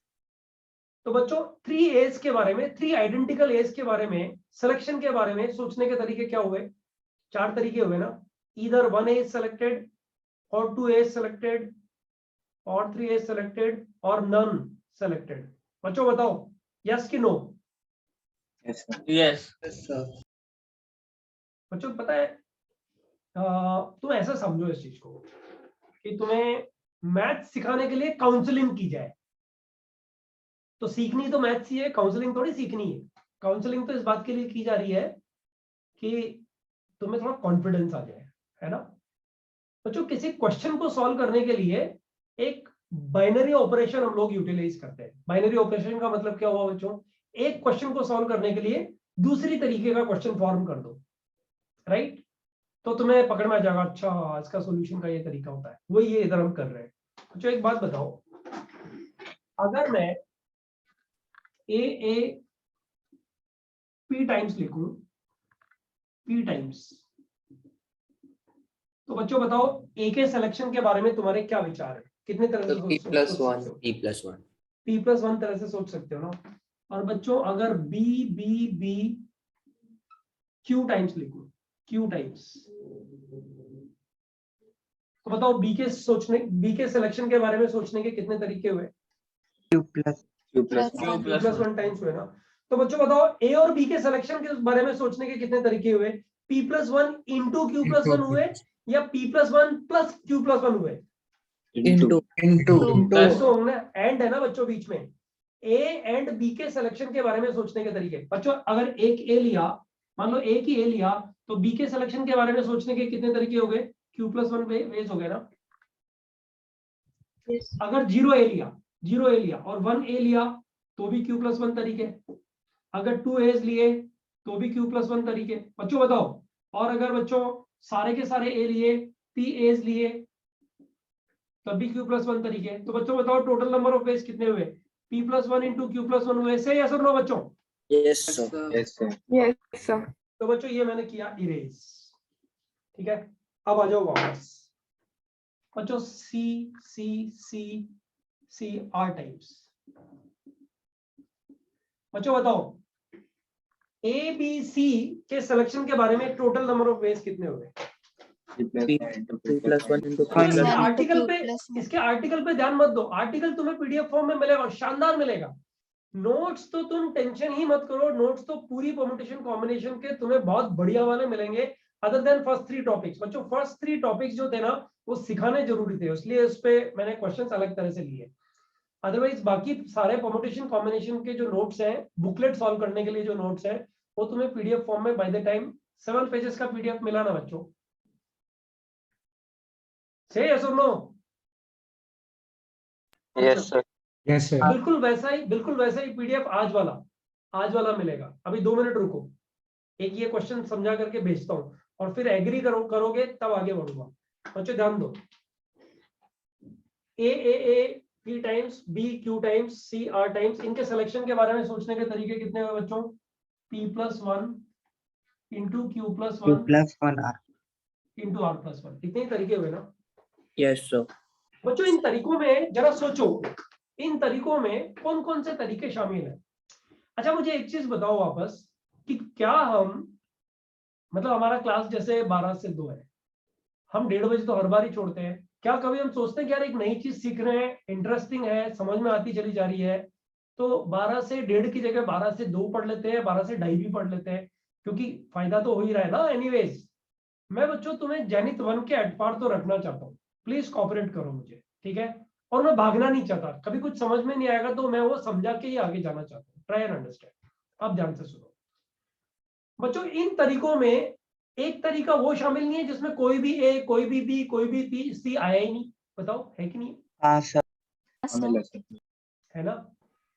Speaker 1: तो बच्चों 3 एज के बारे में, 3 आइडेंटिकल एज के बारे में, सिलेक्शन के बारे में सोचने के तरीके क्या हुए? 4 तरीके हुए ना। ईदर 1 एज सेलेक्टेड और 2 एज सेलेक्टेड और 3 एज सेलेक्टेड और नन सेलेक्टेड। बच्चों बताओ यस कि नो?
Speaker 10: Yes
Speaker 2: sir.
Speaker 1: बच्चों पता है तुम ऐसा समझो इस चीज को कि तुम्हें मैथ सिखाने के लिए काउंसलिंग की जाए, तो सीखनी तो मैथ्स ही है, काउंसलिंग थोड़ी सीखनी है। काउंसलिंग तो इस बात के लिए की जा रही है कि तुम्हें थोड़ा कॉन्फिडेंस आ जाए, है ना। बच्चों किसी क्वेश्चन को सॉल्व करने के लिए एक बाइनरी ऑपरेशन हम लोग यूटिलाइज करते हैं। बाइनरी ऑपरेशन का मतलब क्या हुआ बच्चों? एक क्वेश्चन को सॉल्व करने के लिए दूसरी तरीके का क्वेश्चन फॉर्म कर दो, राइट? तो तुम्हें पकड़ में आ जाएगा, अच्छा इसका सॉल्यूशन का ये तरीका होता है। वही ये इधर हम कर रहे हैं। बच्चों एक बात बताओ, अगर मैं ए पी टाइम्स लिखूं, पी टाइम्स, तो बच्चों बताओ ए के सिलेक्शन के बारे में तुम्हारे क्या विचार है? कितने तरह से
Speaker 10: P plus
Speaker 1: सोच
Speaker 10: 1
Speaker 1: सकते हो?
Speaker 5: P+1
Speaker 1: P+1 तरह से सोच सकते हो ना। और बच्चों अगर बी क्यू टाइम्स लिखूं, क्यू टाइम्स, तो बताओ बी के सिलेक्शन के बारे में सोचने के कितने तरीके हुए? Q+1 टाइम्स हुए ना। तो बच्चों बताओ ए और बी के सिलेक्शन के बारे में सोचने के कितने तरीके हुए? P+1 इंटू Q+1 हुए या P+1 प्लस Q+1 हुए?
Speaker 10: इनटू
Speaker 1: एंड है ना बच्चों बीच में। ए एंड बी के सिलेक्शन के बारे में सोचने के तरीके। बच्चों अगर एक ए लिया, मान लो एक ही ए लिया, तो बी के सिलेक्शन के बारे में सोचने के कितने तरीके हो गए? Q+1 वेज हो गए ना। अगर 0 ए लिया और 1 ए लिया तो भी Q+1 तरीके। अगर 2 एज लिए तो भी Q+1 तरीके। बच्चों बताओ, और अगर बच्चों सारे के सारे ए लिए, 3 एज लिए, तब भी Q+1 तरीके। तो बच्चों बताओ टोटल नंबर ऑफ वेज कितने हुए? P+1 इंटू Q+1 हुए। से या नो बच्चों?
Speaker 5: Yes sir.
Speaker 10: Yes sir.
Speaker 8: Yes, sir.
Speaker 1: तो बच्चों ये मैंने किया इरेज, ठीक है। अब आ जाओ वापस बच्चों, सी आर टाइप्स। बच्चों बताओ ए बी सी के सिलेक्शन के बारे में टोटल नंबर ऑफ वेज कितने हुए?
Speaker 10: P+1 into
Speaker 1: तो इसके
Speaker 3: 1 into
Speaker 1: आर्टिकल पे,
Speaker 3: Q+1.
Speaker 1: इसके आर्टिकल पे ध्यान मत दो। आर्टिकल तुम्हें पीडीएफ फॉर्म में मिलेगा, शानदार मिलेगा। नोट्स तो तुम टेंशन ही मत करो, नोट्स तो पूरी परम्यूटेशन कॉम्बिनेशन के तुम्हें बहुत बढ़िया वाले मिलेंगे, अदर देन फर्स्ट 3 टॉपिक्स। बच्चों फर्स्ट 3 टॉपिक्स जो थे ना वो सिखाने जरूरी थे, इसलिए उस पे मैंने क्वेश्चंस अलग तरह से लिए। अदरवाइज बाकी सारे परम्यूटेशन कॉम्बिनेशन के जो नोट्स हैं, बुकलेट सॉल्व करने के लिए जो नोट्स हैं, वो तुम्हें पीडीएफ फॉर्म में बाय द टाइम 7 पेजेस का पीडीएफ मिला ना बच्चों। से यस और no?
Speaker 10: Yes sir.
Speaker 11: Yes sir.
Speaker 1: बिल्कुल वैसा ही पीडीएफ आज वाला मिलेगा। अभी 2 मिनट रुको, एक ये क्वेश्चन समझा करके भेजता हूं और फिर एग्री करोगे तब आगे बढ़ूंगा। बच्चों ध्यान दो, A P times, B Q times, C R times, इनके सिलेक्शन के बारे में सोचने के तरीके कितने हुए बच्चों? P+1 into Q+1
Speaker 11: Q+1
Speaker 1: into R+1, इतने ही तरीके हुए ना।
Speaker 10: Yes sir.
Speaker 1: बच्चों इन तरीकों में जरा सोचो, इन तरीकों में कौन कौन से तरीके शामिल हैं? अच्छा मुझे एक चीज बताओ वापस कि क्या हम, मतलब हमारा क्लास जैसे 12 से 2 है, हम 1:30 बजे तो हर बार ही छोड़ते हैं। क्या कभी हम सोचते हैं कि यार एक नई चीज सीख रहे हैं, इंटरेस्टिंग है, समझ में आती चली जा रही है, तो 12 से 1:30 की जगह 12 से 2 पढ़ लेते हैं, 12 से 2:30 भी पढ़ लेते हैं, क्योंकि फायदा तो हो ही रहा है ना एनीवेज। मैं बच्चों तुम्हें जैनित 1 के एटपार तो रखना चाहता हूँ, प्लीज कॉपरेट करो मुझे, ठीक है। और मैं भागना नहीं चाहता, कभी कुछ समझ में नहीं आएगा तो मैं वो समझा के ही आगे जाना चाहता हूँ। Try and understand. अब ध्यान से सुनो, बच्चों इन तरीकों में एक तरीका वो शामिल नहीं है जिसमें कोई भी ए, कोई भी बी, कोई भी सी आया ही नहीं। बताओ है कि नहीं?
Speaker 11: हाँ सर।
Speaker 1: है ना?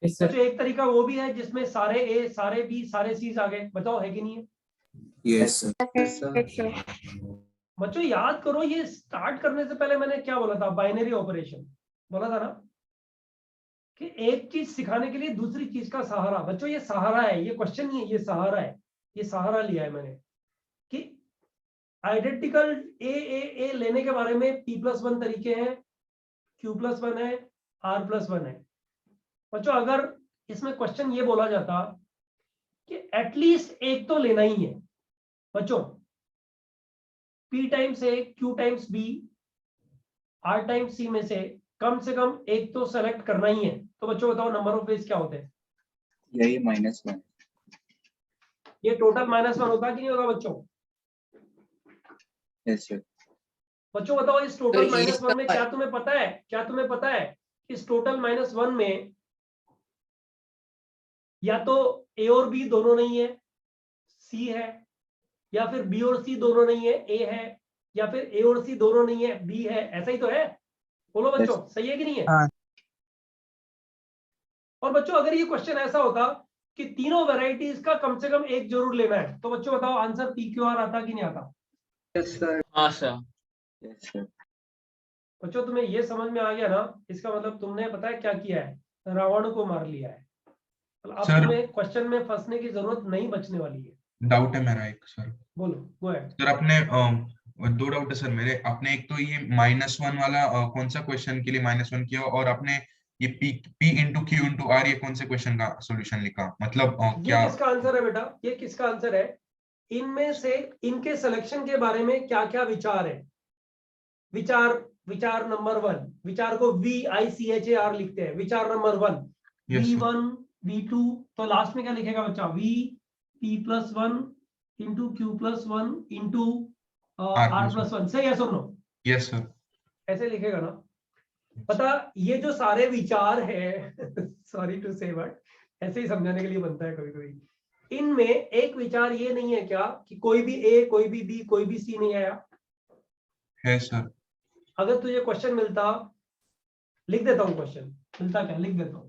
Speaker 1: बच्चों एक तरीका वो भी है जिसमें सारे ए, सारे बी, सारे सी आ गए। बताओ है कि नहीं है?
Speaker 4: यस
Speaker 1: बच्चों याद करो, ये स्टार्ट करने से पहले मैंने क्या बोला था? बाइनरी ऑपरेशन बोला था ना, कि एक चीज सिखाने के लिए दूसरी चीज का सहारा। बच्चों ये सहारा है, ये क्वेश्चन नहीं है, ये सहारा है। ये सहारा लिया है मैंने कि आइडेंटिकल ए लेने के बारे में P+1 तरीके हैं, Q+1 है, R+1 है। बच्चों अगर इसमें क्वेश्चन ये बोला जाता कि एटलीस्ट एक तो लेना ही है, बच्चों P times A, Q times B, R times C में से कम एक तो सेलेक्ट करना ही है, तो बच्चों बताओ नंबर ऑफ वेज क्या होते हैं?
Speaker 4: यही -1।
Speaker 1: ये टोटल -1 होता कि नहीं होता बच्चों?
Speaker 4: Yes sir.
Speaker 1: बच्चों बताओ इस टोटल
Speaker 10: तो ये
Speaker 1: -1 में क्या तुम्हें पता है इस टोटल -1 में या तो ए और बी दोनों नहीं है, सी है, या फिर बी और सी दोनों नहीं है, ए है, या फिर ए और सी दोनों नहीं है, बी है। ऐसा ही तो है? बोलो बच्चों, सही है कि नहीं है?
Speaker 11: हाँ।
Speaker 1: और बच्चों अगर ये क्वेश्चन ऐसा होता कि तीनों वैरायटीज का कम से कम एक जरूर लेना है, तो बच्चों बताओ आंसर PQR आता कि नहीं आता?
Speaker 2: Yes sir.
Speaker 10: हाँ सर।
Speaker 4: Yes sir.
Speaker 1: बच्चों तुम्हें ये समझ में आ गया ना? इसका मतलब तुमने पता है क्या किया है? रावण को मार लिया है। अब
Speaker 9: सर
Speaker 1: तुम्हें क्वेश्चन में फंसने की जरूरत नहीं बचने वाली है।
Speaker 9: डाउट है मेरा एक सर।
Speaker 1: बोलो, गो अहेड।
Speaker 9: सर अपने दो डाउट है सर मेरे। अपने एक तो ये -1 वाला कौन सा क्वेश्चन के लिए -1 किया, और अपने ये P into Q into R ये कौन से क्वेश्चन का सॉल्यूशन लिखा? मतलब क्या
Speaker 1: ये किसका आंसर है बेटा? ये किसका आंसर है? इनमें से इनके सिलेक्शन के बारे में क्या क्या विचार है? विचार नंबर 1, विचार को VICHAR लिखते हैं। विचार number 1
Speaker 9: Yes, sir.
Speaker 1: V1 V2, तो लास्ट में क्या लिखेगा बच्चा? P+1 into Q+1 into R+1। सही है? सुनो,
Speaker 9: यस सर।
Speaker 1: ऐसे लिखेगा ना? पता ये जो सारे विचार है सॉरी टू से बट ऐसे ही समझाने के लिए बनता है कभी कभी। इनमें एक विचार ये नहीं है क्या कि कोई भी ए, कोई भी बी, कोई भी सी नहीं आया?
Speaker 9: है सर।
Speaker 1: अगर तुझे क्वेश्चन मिलता, लिख देता हूं क्वेश्चन मिलता क्या, लिख देता हूं।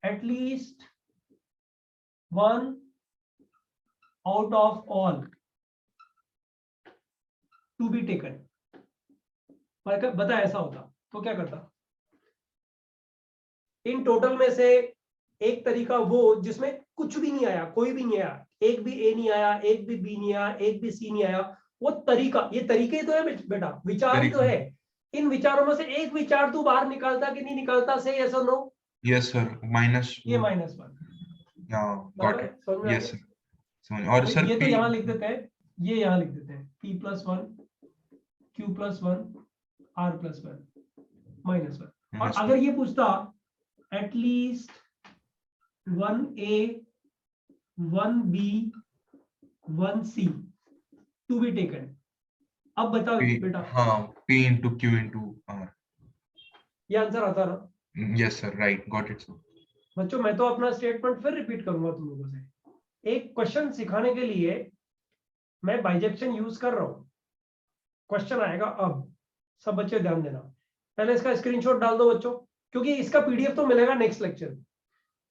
Speaker 1: At least one out of all to be taken. बता ऐसा होता तो क्या करता? इन टोटल में से एक तरीका वो जिसमें कुछ भी नहीं आया, कोई भी नहीं आया, एक भी ए नहीं आया, एक भी बी नहीं आया, एक भी सी नहीं आया, वो तरीका, ये तरीके तो है बेटा, विचार ही तो है। इन विचारों में से एक विचार तू बाहर निकालता कि नहीं निकालता? से यस और नो?
Speaker 9: Yes sir.
Speaker 1: ये -1।
Speaker 9: Got it. यस सर, समझ। और सर
Speaker 1: ये तो यहाँ लिख देते हैं, ये यहाँ लिख देते हैं P+1 Q+1 R+1 -1। और अगर ये पूछता at least 1A 1B 1C to be taken, अब बताओ बेटा।
Speaker 9: हाँ, P into Q into R।
Speaker 1: ये आंसर आता ना?
Speaker 9: Yes sir, right, got it sir.
Speaker 1: बच्चों मैं तो अपना स्टेटमेंट फिर रिपीट करूंगा तुम लोगों से। एक क्वेश्चन सिखाने के लिए मैं बाइजेक्शन यूज कर रहा हूं। क्वेश्चन आएगा अब, सब बच्चे ध्यान देना। पहले इसका स्क्रीनशॉट डाल दो बच्चों, क्योंकि इसका PDF तो मिलेगा नेक्स्ट लेक्चर।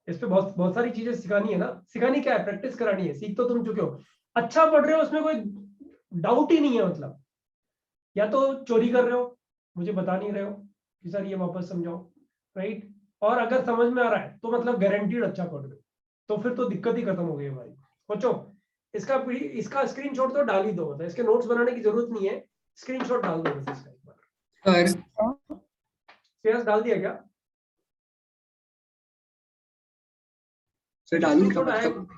Speaker 1: इस पे बहुत सारी चीजें सिखानी है ना। सिखानी क्या है? प्रैक्टिस करानी है। सीख तो तुम चुके हो, अच्छा पढ़ रहे हो, उसमें कोई डाउट ही नहीं है। मतलब या तो चोरी कर रहे हो, मुझे बता नहीं रहे हो कि सर ये वापस समझाओ, राइट? और अगर समझ में आ रहा है तो मतलब गारंटीड अच्छा पढ़ रहे हो, तो फिर तो दिक्कत ही खत्म हो गई भाई। बच्चों इसका स्क्रीनशॉट तो डाल ही दो, मतलब इसके नोट्स बनाने की जरूरत नहीं है, स्क्रीनशॉट डाल दो बस इसका एक बार। श्रेयस डाल दिया क्या?
Speaker 10: सर डालने का
Speaker 1: Screenshot आया?
Speaker 10: मतलब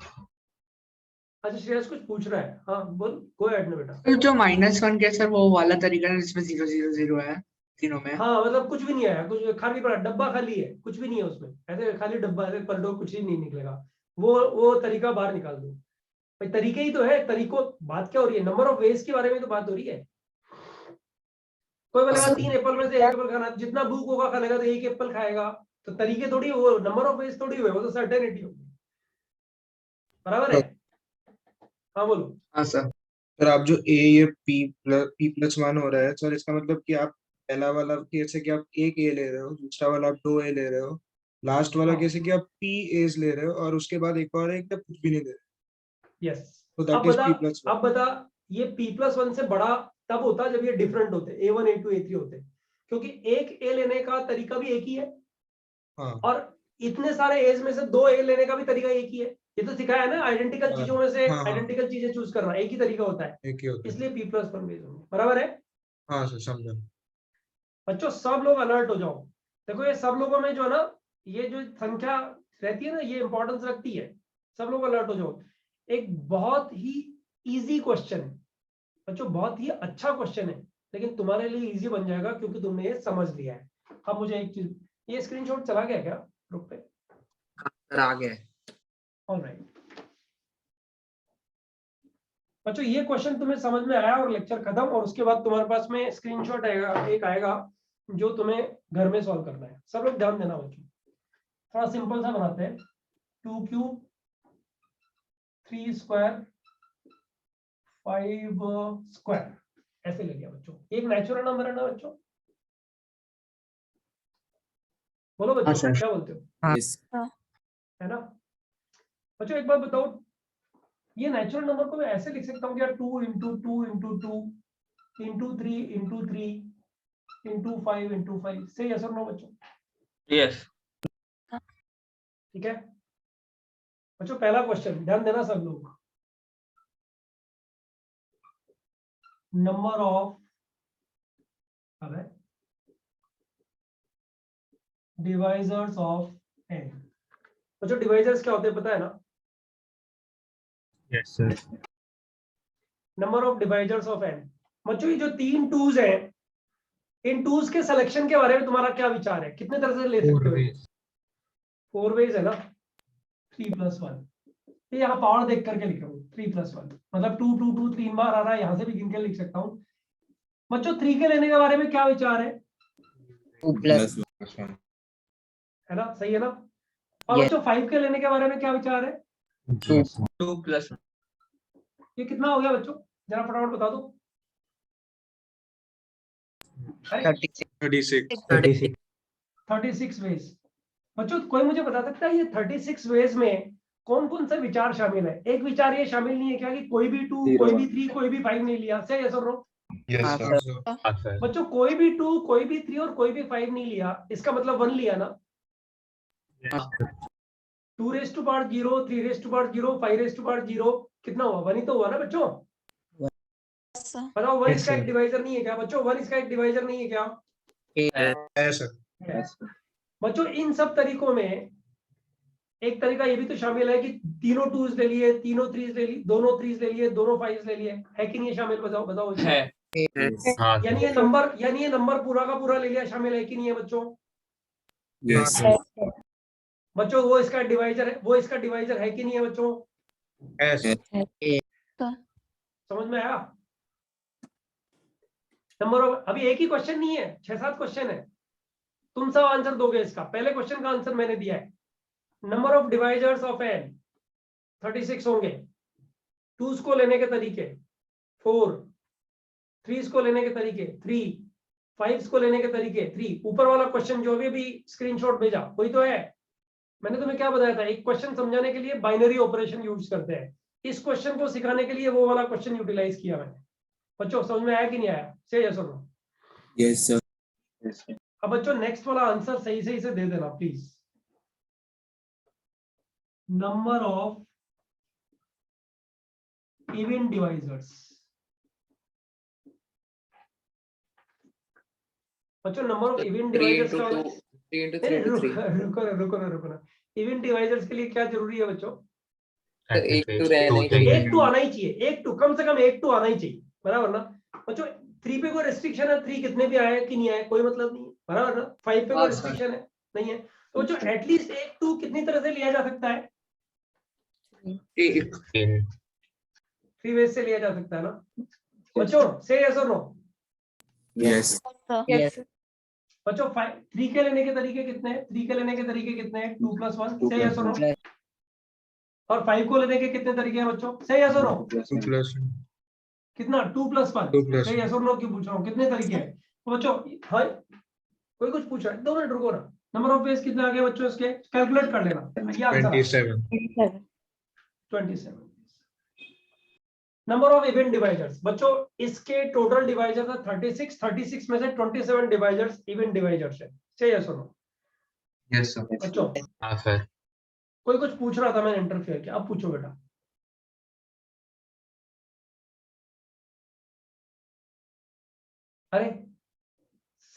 Speaker 1: अच्छा श्रेयस कुछ पूछ रहा है, हाँ बोल, गो अहेड ना बेटा।
Speaker 2: सर जो -1 के सर वो वाला तरीका है जिसमें 0 0 0 है तीनों में।
Speaker 1: हाँ मतलब कुछ भी नहीं आया, कुछ खाली पड़ा, डब्बा खाली है, कुछ भी नहीं है उसमें, ऐसे खाली डब्बा है, पलटो कुछ ही नहीं निकलेगा। वो तरीका बाहर निकाल दो भाई। तरीके ही तो है, तरीकों बात क्या हो रही है? नंबर ऑफ वेज के बारे में तो बात हो रही है। कोई बोलेगा 3 एप्पल में से 1 एप्पल खाना, जितना भूख होगा खाएगा तो 1 एप्पल खाएगा, तो तरीके थोड़ी, वो नंबर ऑफ वेज थोड़ी हुए, वो तो सर्टेनिटी होगी, बराबर है? हाँ बोलो।
Speaker 12: हाँ सर। सर आप जो ए ये p+1 हो रहा है सर, इसका मतलब कि आप पहला वाला केस है कि आप एक ए ले रहे हो, दूसरा वाला आप 2 ए ले रहे हो, लास्ट वाला
Speaker 1: हाँ।
Speaker 12: केस है कि आप p एज ले रहे हो और उसके बाद एक और है कि आप कुछ भी नहीं ले रहे।
Speaker 1: यस।
Speaker 12: तो
Speaker 1: अब
Speaker 12: दैट इज
Speaker 1: बता,
Speaker 12: p+1।
Speaker 1: अब बता, ये p+1 से बड़ा तब होता है जब ये डिफरेंट होते, A1 A2 A3 होते, क्योंकि एक ए लेने का तरीका भी एक ही है
Speaker 12: हाँ
Speaker 1: और इतने सारे एज में से 2 ए लेने का भी तरीका एक ही है। ये तो सिखाया है ना, आइडेंटिकल
Speaker 12: हाँ,
Speaker 1: चीजों में से
Speaker 12: हाँ, हाँ।
Speaker 1: आइडेंटिकल चीजें चूज करना एक ही तरीका होता है,
Speaker 12: एक ही होता है।
Speaker 1: इसलिए p+1 बेस होंगे, बराबर है?
Speaker 12: हाँ सर समझा।
Speaker 1: बच्चों सब लोग अलर्ट हो जाओ। देखो ये सब लोगों में जो है ना, ये जो संख्या रहती है ना, ये इंपॉर्टेंस रखती है। सब लोग अलर्ट हो जाओ। एक बहुत ही इजी क्वेश्चन है बच्चों, बहुत ही अच्छा क्वेश्चन है, लेकिन तुम्हारे लिए इजी बन जाएगा क्योंकि तुमने ये समझ लिया है। अब मुझे एक चीज, ये स्क्रीनशॉट चला गया क्या ग्रुप पे?
Speaker 4: सर आ गया है।
Speaker 1: ऑलराइट बच्चों, ये क्वेश्चन तुम्हें समझ में आया और लेक्चर खत्म, और उसके बाद तुम्हारे पास में स्क्रीनशॉट आएगा, एक आएगा जो तुम्हें घर में सॉल्व करना है। सब लोग ध्यान देना बच्चों, थोड़ा सिंपल सा बनाते हैं। 2 क्यूब 3 स्क्वायर 5 स्क्वायर ऐसे ले लिया बच्चों। एक नेचुरल नंबर है ना बच्चों? बोलो
Speaker 12: हाँ
Speaker 1: बच्चों,
Speaker 12: सर।
Speaker 1: क्या बोलते हो?
Speaker 3: हाँ।
Speaker 1: है ना बच्चों? एक बार बताओ, ये नेचुरल नंबर को मैं ऐसे लिख सकता हूँ क्या? 2 into 2 into 2 into 3 into 3 into 5 into 5 से, यस और नो बच्चों?
Speaker 10: यस।
Speaker 1: ठीक है बच्चों, पहला क्वेश्चन ध्यान देना सब लोग। Number of divisors of n। बच्चों डिवाइजर्स क्या होते हैं पता है ना?
Speaker 12: Yes sir.
Speaker 1: Number of divisors of n। बच्चों ये जो 3 टूज हैं, इन टूज के सिलेक्शन के बारे में तुम्हारा क्या विचार है? कितने तरह से ले सकते हो? 4 वेज है ना? 3+1, ये यहाँ पावर देख करके लिख रहा हूँ। 3+1 मतलब 2 2 2 3 बार आ रहा है, यहाँ से भी गिन के लिख सकता हूँ। बच्चों 3 के लेने के बारे में क्या विचार है?
Speaker 9: 2+1
Speaker 1: है ना? सही है ना? और बच्चों 5 के लेने के बारे में क्या विचार है?
Speaker 10: 2+1।
Speaker 1: ये कितना हो गया बच्चों? जरा फटाफट बता दो। 36 वेज। बच्चों कोई मुझे बता सकता है ये 36 वेज में कौन कौन से विचार शामिल है? एक विचार ये शामिल नहीं है क्या कि कोई भी 2 कोई भी 3 कोई भी 5 नहीं लिया? सही है सर?
Speaker 9: Yes sir.
Speaker 1: बच्चों कोई भी 2 कोई भी 3 और कोई भी 5 नहीं लिया, इसका मतलब 1 लिया ना? 2 raise to power 0 3 raise to power 0 5 raise to power 0 कितना हुआ? 1 ही तो हुआ ना बच्चों? बताओ 1 इसका एक डिवाइजर नहीं है क्या बच्चों? 1 इसका एक डिवाइजर नहीं है क्या? बच्चों इन सब तरीकों में एक तरीका ये भी तो शामिल है कि तीनों 2s ले लिए, तीनों 3s ले लिए, दोनों 3s ले लिए, दोनों 5s ले लिए, है कि नहीं शामिल? बताओ बताओ। यानी ये नंबर पूरा का पूरा ले लिया, शामिल है कि नहीं है बच्चों?
Speaker 9: यस
Speaker 1: बच्चों वो इसका डिवाइजर है, वो इसका डिवाइजर है कि नहीं है बच्चों? समझ में आया? नंबर ऑफ, अभी एक ही क्वेश्चन नहीं है, 6-7 क्वेश्चन है, तुम सब आंसर दोगे इसका। पहले क्वेश्चन का आंसर मैंने दिया है। Number of divisors of n 36 होंगे। 2s को लेने के तरीके 4, 3s को लेने के तरीके 3, 5s को लेने के तरीके 3। ऊपर वाला क्वेश्चन जो भी स्क्रीनशॉट भेजा वही तो है। मैंने तुम्हें क्या बताया था? एक क्वेश्चन समझाने के लिए बाइनरी ऑपरेशन यूज करते हैं, इस क्वेश्चन को सिखाने के लिए वो वाला क्वेश्चन यूटिलाइज किया मैंने। बच्चों समझ में आया कि नहीं आया? से यस और नो?
Speaker 4: Yes sir.
Speaker 1: अब बच्चों नेक्स्ट वाला आंसर सही से दे देना please. Number of even divisors. बच्चों नंबर ऑफ इवन डिवाइजर्स का रुको ना। इवन डिवाइजर्स के लिए क्या जरूरी है बच्चों?
Speaker 10: एक 2 रहना ही चाहिए।
Speaker 1: एक 2 आना ही चाहिए, एक 2 कम से कम, एक 2 आना ही चाहिए, बराबर ना? बच्चों 3 पे कोई रेस्ट्रिक्शन है? 3 कितने भी आए कि नहीं आए कोई मतलब नहीं है, बराबर ना? 5 पे कोई रेस्ट्रिक्शन है? नहीं है। तो बच्चों एटलीस्ट एक 2 कितनी तरह से लिया जा सकता है? 3 वेज से लिया जा सकता है ना बच्चों? से यस और नो?
Speaker 4: यस।
Speaker 1: बच्चों 3 के लेने के तरीके कितने हैं? 3 के लेने के तरीके कितने हैं? 2 + 1 से यस और नो। और 5 को लेने के कितने तरीके हैं बच्चों? से यस और नो।
Speaker 12: 2 + 1
Speaker 1: कितना? 2 + 1
Speaker 12: 2 +
Speaker 1: से यस और नो क्यों पूछ रहा हूँ? कितने तरीके हैं? तो बच्चों हाँ कोई कुछ पूछ रहा है? 2 मिनट रुको ना। नंबर ऑफ वेज कितने आ गए बच्चों इसके? कैलकुलेट कर लेना। ये answer
Speaker 12: 27
Speaker 1: 27। Number of event divisors बच्चों इसके टोटल डिवाइजर्स है 36 में से 27 डिवाइजर्स इवेंट डिवाइजर्स है। से यस और नो।
Speaker 9: Yes sir.
Speaker 1: बच्चों
Speaker 7: हाँ सर।
Speaker 1: कोई कुछ पूछ रहा था, मैंने इंटरफेयर किया। अब पूछो बेटा। अरे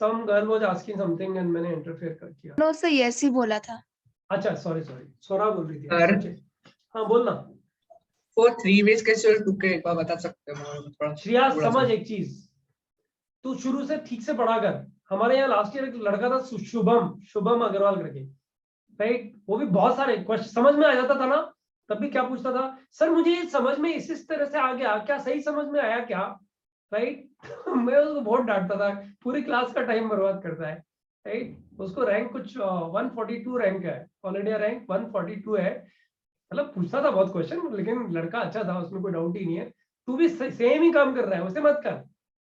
Speaker 1: some girl was asking something and मैंने इंटरफेयर कर किया।
Speaker 3: नो सर यस ही बोला था।
Speaker 1: अच्छा सॉरी सोरा बोल रही थी।
Speaker 2: सर।
Speaker 1: सच्चे। हाँ बोलना।
Speaker 2: वो 3 वेज कैसे टू के एक बार बता सकते हो मुझे थोड़ा?
Speaker 1: श्रेया
Speaker 2: थोड़ा सा।
Speaker 1: समझ एक चीज, तू शुरू से ठीक से पढ़ा कर। हमारे यहाँ लास्ट ईयर एक लड़का था शुभम अग्रवाल करके, राइट? वो भी बहुत सारे क्वेश्चन समझ में आ जाता था ना, तब भी क्या पूछता था, सर मुझे ये समझ में इस तरह से आ गया, क्या सही समझ में आया क्या? राइट? मैं उसको बहुत डांटता था, पूरी क्लास का टाइम बर्बाद करता है, राइट? उसको रैंक कुछ 142 रैंक है, ऑल इंडिया रैंक 142 है। मतलब पूछता था बहुत क्वेश्चन, लेकिन लड़का अच्छा था, उसमें कोई डाउट ही नहीं है। तू भी सेम ही काम कर रहा है, उसे मत कर।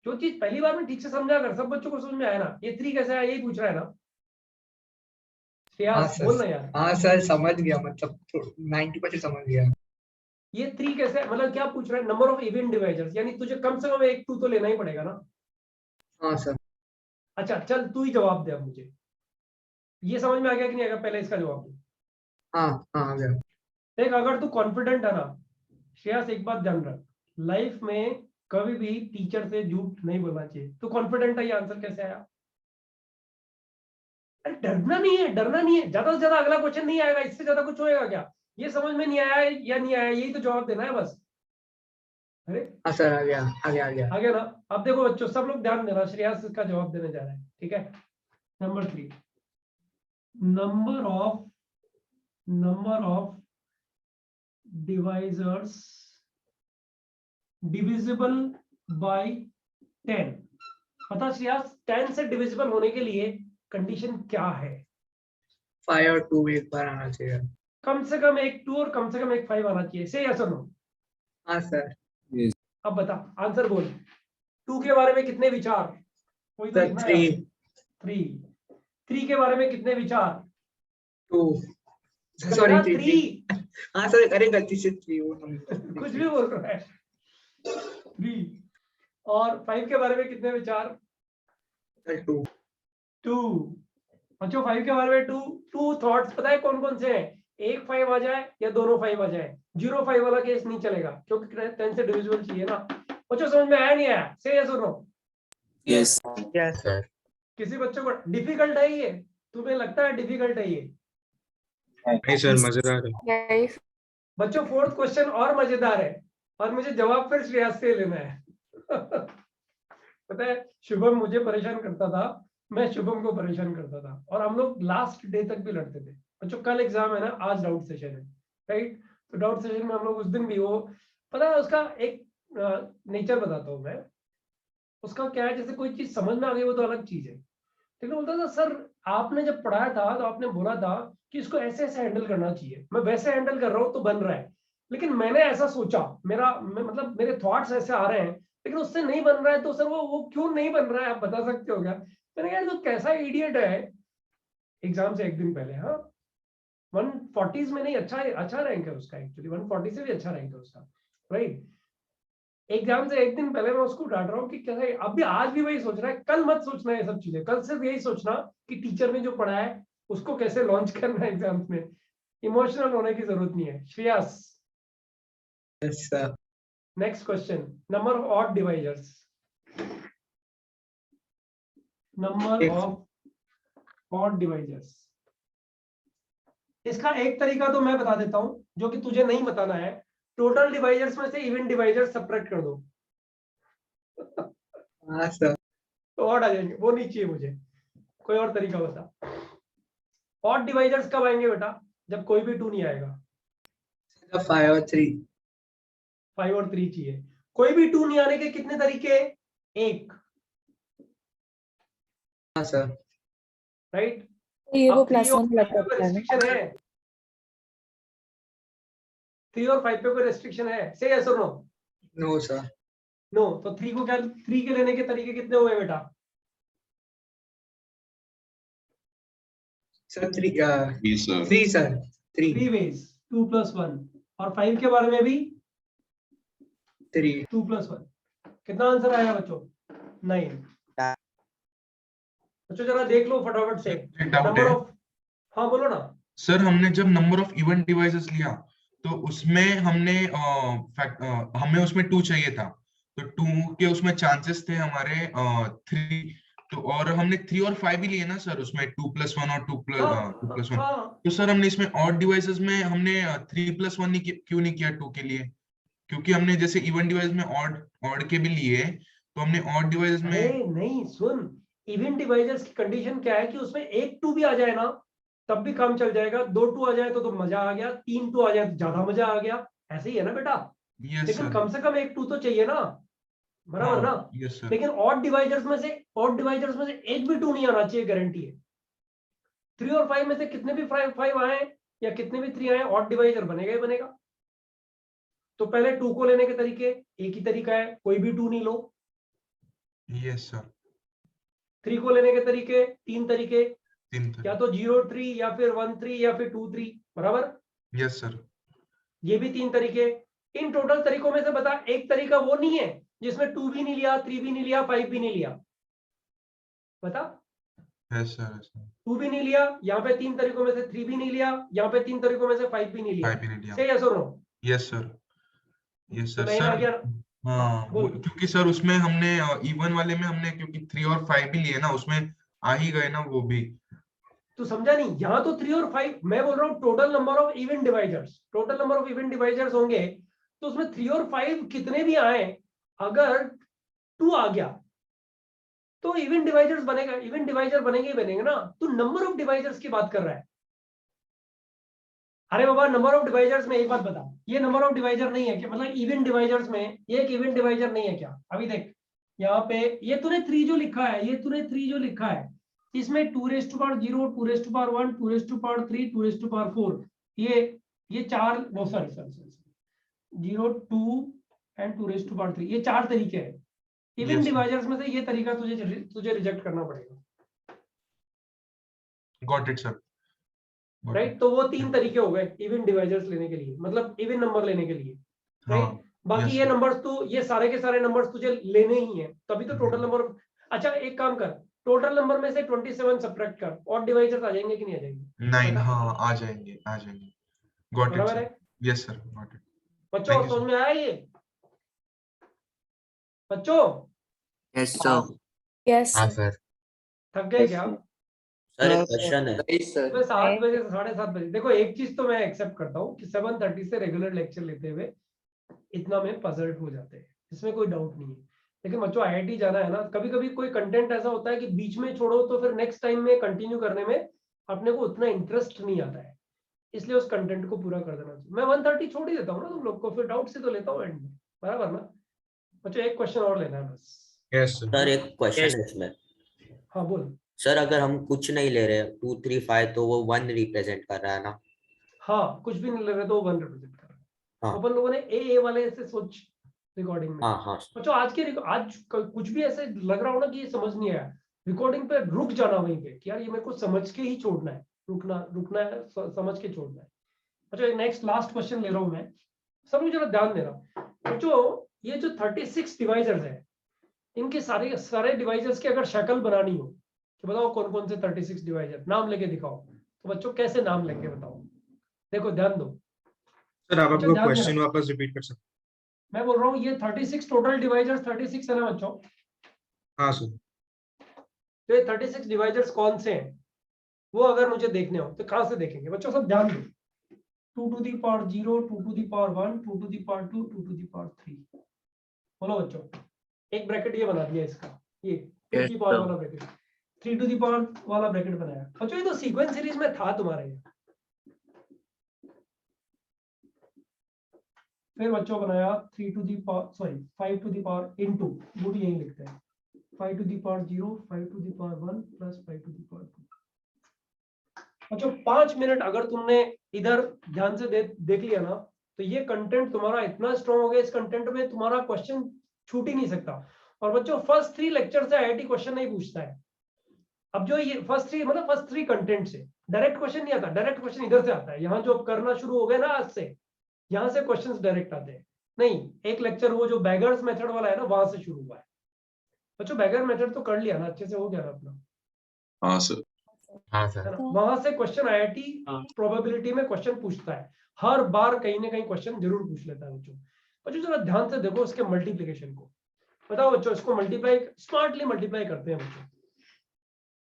Speaker 1: जो चीज पहली बार में ठीक से समझा कर, सब बच्चों को समझ में आया ना। ये 3 कैसे आया यही पूछ रहा है ना
Speaker 2: हाँ
Speaker 1: बोल ना
Speaker 2: सर।
Speaker 1: यार।
Speaker 2: हाँ सर समझ गया, मतलब 90% समझ गया।
Speaker 1: ये 3 कैसे, मतलब क्या पूछ रहा है? नंबर ऑफ इवेंट डिवाइजर्स, यानी तुझे कम से कम 1 2 तो लेना ही पड़ेगा ना।
Speaker 2: हाँ सर।
Speaker 1: अच्छा चल तू ही जवाब दे अब मुझे। ये समझ में आ गया कि नहीं आएगा? पहले इसका जवाब दे।
Speaker 2: हाँ हाँ आ गया।
Speaker 1: देख अगर तू कॉन्फिडेंट है ना श्रेयस, एक बात ध्यान रख, लाइफ में कभी भी टीचर से झूठ नहीं बोलना चाहिए। तू कॉन्फिडेंट है, ये आंसर कैसे आया? अरे डरना नहीं है, डरना नहीं है। ज्यादा से ज्यादा अगला क्वेश्चन नहीं आएगा, इससे ज्यादा कुछ होएगा क्या? ये समझ में नहीं आया या नहीं आया, यही तो जवाब देना है बस। अरे
Speaker 2: हाँ सर आ गया आ गया आ गया।
Speaker 1: आ गया ना? अब देखो बच्चों सब लोग ध्यान देना, श्रेयस इसका जवाब देने जा रहा है, ठीक है? Number 3, number of divisors divisible by 10। पता श्रेयस 10 से डिविजिबल होने के लिए कंडीशन क्या है?
Speaker 2: 5 और 2 एक बार आना चाहिए।
Speaker 1: कम से कम एक 2 और कम से कम एक 5 आना चाहिए। से यस और नो?
Speaker 2: हाँ सर।
Speaker 1: अब बता आंसर बोल। 2 के बारे में कितने विचार? कोई तो
Speaker 2: सर
Speaker 1: लिखना
Speaker 2: 3
Speaker 1: है। 3 के बारे में कितने विचार?
Speaker 2: 2 सॉरी
Speaker 1: 3।
Speaker 2: 3। हाँ सर अरे गलती से 3 वो
Speaker 1: कुछ भी बोल रहा है। 3 और 5 के बारे में कितने विचार?
Speaker 2: सर 2
Speaker 1: बच्चों 5 के बारे में 2 थॉट्स पता है कौन कौन से हैं? एक 5 आ जाए या दोनों 5 आ जाए। 0 5 वाला केस नहीं चलेगा, क्योंकि 10 से डिविजिबल चाहिए ना। बच्चों समझ में आया नहीं आया? से यस और नो?
Speaker 5: Yes
Speaker 7: yes sir.
Speaker 1: किसी बच्चों को डिफिकल्ट है ये? तुम्हें लगता है डिफिकल्ट है ये?
Speaker 12: नहीं सर मजेदार है।
Speaker 1: बच्चों 4th क्वेश्चन और मजेदार है, और मुझे जवाब फिर श्रेयस से लेना है। पता है शुभम मुझे परेशान करता था, मैं शुभम को परेशान करता था, और हम लोग लास्ट डे तक भी लड़ते थे। बच्चों कल एग्जाम है ना, आज डाउट सेशन है, राइट? तो डाउट सेशन में हम लोग उस दिन भी वो, पता है उसका एक नेचर बताता हूँ मैं। उसका क्या है, जैसे कोई चीज समझ में आ गई वो तो अलग चीज है, लेकिन बोलता था सर आपने जब पढ़ाया था तो आपने बोला था कि इसको ऐसे ऐसे हैंडल करना चाहिए, मैं वैसे हैंडल कर रहा हूँ तो बन रहा है। लेकिन मैंने ऐसा सोचा, मतलब मेरे थॉट्स ऐसे आ रहे हैं, लेकिन उससे नहीं बन रहा है। तो सर वो क्यों नहीं बन रहा है, आप बता सकते हो क्या? मैंने कहा तो कैसा इडियट है। एग्जाम से एक दिन पहले, हाँ 140s में नहीं, अच्छा रैंक है उसका, एक्चुअली 140 से भी अच्छा रैंक है उसका, राइट? एग्जाम से एक दिन पहले मैं उसको डांट रहा हूँ कि कैसे, अभी आज भी वही सोच रहा है। कल मत सोचना ये सब चीजें, कल सिर्फ यही सोचना कि टीचर ने जो पढ़ा है उसको कैसे लॉन्च करना है एग्जाम्स में। इमोशनल होने की जरूरत नहीं है। Shreyas
Speaker 2: yes sir.
Speaker 1: Next question, number of odd divisors. Number of odd divisors, इसका एक तरीका तो मैं बता देता हूं जो कि तुझे नहीं बताना है। टोटल डिवाइजर्स में से इवेंट डिवाइजर्स सबट्रैक्ट कर दो।
Speaker 2: हाँ सर।
Speaker 1: तो ऑड आ जाएंगे, वो नहीं चाहिए मुझे। कोई और तरीका बता। ऑड डिवाइजर्स कब आएंगे बेटा? जब कोई भी 2 नहीं आएगा।
Speaker 2: 5 और 3।
Speaker 1: 5 और 3 चाहिए। कोई भी 2 नहीं आने के कितने तरीके? 1।
Speaker 2: हाँ सर।
Speaker 1: राइट?
Speaker 8: ये वो
Speaker 1: अब 3
Speaker 8: प्लस
Speaker 1: और
Speaker 8: 1
Speaker 1: 5
Speaker 8: लग
Speaker 1: पे कोई
Speaker 8: सकता है ना?
Speaker 1: रेस्ट्रिक्शन है? 3 और 5 पे कोई रेस्ट्रिक्शन है? से यस और नो?
Speaker 4: No sir.
Speaker 1: नो। तो 3 को क्या, 3 के लेने के तरीके कितने हुए बेटा?
Speaker 12: Sir 3
Speaker 9: sir
Speaker 12: 3 sir 3
Speaker 1: 3 ways, 2 + 1। और 5 के बारे में भी
Speaker 12: 3
Speaker 1: 2 + 1। कितना आंसर आया बच्चों? 9। बच्चों जरा देख लो फटाफट से
Speaker 9: एक डाउट
Speaker 1: नंबर
Speaker 9: है
Speaker 1: ऑफ। हाँ बोलो ना।
Speaker 9: सर, हमने जब नंबर ऑफ इवन डिवाइसेस लिया तो उसमें हमने हमें उसमें 2 चाहिए था, तो 2 के उसमें चांसेस थे हमारे 3, तो और हमने 3 और 5 भी लिए ना सर उसमें, 2 + 1 और 2 + 1।
Speaker 1: हाँ
Speaker 9: तो सर हमने इसमें ऑड डिवाइसेस में हमने 3 + 1 क्यों नहीं किया 2 के लिए? क्योंकि हमने जैसे इवन डिवाइस में ऑड ऑड के भी लिए, तो हमने ऑड डिवाइस
Speaker 1: अरे
Speaker 9: में
Speaker 1: नहीं सुन, इवन डिवाइजर्स की कंडीशन क्या है कि उसमें एक 2 भी आ जाए ना तब भी काम चल जाएगा, 2 2 आ जाए तो मजा आ गया, 3 2 आ जाए तो ज्यादा मजा आ गया। ऐसे ही है ना बेटा?
Speaker 9: यस
Speaker 1: लेकिन
Speaker 9: सर।
Speaker 1: कम से कम एक 2 तो चाहिए ना, बराबर ना?
Speaker 9: हाँ यस सर।
Speaker 1: लेकिन ऑड डिवाइजर्स में से एक भी 2 नहीं आना चाहिए, गारंटी है। 3 और 5 में से कितने भी 5 आए या कितने भी 3 आए, ऑड डिवाइजर बनेगा ही बनेगा। तो पहले 2 को लेने के तरीके, एक ही तरीका है, कोई भी 2 नहीं लो।
Speaker 9: Yes sir.
Speaker 1: 3 को लेने के तरीके 3 तरीके,
Speaker 9: 3
Speaker 1: या तो 0 3 या फिर 1 3 या फिर 2 3, बराबर?
Speaker 9: Yes sir.
Speaker 1: ये भी 3 तरीके। इन टोटल तरीकों में से बता, एक तरीका वो नहीं है जिसमें 2 भी नहीं लिया, 3 भी नहीं लिया, 5 भी नहीं लिया। बता।
Speaker 9: Yes sir.
Speaker 1: 2 भी नहीं लिया, यहाँ पे 3 तरीकों में से 3 भी नहीं लिया, यहाँ पे 3 तरीकों में से 5 भी नहीं लिया।
Speaker 9: 5 भी नहीं लिया।
Speaker 1: से यस और नो?
Speaker 9: Yes sir. यस
Speaker 1: तो
Speaker 9: सर।
Speaker 1: 9 आ
Speaker 9: सर
Speaker 1: गया।
Speaker 9: हाँ
Speaker 1: बोल।
Speaker 9: क्योंकि सर उसमें हमने इवन वाले में हमने क्योंकि 3 और 5 भी लिए ना, उसमें आ ही गए ना वो भी।
Speaker 1: तू समझा नहीं? यहाँ तो 3 और 5, मैं बोल रहा हूँ total number of even divisors, total number of even divisors होंगे तो उसमें 3 और 5 कितने भी आए, अगर 2 आ गया तो इवन डिवाइजर्स बनेगा, इवन डिवाइजर बनेंगे ही बनेंगे ना। तू नंबर ऑफ डिवाइजर्स की बात कर रहा है। अरे बाबा नंबर ऑफ डिवाइजर्स में एक बात बता, ये नंबर ऑफ डिवाइजर नहीं है क्या? मतलब इवन डिवाइजर्स में ये एक इवन डिवाइजर नहीं है क्या? अभी देख यहाँ पे ये तूने 3 जो लिखा है, ये तूने 3 जो लिखा है, इसमें 2⁻0 2⁻1 2⁻3 2⁻4, ये 4, वो सॉरी 0 2 एंड 2⁻3, ये 4 तरीके हैं। Even
Speaker 9: Yes, sir.
Speaker 1: डिवाइजर्स में से ये तरीका तुझे रिजेक्ट करना पड़ेगा।
Speaker 9: Got it sir.
Speaker 1: राइट? तो वो 3 तरीके हो गए इवन डिवाइजर्स लेने के लिए, मतलब इवन नंबर लेने के लिए। राइट?
Speaker 9: हाँ
Speaker 1: बाकी
Speaker 9: yes,
Speaker 1: ये
Speaker 9: sir.
Speaker 1: नंबर्स तो, ये सारे के सारे नंबर्स तुझे लेने ही हैं, तभी तो टोटल नंबर। अच्छा एक काम कर, टोटल नंबर में से 27 सब्ट्रैक्ट कर, और डिवाइजर्स आ जाएंगे कि नहीं आ जाएंगे?
Speaker 9: 9
Speaker 1: बता।
Speaker 9: हाँ आ जाएंगे आ जाएंगे। गॉट इट
Speaker 1: बराबर
Speaker 9: सर।
Speaker 1: है
Speaker 9: यस सर गॉट इट।
Speaker 1: बच्चों?
Speaker 9: Thank you,
Speaker 1: समझ
Speaker 9: sir.
Speaker 1: में आया ये बच्चों?
Speaker 4: Yes sir.
Speaker 8: यस
Speaker 5: हाँ सर।
Speaker 1: थक गए क्या?
Speaker 5: सर एक
Speaker 11: हाँ,
Speaker 5: क्वेश्चन है।
Speaker 10: नहीं सर।
Speaker 1: सुबह 7 बजे से 7:30 बजे। देखो एक चीज तो मैं एक्सेप्ट करता हूँ कि 7:30 से रेगुलर लेक्चर लेते हुए इतना में पजल्ड हो जाते हैं, इसमें कोई डाउट नहीं है। लेकिन बच्चों आईआईटी जाना है ना, कभी कभी कोई कंटेंट ऐसा होता है कि बीच में छोड़ो तो फिर नेक्स्ट टाइम में कंटिन्यू करने में अपने को उतना इंटरेस्ट नहीं आता है, इसलिए उस कंटेंट को पूरा कर देना चाहिए। मैं 1:30 छोड़ ही देता हूँ ना तुम लोग को, फिर डाउट से तो लेता हूँ एंड में, बराबर ना? बच्चों एक क्वेश्चन और लेना है बस।
Speaker 12: यस
Speaker 5: सर एक क्वेश्चन है इसमें।
Speaker 1: हाँ बोल।
Speaker 5: सर अगर हम कुछ नहीं ले रहे 2 3 5 तो वो 1 रिप्रेजेंट कर रहा है ना?
Speaker 1: हाँ कुछ भी नहीं ले रहे तो 1 रिप्रेजेंट कर रहा है।
Speaker 5: हाँ।
Speaker 1: अपन लोगों ने ए वाले से सोच रिकॉर्डिंग में।
Speaker 5: हाँ हाँ
Speaker 1: बच्चों आज कुछ भी ऐसे लग रहा हो ना कि ये समझ नहीं आया, रिकॉर्डिंग पे रुक जाना वहीं पे कि यार ये मेरे को समझ के ही छोड़ना है, रुकना है, समझ के छोड़ना है। बच्चों नेक्स्ट लास्ट क्वेश्चन ले रहा हूं मैं, सब जरा ध्यान देना। बच्चों ये जो 36 डिवाइजर्स है, इनके सारे डिवाइजर्स की अगर शक्ल बनानी हो कि बताओ कौन कौन से 36 डिवाइजर, नाम लेके दिखाओ, तो बच्चों कैसे नाम लेंगे बताओ? देखो ध्यान दो
Speaker 12: सर, आप
Speaker 1: बच्चों,
Speaker 12: अपना
Speaker 1: ध्यान
Speaker 12: क्वेश्चन
Speaker 1: देना।
Speaker 12: वापस रिपीट कर सकते
Speaker 1: मैं बोल रहा हूँ ये 36 टोटल डिवाइजर्स 36 है ना बच्चों?
Speaker 12: हैं? हाँ सर।
Speaker 1: तो ये 36 डिवाइजर्स कौन से हैं वो अगर मुझे देखने हो तो कहां से देखेंगे बच्चों? सब ध्यान दो। 2 to the power 0, 2 to the power 1, 2 to the power 2, 2 to the power 3। बोलो बच्चों, एक ब्रैकेट ये बना दिया इसका, ये 2
Speaker 4: Yes,
Speaker 1: की पावर
Speaker 4: sir.
Speaker 1: वाला ब्रैकेट, 3 to the power वाला ब्रैकेट बनाया। बच्चों ये तो सीक्वेंस सीरीज में था तुम्हारे यहाँ। फिर बच्चों बनाया 3 to the power, sorry 5 to the power into, वो भी यही लिखते हैं, 5 to the power 0, 5 to the power 1 plus 5 to the power 2। बच्चों 5 मिनट अगर तुमने इधर ध्यान से देख लिया ना, तो ये कंटेंट तुम्हारा इतना स्ट्रॉन्ग हो गया, इस कंटेंट में तुम्हारा क्वेश्चन छूट ही नहीं सकता। और बच्चों फर्स्ट 3 लेक्चर से आईआईटी क्वेश्चन नहीं पूछता है। अब जो ये फर्स्ट 3 कंटेंट से डायरेक्ट क्वेश्चन नहीं आता, डायरेक्ट क्वेश्चन इधर से आता है। यहाँ जो करना शुरू हो गए ना आज से, यहाँ से क्वेश्चंस डायरेक्ट आते हैं। नहीं, एक लेक्चर वो जो बैगर्स मेथड वाला है ना, वहां से शुरू हुआ है। बच्चों बैगर मेथड तो कर लिया ना, अच्छे से हो गया ना अपना?
Speaker 9: हाँ सर।
Speaker 5: हाँ सर।
Speaker 1: वहां से क्वेश्चन आईआईटी प्रोबेबिलिटी में क्वेश्चन पूछता है, हर बार कहीं ना कहीं क्वेश्चन जरूर पूछ लेता है बच्चों। बच्चों जरा ध्यान से देखो उसके मल्टीप्लिकेशन को। बताओ बच्चों, इसको मल्टीप्लाई स्मार्टली मल्टीप्लाई करते हैं बच्चों।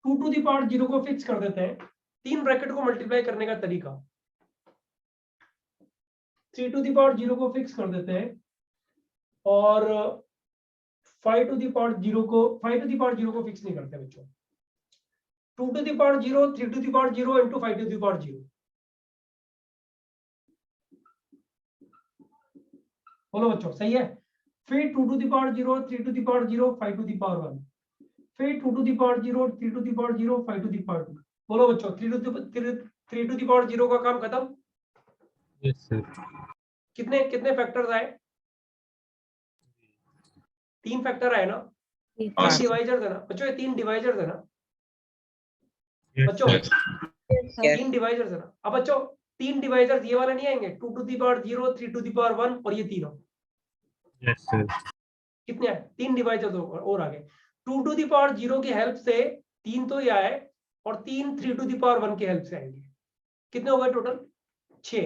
Speaker 1: 2 टू द पावर 0 को फिक्स कर देते हैं। 3 ब्रैकेट को मल्टीप्लाई करने का तरीका, 3 टू द पावर 0 को फिक्स कर देते हैं और 5 टू द पावर 0 को फिक्स नहीं करते बच्चों। 2 to the power 0, 3 to the power 0 इंटू 5 टू द पावर 0। बोलो बच्चों, सही है? फिर 2 to the power 0, 3 to the power 0, 5 to the power 1। फिर 2 to the power 0, 3 to the power 0, 5 to the power 2। बोलो बच्चों, 3 टू द पावर 0 का काम खत्म।
Speaker 7: Yes sir.
Speaker 1: कितने फैक्टर्स आए? 3 फैक्टर आए ना, 3 डिवाइजर्स है ना बच्चों, ये 3 डिवाइजर्स है ना बच्चों, 3 डिवाइजर्स है ना। अब बच्चों 3 डिवाइजर्स ये वाले नहीं आएंगे, 2 to the power 0, 3 to the power 1 और ये तीनों।
Speaker 7: Yes sir.
Speaker 1: कितने आए? 3 डिवाइजर्स और आ गए। 2 टू द पावर 0 की हेल्प से 3 तो ये आए और 3 3 टू द पावर 1 की हेल्प से आएंगे। कितने हो गए टोटल? 6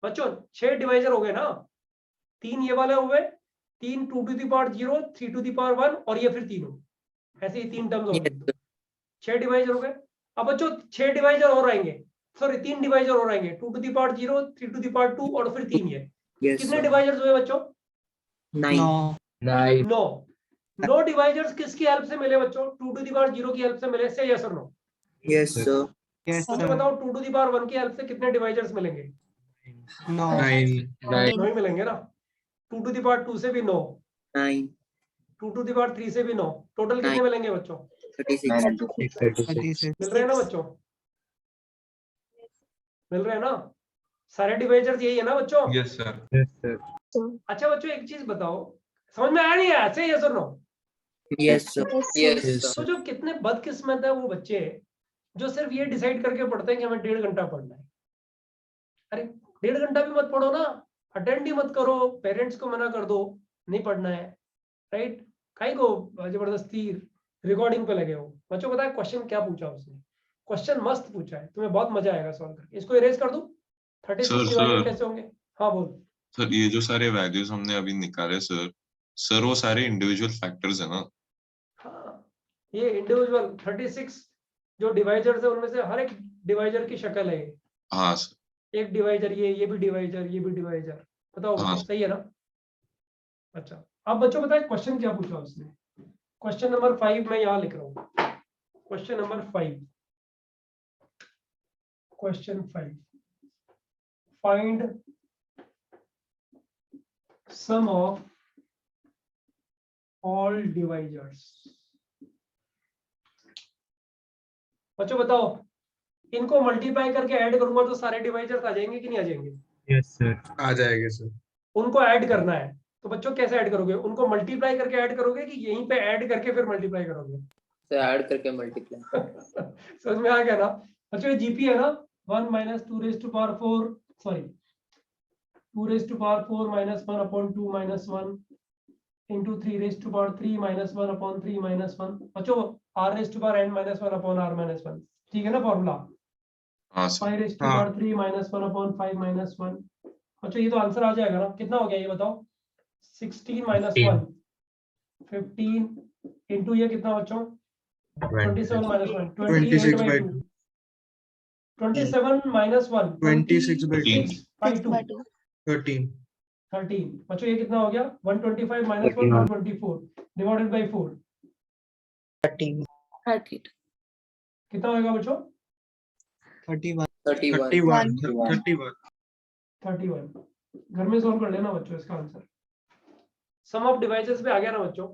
Speaker 1: बच्चों, 6 डिवाइजर हो गए ना। 3 ये वाले हुए, 3 2 to the power 0, 3 to the power 1 और ये फिर तीनों, ऐसे ही 3 टर्म्स हो गए। 6 डिवाइजर हो गए। अब बच्चों 6 डिवाइजर और आएंगे, सॉरी 3 डिवाइजर और आएंगे, 2 to the power 0, 3 to the power 2 और फिर 3 ये। कितने डिवाइजर्स हुए बच्चों? 9 डिवाइजर्स किसकी हेल्प से मिले बच्चों? 2 टू द पावर 0 की हेल्प से मिले। से यस और नो?
Speaker 4: Yes sir.
Speaker 1: मुझे बताओ 2 टू द पावर 1 की हेल्प से कितने डिवाइजर्स मिलेंगे?
Speaker 12: 9
Speaker 1: 9 ही मिलेंगे ना। 2 टू द पावर 2 से भी 9,
Speaker 4: 9
Speaker 1: 2 टू द पावर 3 से भी 9, टोटल कितने मिलेंगे बच्चों?
Speaker 4: 36
Speaker 1: मिल रहे हैं ना बच्चों? मिल रहे हैं ना? सारे डिवाइजर्स यही है ना बच्चों?
Speaker 9: Yes sir.
Speaker 7: Yes sir.
Speaker 1: अच्छा बच्चों एक चीज बताओ, समझ में आया नहीं आया? से यस और नो?
Speaker 4: Yes sir.
Speaker 1: तो जो कितने बदकिस्मत है वो बच्चे जो सिर्फ ये डिसाइड करके पढ़ते हैं कि हमें 1.5 घंटा पढ़ना है। अरे 1.5 घंटा भी मत पढ़ो ना, अटेंड ही मत करो, पेरेंट्स को मना कर दो नहीं पढ़ना है, राइट? काहे को जबरदस्ती रिकॉर्डिंग पे लगे हो? बच्चों पता है क्वेश्चन क्या पूछा उसने? क्वेश्चन मस्त पूछा है, तुम्हें बहुत मजा आएगा सॉल्व करके। इसको इरेज कर दूं? 36 डिवाइडेड कैसे होंगे? हाँ बोल
Speaker 13: सर। ये जो सारे वैल्यूज हमने अभी निकाले सर वो सारे इंडिविजुअल फैक्टर्स है ना?
Speaker 1: हाँ, ये इंडिविजुअल 36 जो डिवाइजर्स है उनमें से हर एक डिवाइजर की शक्ल है।
Speaker 13: हाँ सर।
Speaker 1: एक डिवाइजर ये भी डिवाइजर, ये भी डिवाइजर। बताओ
Speaker 13: हाँ,
Speaker 1: सही है ना? अच्छा अब बच्चों बताए क्वेश्चन क्या पूछा उसने? क्वेश्चन नंबर 5 मैं यहाँ लिख रहा हूँ। Question number 5, question 5, find sum of all divisors. बच्चों बताओ, इनको मल्टीप्लाई करके ऐड करूंगा तो सारे डिवाइजर्स आ जाएंगे कि नहीं आ जाएंगे?
Speaker 7: Yes sir.
Speaker 12: आ जाएंगे सर।
Speaker 1: उनको ऐड करना है तो बच्चों कैसे ऐड करोगे? उनको मल्टीप्लाई करके ऐड करोगे कि यहीं पे ऐड करके फिर मल्टीप्लाई करोगे?
Speaker 10: तो ऐड करके मल्टीप्लाई।
Speaker 1: समझ में आ गया ना बच्चों? ये जीपी है ना, 1 - 2 raised to power 4, sorry 2 raised to power 4 - 1 upon 2 - 1 into 3 raised to power 3 - 1 upon 3 - 1। बच्चों r raised to power n - 1 upon r - 1, ठीक है ना फॉर्मूला?
Speaker 13: हाँ sir.
Speaker 1: 5 raised to power 3 - 1 upon 5 - 1। बच्चों ये तो आंसर आ जाएगा ना? कितना हो गया ये बताओ? 16 - 1 15 इंटू ये कितना बच्चों? 27 - 1
Speaker 12: 26 by
Speaker 1: 2। 27 - 1
Speaker 12: 26 by 2
Speaker 1: 2
Speaker 12: 13
Speaker 1: 13। बच्चों ये कितना हो गया? 125 - 1 124 डिवाइडेड बाय 4
Speaker 8: 30
Speaker 1: कितना होगा बच्चों?
Speaker 11: 31
Speaker 1: 31। घर में सॉल्व कर लेना बच्चों इसका आंसर। सम ऑफ डिवाइसेस पे आ गया ना बच्चों?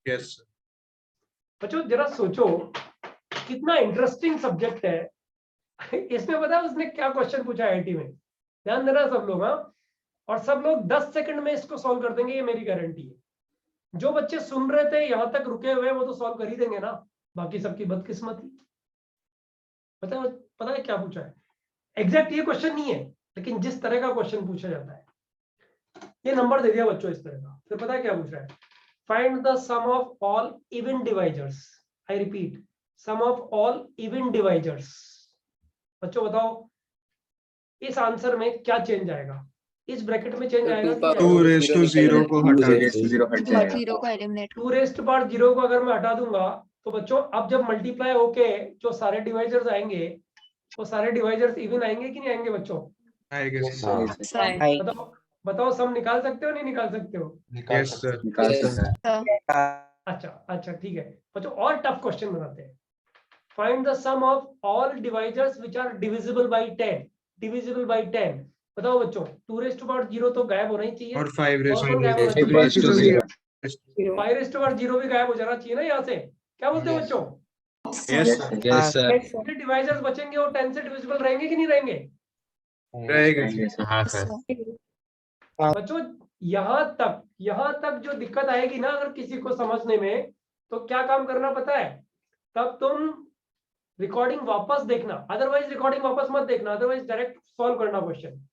Speaker 12: यस
Speaker 1: बच्चों जरा सोचो, कितना इंटरेस्टिंग सब्जेक्ट है। इसमें पता है उसने क्या क्वेश्चन पूछा आईआईटी में, ध्यान देना सब लोग। हाँ, और सब लोग 10 सेकंड में इसको सॉल्व कर देंगे, ये मेरी गारंटी है। जो बच्चे सुन रहे थे यहां तक रुके हुए वो तो सॉल्व कर ही देंगे ना, बाकी सबकी बदकिस्मती। पता है क्या पूछा है? एग्जैक्ट ये क्वेश्चन नहीं है, लेकिन जिस तरह का क्वेश्चन पूछा जाता है, ये नंबर दे दिया बच्चों इस तरह का। फिर पता है क्या पूछ रहा है? Find the sum of all even divisors. I repeat, sum of all even divisors. बच्चों बताओ इस आंसर में क्या चेंज आएगा? इस ब्रैकेट में चेंज आएगा कि
Speaker 12: 2 raised to 0 को हटा
Speaker 4: 2 raised to 0 हट जाएगा।
Speaker 3: जीरो को एलिमिनेट
Speaker 1: 2 raised to 0 को अगर मैं हटा दूंगा तो बच्चों अब जब मल्टीप्लाई होके जो सारे डिवाइजर्स आएंगे वो सारे डिवाइजर्स इवन आएंगे कि नहीं आएंगे बच्चों?
Speaker 12: आएगा सर।
Speaker 1: बताओ बताओ, सम निकाल सकते हो नहीं निकाल सकते हो?
Speaker 12: Yes sir.
Speaker 4: निकाल सकते हैं।
Speaker 1: अच्छा ठीक है बच्चों, और टफ क्वेश्चन बनाते हैं। Find the sum of all divisors which are divisible by 10। Divisible by 10 बताओ बच्चों। 2 raised to 0 तो गायब होना ही चाहिए,
Speaker 12: और 5 raised
Speaker 1: और गायब होना
Speaker 12: to
Speaker 1: चाहिए।
Speaker 12: 0।
Speaker 1: 5 raised to 0 भी गायब हो जाना चाहिए ना यहाँ से। क्या बोलते हो बच्चों?
Speaker 12: Yes sir.
Speaker 1: डिवाइजर्स बचेंगे वो 10 से डिविजिबल रहेंगे कि नहीं रहेंगे?
Speaker 12: रहेगा।
Speaker 1: बच्चों यहाँ तक जो दिक्कत आएगी ना अगर किसी को समझने में, तो क्या काम करना पता है? तब तुम रिकॉर्डिंग वापस देखना, अदरवाइज रिकॉर्डिंग वापस मत देखना, अदरवाइज डायरेक्ट सॉल्व करना क्वेश्चन।